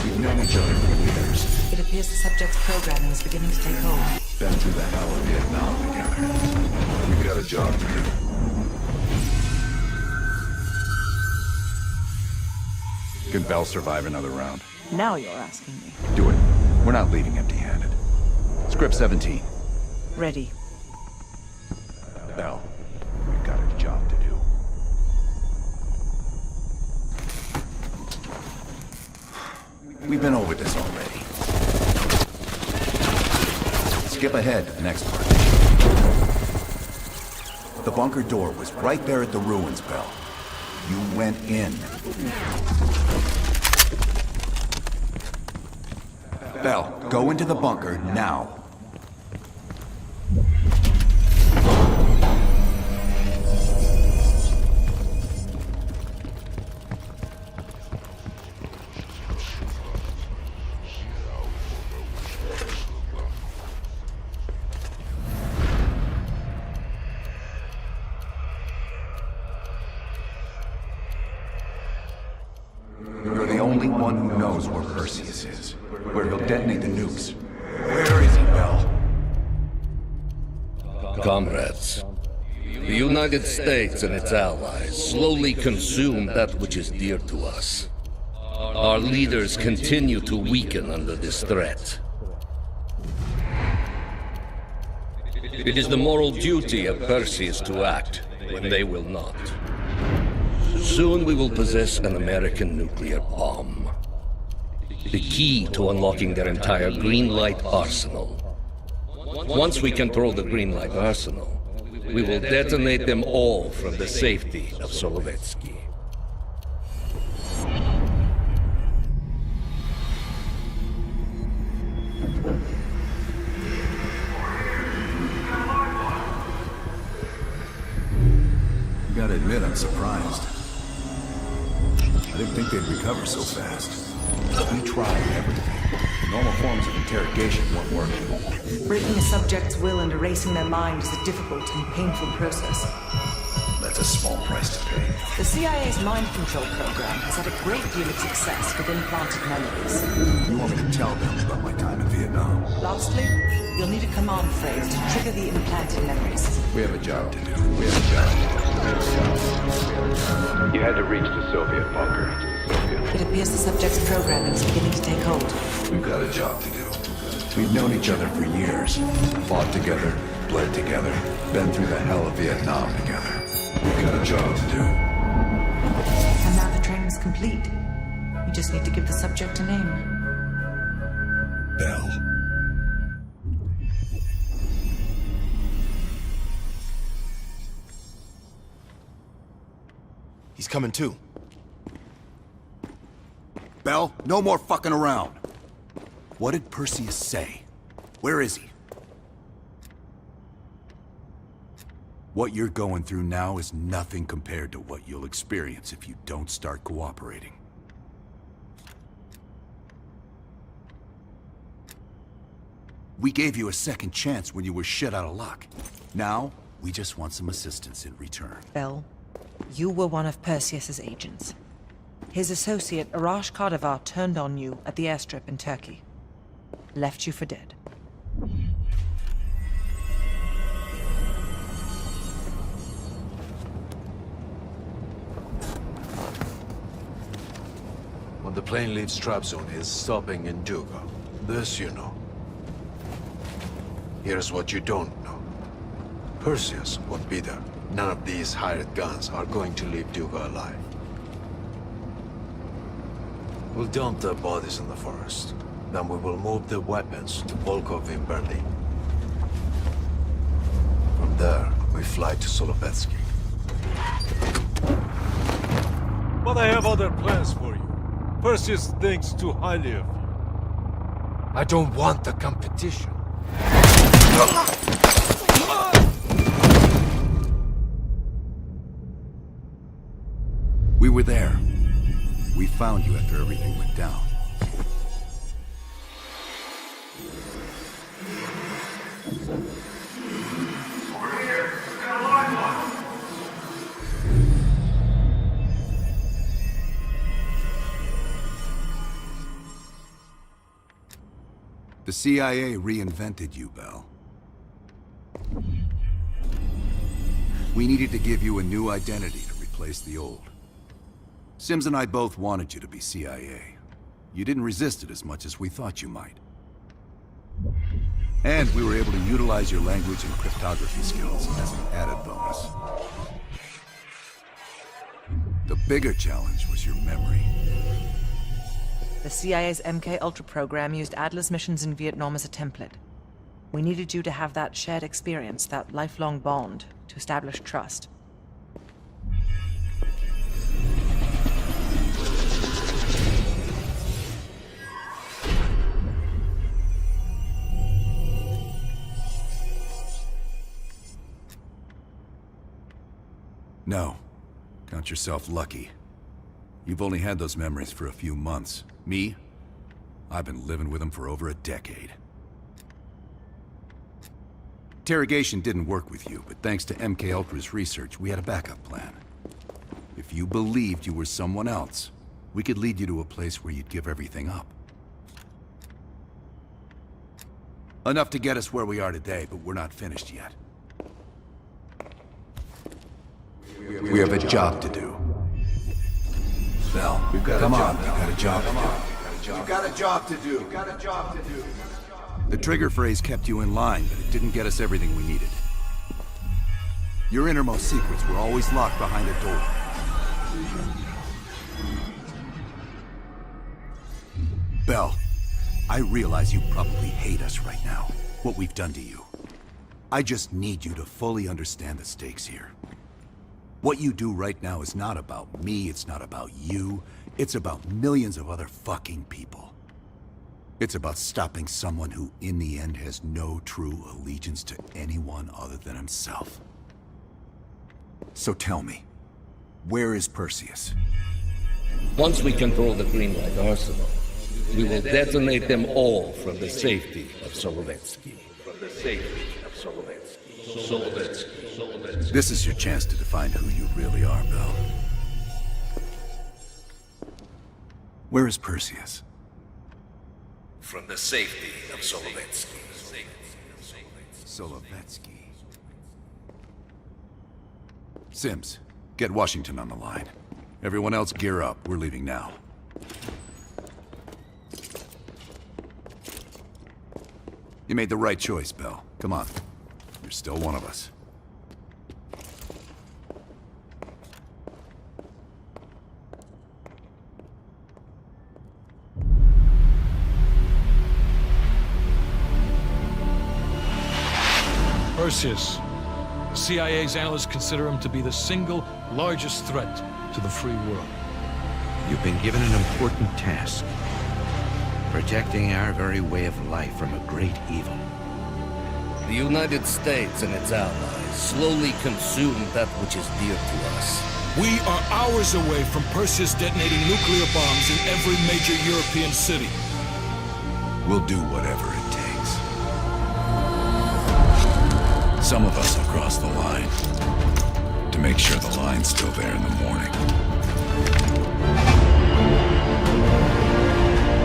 We've known each other for years. It appears the subject's programming is beginning to take hold. Been through the hell of Vietnam together. We've got a job to do. Can Bell survive another round? Now you're asking me. Do it. We're not leaving empty-handed. Script 17. Ready. Bell, we've got a job to do. We've been over this already. Skip ahead to the next part. The bunker door was right there at the ruins, Bell. You went in. Bell, go into the bunker now. You're the only one who knows where Perseus is, where he'll detonate the nukes. Where is he, Bell? Comrades, the United States and its allies slowly consume that which is dear to us. Our leaders continue to weaken under this threat. It is the moral duty of Perseus to act when they will not. Soon we will possess an American nuclear bomb. The key to unlocking their entire green light arsenal. Once we control the green light arsenal, We will detonate them all from the safety of Solovetsky. Gotta admit, I'm surprised. I didn't think they'd recover so fast. We tried everything. Normal forms of interrogation weren't working. Breaking a subject's will and erasing their mind is a difficult and painful process. That's a small price to pay. The CIA's mind control program has had a great deal of success with implanted memories. You want me to tell them about my time in Vietnam? Lastly, you'll need a command phrase to trigger the implanted memories. We have a job to do. We have a job to do. You had to reach the Soviet bunker. It appears the subject's programming is beginning to take hold. We've got a job to do. We've known each other for years. Fought together, bled together, been through the hell of Vietnam together. We've got a job to do. And now the training's complete. You just need to give the subject a name. Bell. He's coming too. Bell, no more fucking around. What did Perseus say? Where is he? What you're going through now is nothing compared to what you'll experience if you don't start cooperating. We gave you a second chance when you were shit out of luck. Now, we just want some assistance in return. Bell, you were one of Perseus's agents. His associate, Arash Kardavar, turned on you at the airstrip in Turkey. Left you for dead. When the plane leaves trap zone, it's stopping in Duga. This you know. Here's what you don't know. Perseus won't be there. None of these hired guns are going to leave Duga alive. We'll dump their bodies in the forest. Then we will move the weapons to Volkov in Berlin. From there, we fly to Solovetsky. But I have other plans for you. Perseus thinks too highly of you. I don't want the competition. We were there. We found you after everything went down. The CIA reinvented you, Bell. We needed to give you a new identity to replace the old. Sims and I both wanted you to be CIA. You didn't resist it as much as we thought you might. And we were able to utilize your language and cryptography skills as an added bonus. The bigger challenge was your memory. The CIA's MK-Ultra program used Adler's missions in Vietnam as a template. We needed you to have that shared experience, that lifelong bond, to establish trust. No. Count yourself lucky. You've only had those memories for a few months. Me? I've been living with them for over a decade. Interrogation didn't work with you, but thanks to MK-Ultra's research, we had a backup plan. If you believed you were someone else, we could lead you to a place where you'd give everything up. Enough to get us where we are today, but we're not finished yet. We have a job to do. Bell, come on, we've got a job to do. You've got a job to do. You've got a job to do. The trigger phrase kept you in line, but it didn't get us everything we needed. Your innermost secrets were always locked behind a door. Bell, I realize you probably hate us right now, what we've done to you. I just need you to fully understand the stakes here. What you do right now is not about me, it's not about you. It's about millions of other fucking people. It's about stopping someone who, in the end, has no true allegiance to anyone other than himself. So tell me, where is Perseus? Once we control the Greenlight Arsenal, we will detonate them all from the safety of Solovetsky. This is your chance to define who you really are, Bell. Where is Perseus? From the safety of Solovetsky. Solovetsky. Sims, get Washington on the line. Everyone else gear up. We're leaving now. You made the right choice, Bell. Come on. You're still one of us. Perseus. The CIA's analysts consider him to be the single largest threat to the free world. You've been given an important task. Protecting our very way of life from a great evil. The United States and its allies slowly consume that which is dear to us. We are hours away from Perseus detonating nuclear bombs in every major European city. We'll do whatever it takes. Some of us will cross the line to make sure the line's still there in the morning.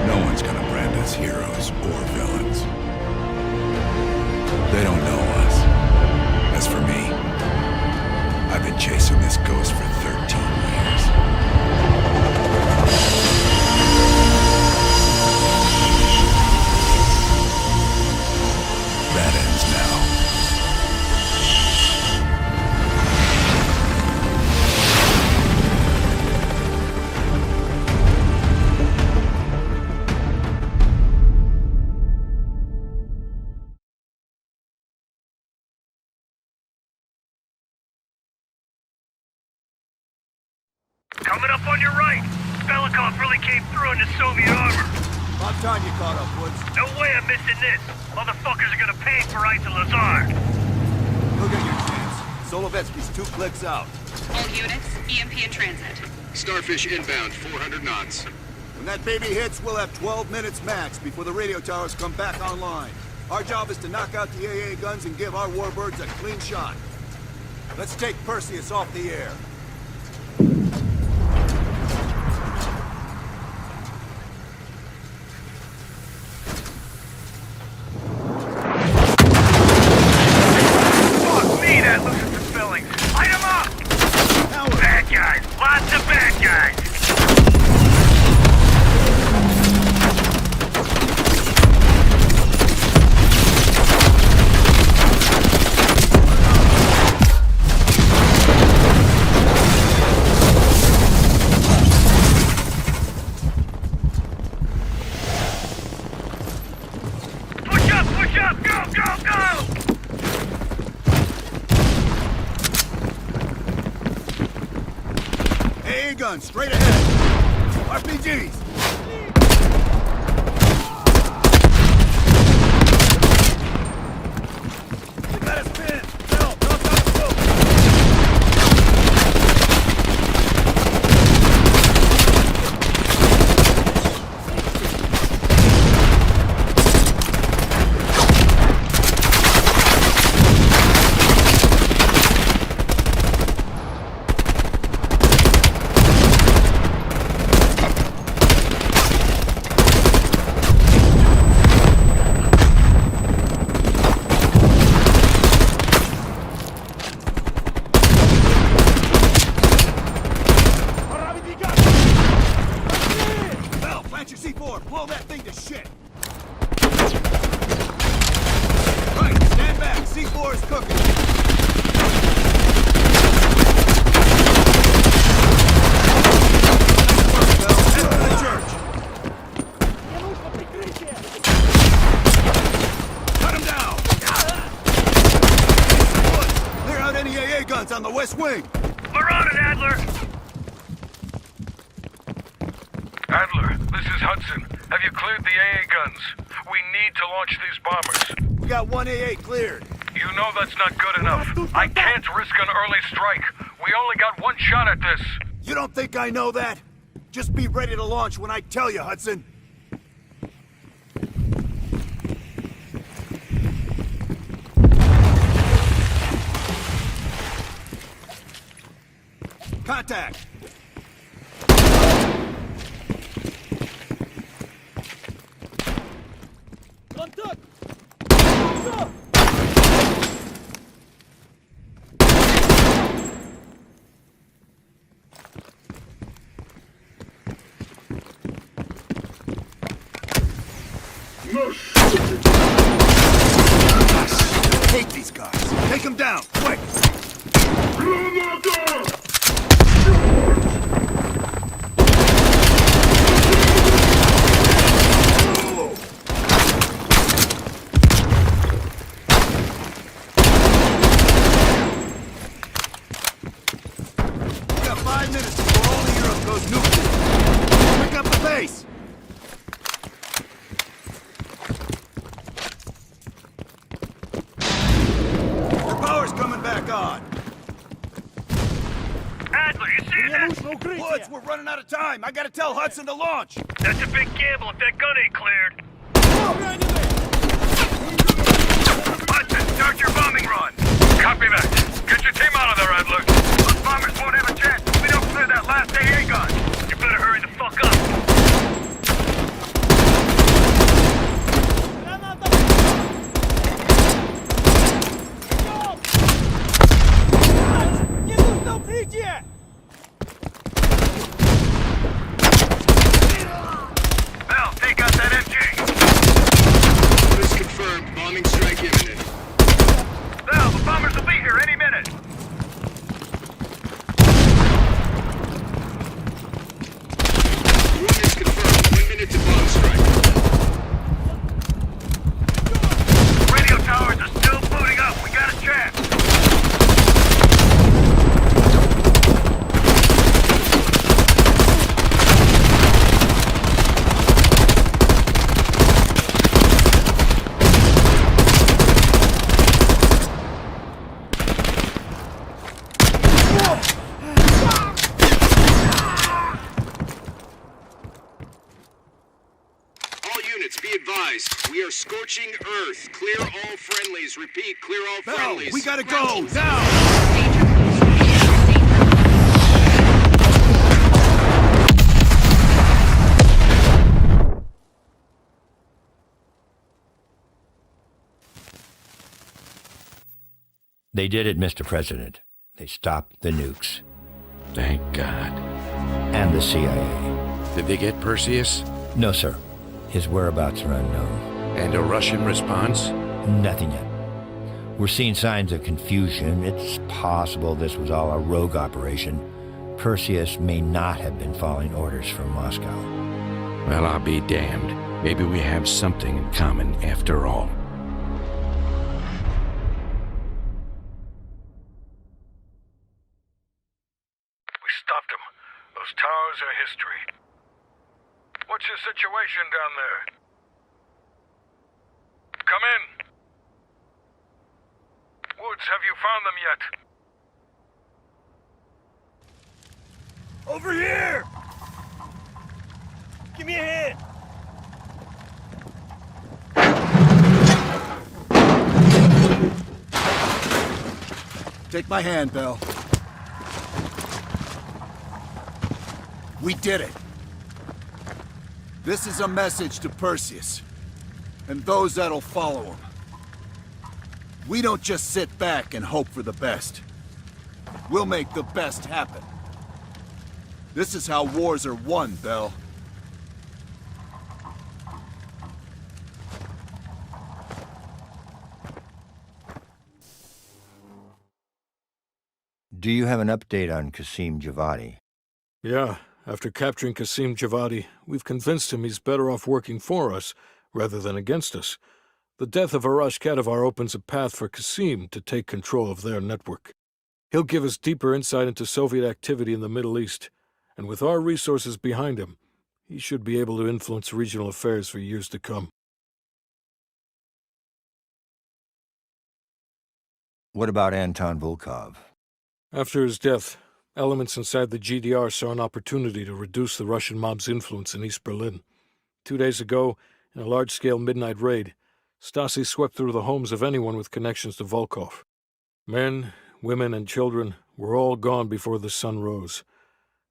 No one's gonna brand us heroes or villains. They don't know us. As for me, I've been chasing this ghost for 13 years. That ends now. Coming up on your right. Belikov really came through in the Soviet armor. About time you caught up, Woods. No way I'm missing this. Motherfuckers are gonna pay for Ice and Lazard. You'll get your chance. Solovetsky's 2 clicks out. All units, EMP in transit. Starfish inbound, 400 knots. When that baby hits, we'll have 12 minutes max before the radio towers come back online. Our job is to knock out the AA guns and give our warbirds a clean shot. Let's take Perseus off the air. Lots of bad guys! Push up! Go, go, go! AA guns, straight ahead! RPGs! You got us pinned! Help! Help! Help! Blow that thing to shit! Right, stand back. C4 is cooking. Head for the church. Cut him down. West Wing! We're on it, Adler! Adler, this is Hudson. Have you cleared the AA guns? We need to launch these bombers. We got one AA cleared. You know that's not good enough. I can't risk an early strike. We only got one shot at this. You don't think I know that? Just be ready to launch when I tell you, Hudson. Contact! Take these guys! Take them down, quick! We got 5 minutes before all of Europe goes nuclear. Pick up the pace! Coming back on. Adler, you see that? Woods, we're running out of time. I gotta tell Hudson to launch. That's a big gamble if that gun ain't cleared. Hudson, start your bombing run. Copy that. Get your team out of there, Adler. Those bombers won't have a chance if we don't clear that last AA gun. You better hurry the fuck up. Bell, take out that MG. Orders confirmed. Bombing strike imminent. Bell, the bombers will be here any minute. Orders confirmed. 1 minute to bomb strike. Radio towers are still booting up. We got a chance. Be advised, we are scorching Earth. Clear all friendlies. Repeat, clear all Bell, friendlies. we gotta go, now! They did it, Mr. President. They stopped the nukes. Thank God. And the CIA. Did they get Perseus? No, sir. His whereabouts are unknown. And a Russian response? Nothing yet. We're seeing signs of confusion. It's possible this was all a rogue operation. Perseus may not have been following orders from Moscow. Well, I'll be damned. Maybe we have something in common after all. We stopped them. Those towers are history. What's your situation down there? Come in. Woods, have you found them yet? Over here! Give me a hand! Take my hand, Bell. We did it. This is a message to Perseus, and those that'll follow him. We don't just sit back and hope for the best. We'll make the best happen. This is how wars are won, Bell. Do you have an update on Kasim Javadi? Yeah. After capturing Kasim Javadi, we've convinced him he's better off working for us, rather than against us. The death of Arash Kadivar opens a path for Kasim to take control of their network. He'll give us deeper insight into Soviet activity in the Middle East, and with our resources behind him, he should be able to influence regional affairs for years to come. What about Anton Volkov? After his death, elements inside the GDR saw an opportunity to reduce the Russian mob's influence in East Berlin. 2 days ago, in a large-scale midnight raid, Stasi swept through the homes of anyone with connections to Volkov. Men, women, and children were all gone before the sun rose.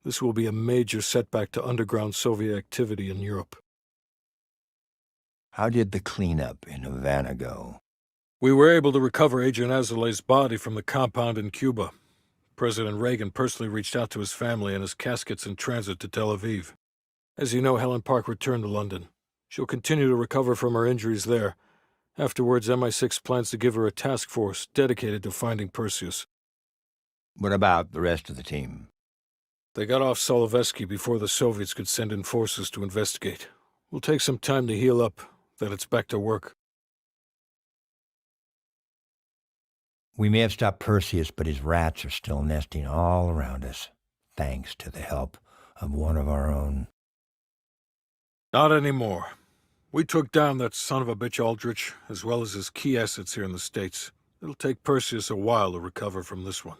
This will be a major setback to underground Soviet activity in Europe. How did the cleanup in Havana go? We were able to recover Agent Azoulay's body from the compound in Cuba. President Reagan personally reached out to his family, and his casket's in transit to Tel Aviv. As you know, Helen Park returned to London. She'll continue to recover from her injuries there. Afterwards, MI6 plans to give her a task force dedicated to finding Perseus. What about the rest of the team? They got off Solovetsky before the Soviets could send in forces to investigate. We'll take some time to heal up, then it's back to work. We may have stopped Perseus, but his rats are still nesting all around us, thanks to the help of one of our own. Not anymore. We took down that son of a bitch Aldrich, as well as his key assets here in the States. It'll take Perseus a while to recover from this one.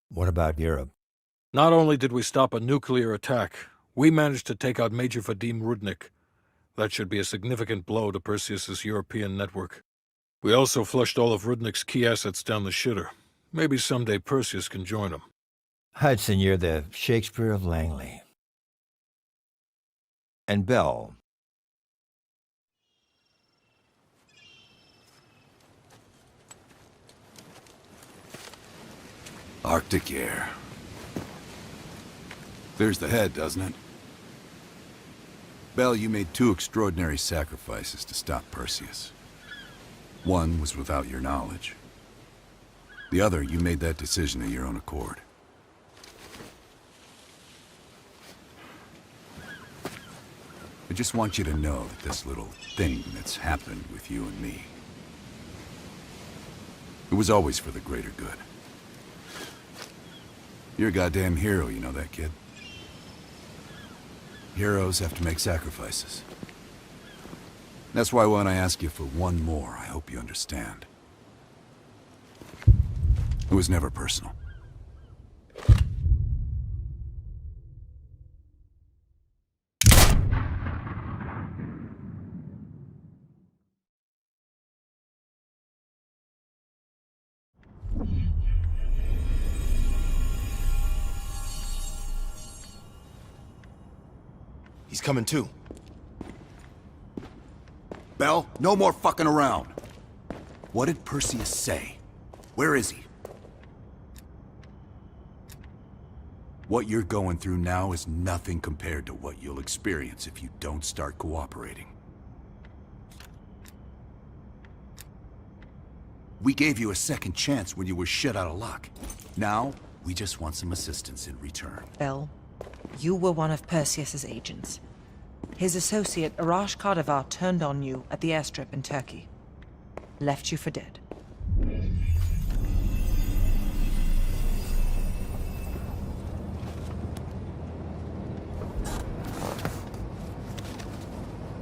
What about Europe? Not only did we stop a nuclear attack, we managed to take out Major Vadim Rudnik. That should be a significant blow to Perseus's European network. We also flushed all of Rudnik's key assets down the shitter. Maybe someday Perseus can join him. Hudson, you're the Shakespeare of Langley. And Bell. Arctic air. Clears the head, doesn't it? Bell, you made 2 extraordinary sacrifices to stop Perseus. One was without your knowledge. The other, you made that decision of your own accord. I just want you to know that this little thing that's happened with you and me, it was always for the greater good. You're a goddamn hero, you know that, kid? Heroes have to make sacrifices. That's why when I ask you for one more, I hope you understand. It was never personal. He's coming too. Bell, no more fucking around. What did Perseus say? Where is he? What you're going through now is nothing compared to what you'll experience if you don't start cooperating. We gave you a second chance when you were shit out of luck. Now, we just want some assistance in return. Bell, you were one of Perseus's agents. His associate, Arash Kardavar, turned on you at the airstrip in Turkey. Left you for dead.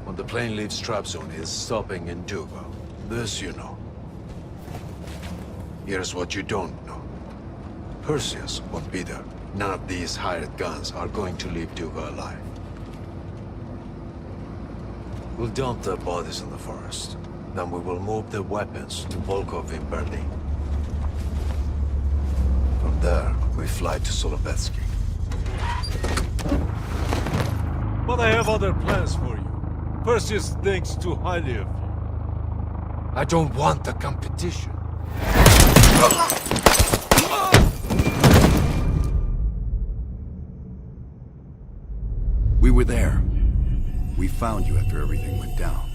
When the plane leaves trap zone, it's stopping in Duga. This you know. Here's what you don't know. Perseus won't be there. None of these hired guns are going to leave Duga alive. We'll dump their bodies in the forest. Then we will move the weapons to Volkov in Berlin. From there, we fly to Solovetsky. But I have other plans for you. Perseus thinks too highly of you. I don't want the competition. We were there. We found you after everything went down.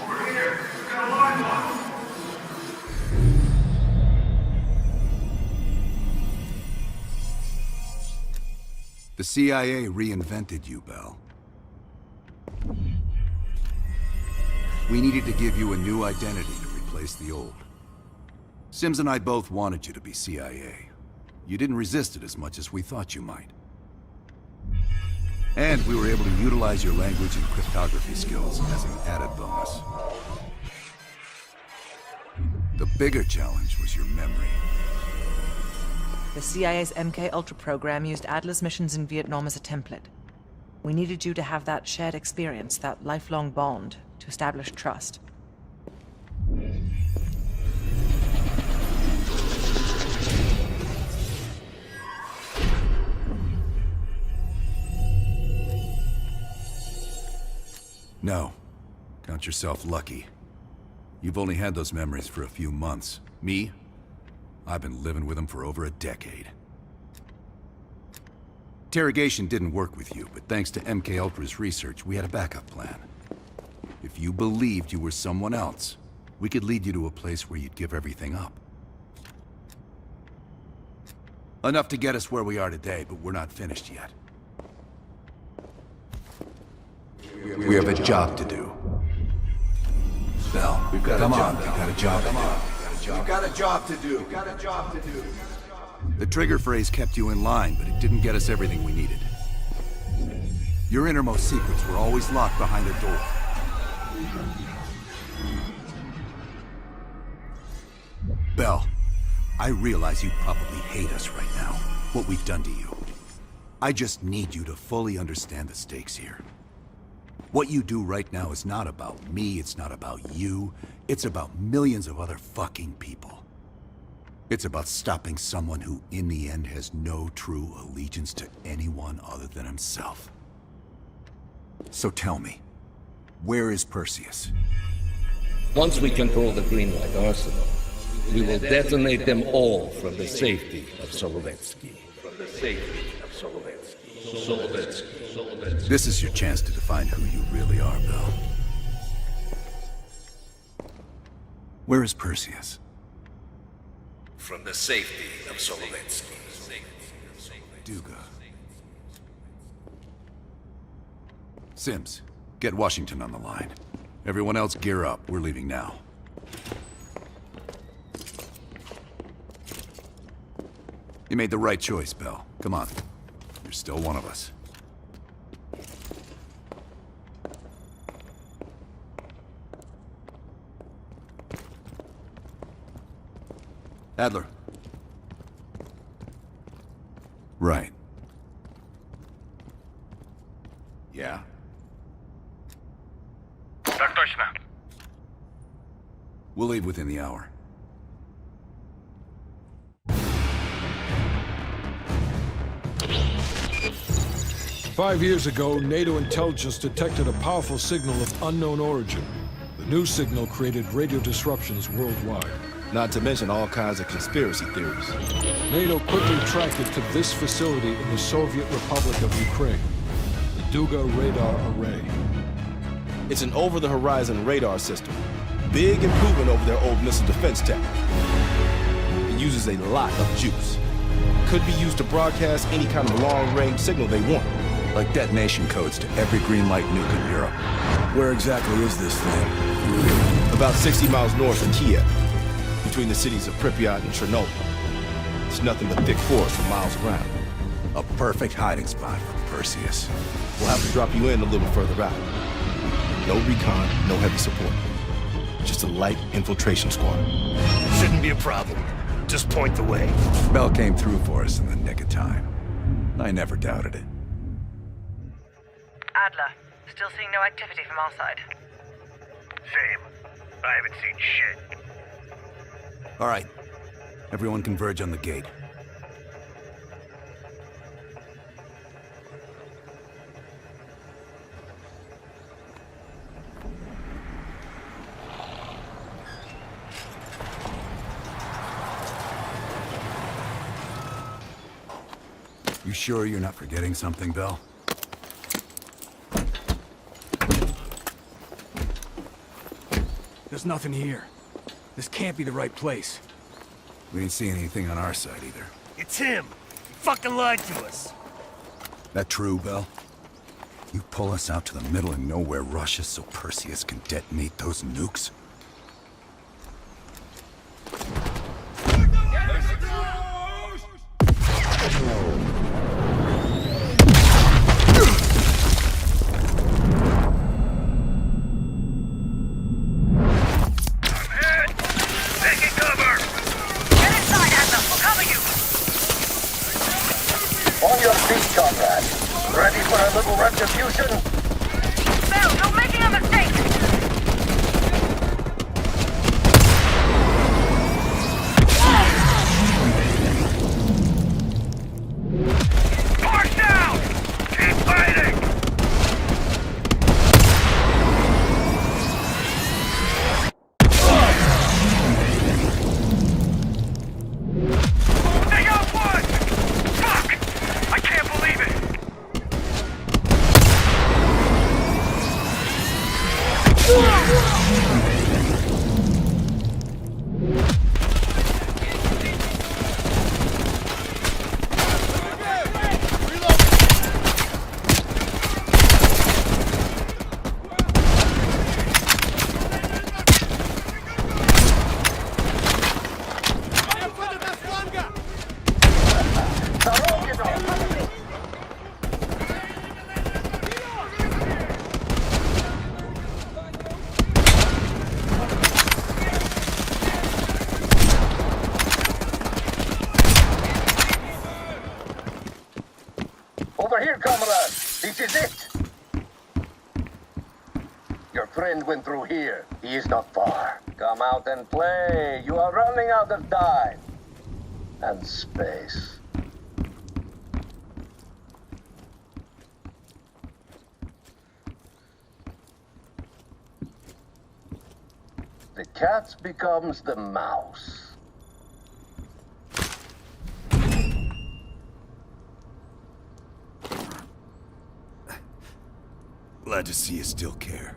Over here. Got a line on. The CIA reinvented you, Bell. We needed to give you a new identity to replace the old. Sims and I both wanted you to be CIA. You didn't resist it as much as we thought you might. And we were able to utilize your language and cryptography skills as an added bonus. The bigger challenge was your memory. The CIA's MK Ultra program used Adler's missions in Vietnam as a template. We needed you to have that shared experience, that lifelong bond, to establish trust. No. Count yourself lucky. You've only had those memories for a few months. Me? I've been living with them for over a decade. Interrogation didn't work with you, but thanks to MK Ultra's research, we had a backup plan. If you believed you were someone else, we could lead you to a place where you'd give everything up. Enough to get us where we are today, but we're not finished yet. We have a job to do. Bell, come on, we've got a job to do. We've got a job to do. We've got a job to do. The trigger phrase kept you in line, but it didn't get us everything we needed. Your innermost secrets were always locked behind a door. Bell, I realize you probably hate us right now, what we've done to you. I just need you to fully understand the stakes here. What you do right now is not about me, it's not about you, it's about millions of other fucking people. It's about stopping someone who, in the end, has no true allegiance to anyone other than himself. So tell me, where is Perseus? Once we control the Greenlight Arsenal, we will detonate them all from the safety of Solovetsky. This is your chance to define who you really are, Bell. Where is Perseus? From the safety of Solovetsky. Duga. Sims, get Washington on the line. Everyone else gear up. We're leaving now. You made the right choice, Bell. Come on. You're still one of us. Adler. Right. Yeah? Так точно. We'll leave within the hour. Five years ago, NATO intelligence detected a powerful signal of unknown origin. The new signal created radio disruptions worldwide. Not to mention all kinds of conspiracy theories. NATO quickly tracked it to this facility in the Soviet Republic of Ukraine, the Duga Radar Array. It's an over-the-horizon radar system. Big improvement over their old missile defense tech. It uses a lot of juice. Could be used to broadcast any kind of long-range signal they want. Like detonation codes to every green light nuke in Europe. Where exactly is this thing? About 60 miles north of Kiev, between the cities of Pripyat and Chernobyl. It's nothing but thick forest for miles around. A perfect hiding spot for Perseus. We'll have to drop you in a little further out. No recon, no heavy support. Just a light infiltration squad. Shouldn't be a problem. Just point the way. Bell came through for us in the nick of time. I never doubted it. Adler, still seeing no activity from our side. Same. I haven't seen shit. All right. Everyone converge on the gate. You sure you're not forgetting something, Bell? There's nothing here. This can't be the right place. We ain't seeing anything on our side either. It's him! He fucking lied to us! That true, Bell? You pull us out to the middle of nowhere Russia so Perseus can detonate those nukes? Over here, comrade. This is it. Your friend went through here. He is not far. Come out and play. You are running out of time. And space. The cat becomes the mouse. Glad to see you still care.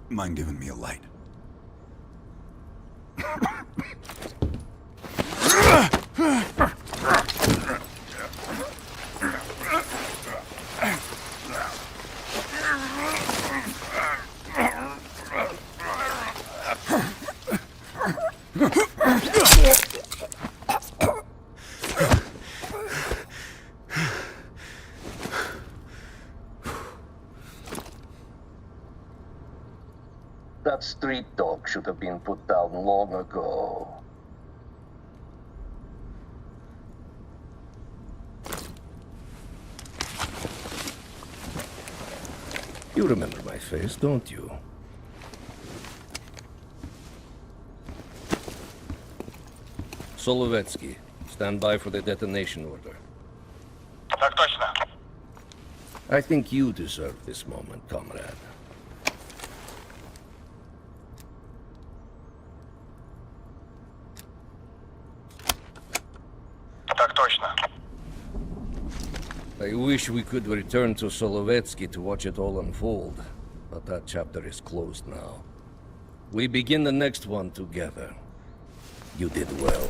Mind giving me a light? That street dog should have been put down long ago. You remember my face, don't you? Solovetsky, stand by for the detonation order. Так точно. I think you deserve this moment, comrade. Так точно. I wish we could return to Solovetsky to watch it all unfold, but that chapter is closed now. We begin the next one together. You did well.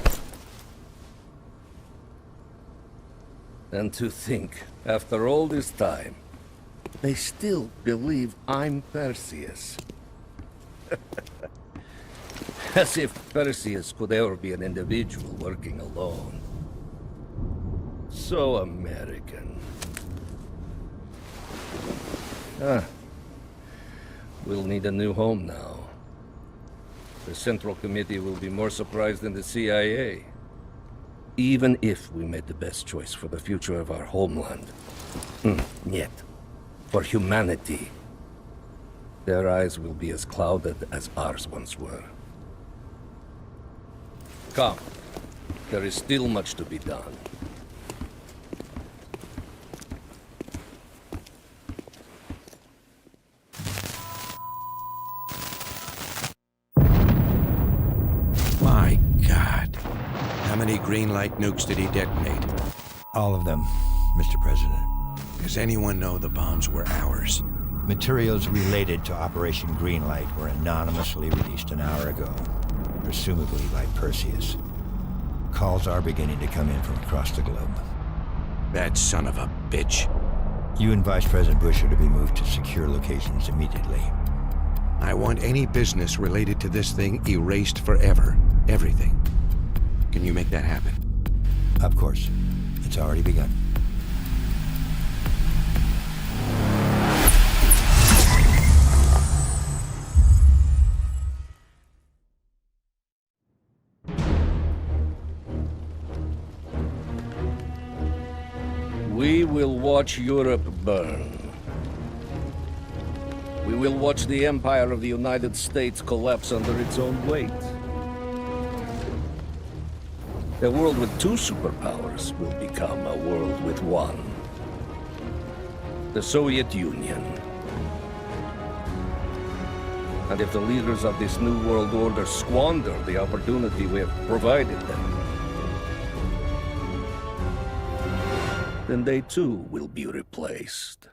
And to think, after all this time, they still believe I'm Perseus. As if Perseus could ever be an individual working alone. So American. We'll need a new home now. The Central Committee will be more surprised than the CIA. Even if we made the best choice for the future of our homeland. Yet, for humanity, their eyes will be as clouded as ours once were. Come, there is still much to be done. My God. How many green light nukes did he detonate? All of them, Mr. President. Does anyone know the bombs were ours? Materials related to Operation Greenlight were anonymously released an hour ago, presumably by Perseus. Calls are beginning to come in from across the globe. That son of a bitch. You and Vice President Bush are to be moved to secure locations immediately. I want any business related to this thing erased forever. Everything. Can you make that happen? Of course. It's already begun. We will watch Europe burn. We will watch the empire of the United States collapse under its own weight. A world with two superpowers will become a world with one. The Soviet Union. And if the leaders of this new world order squander the opportunity we have provided them, then they too will be replaced.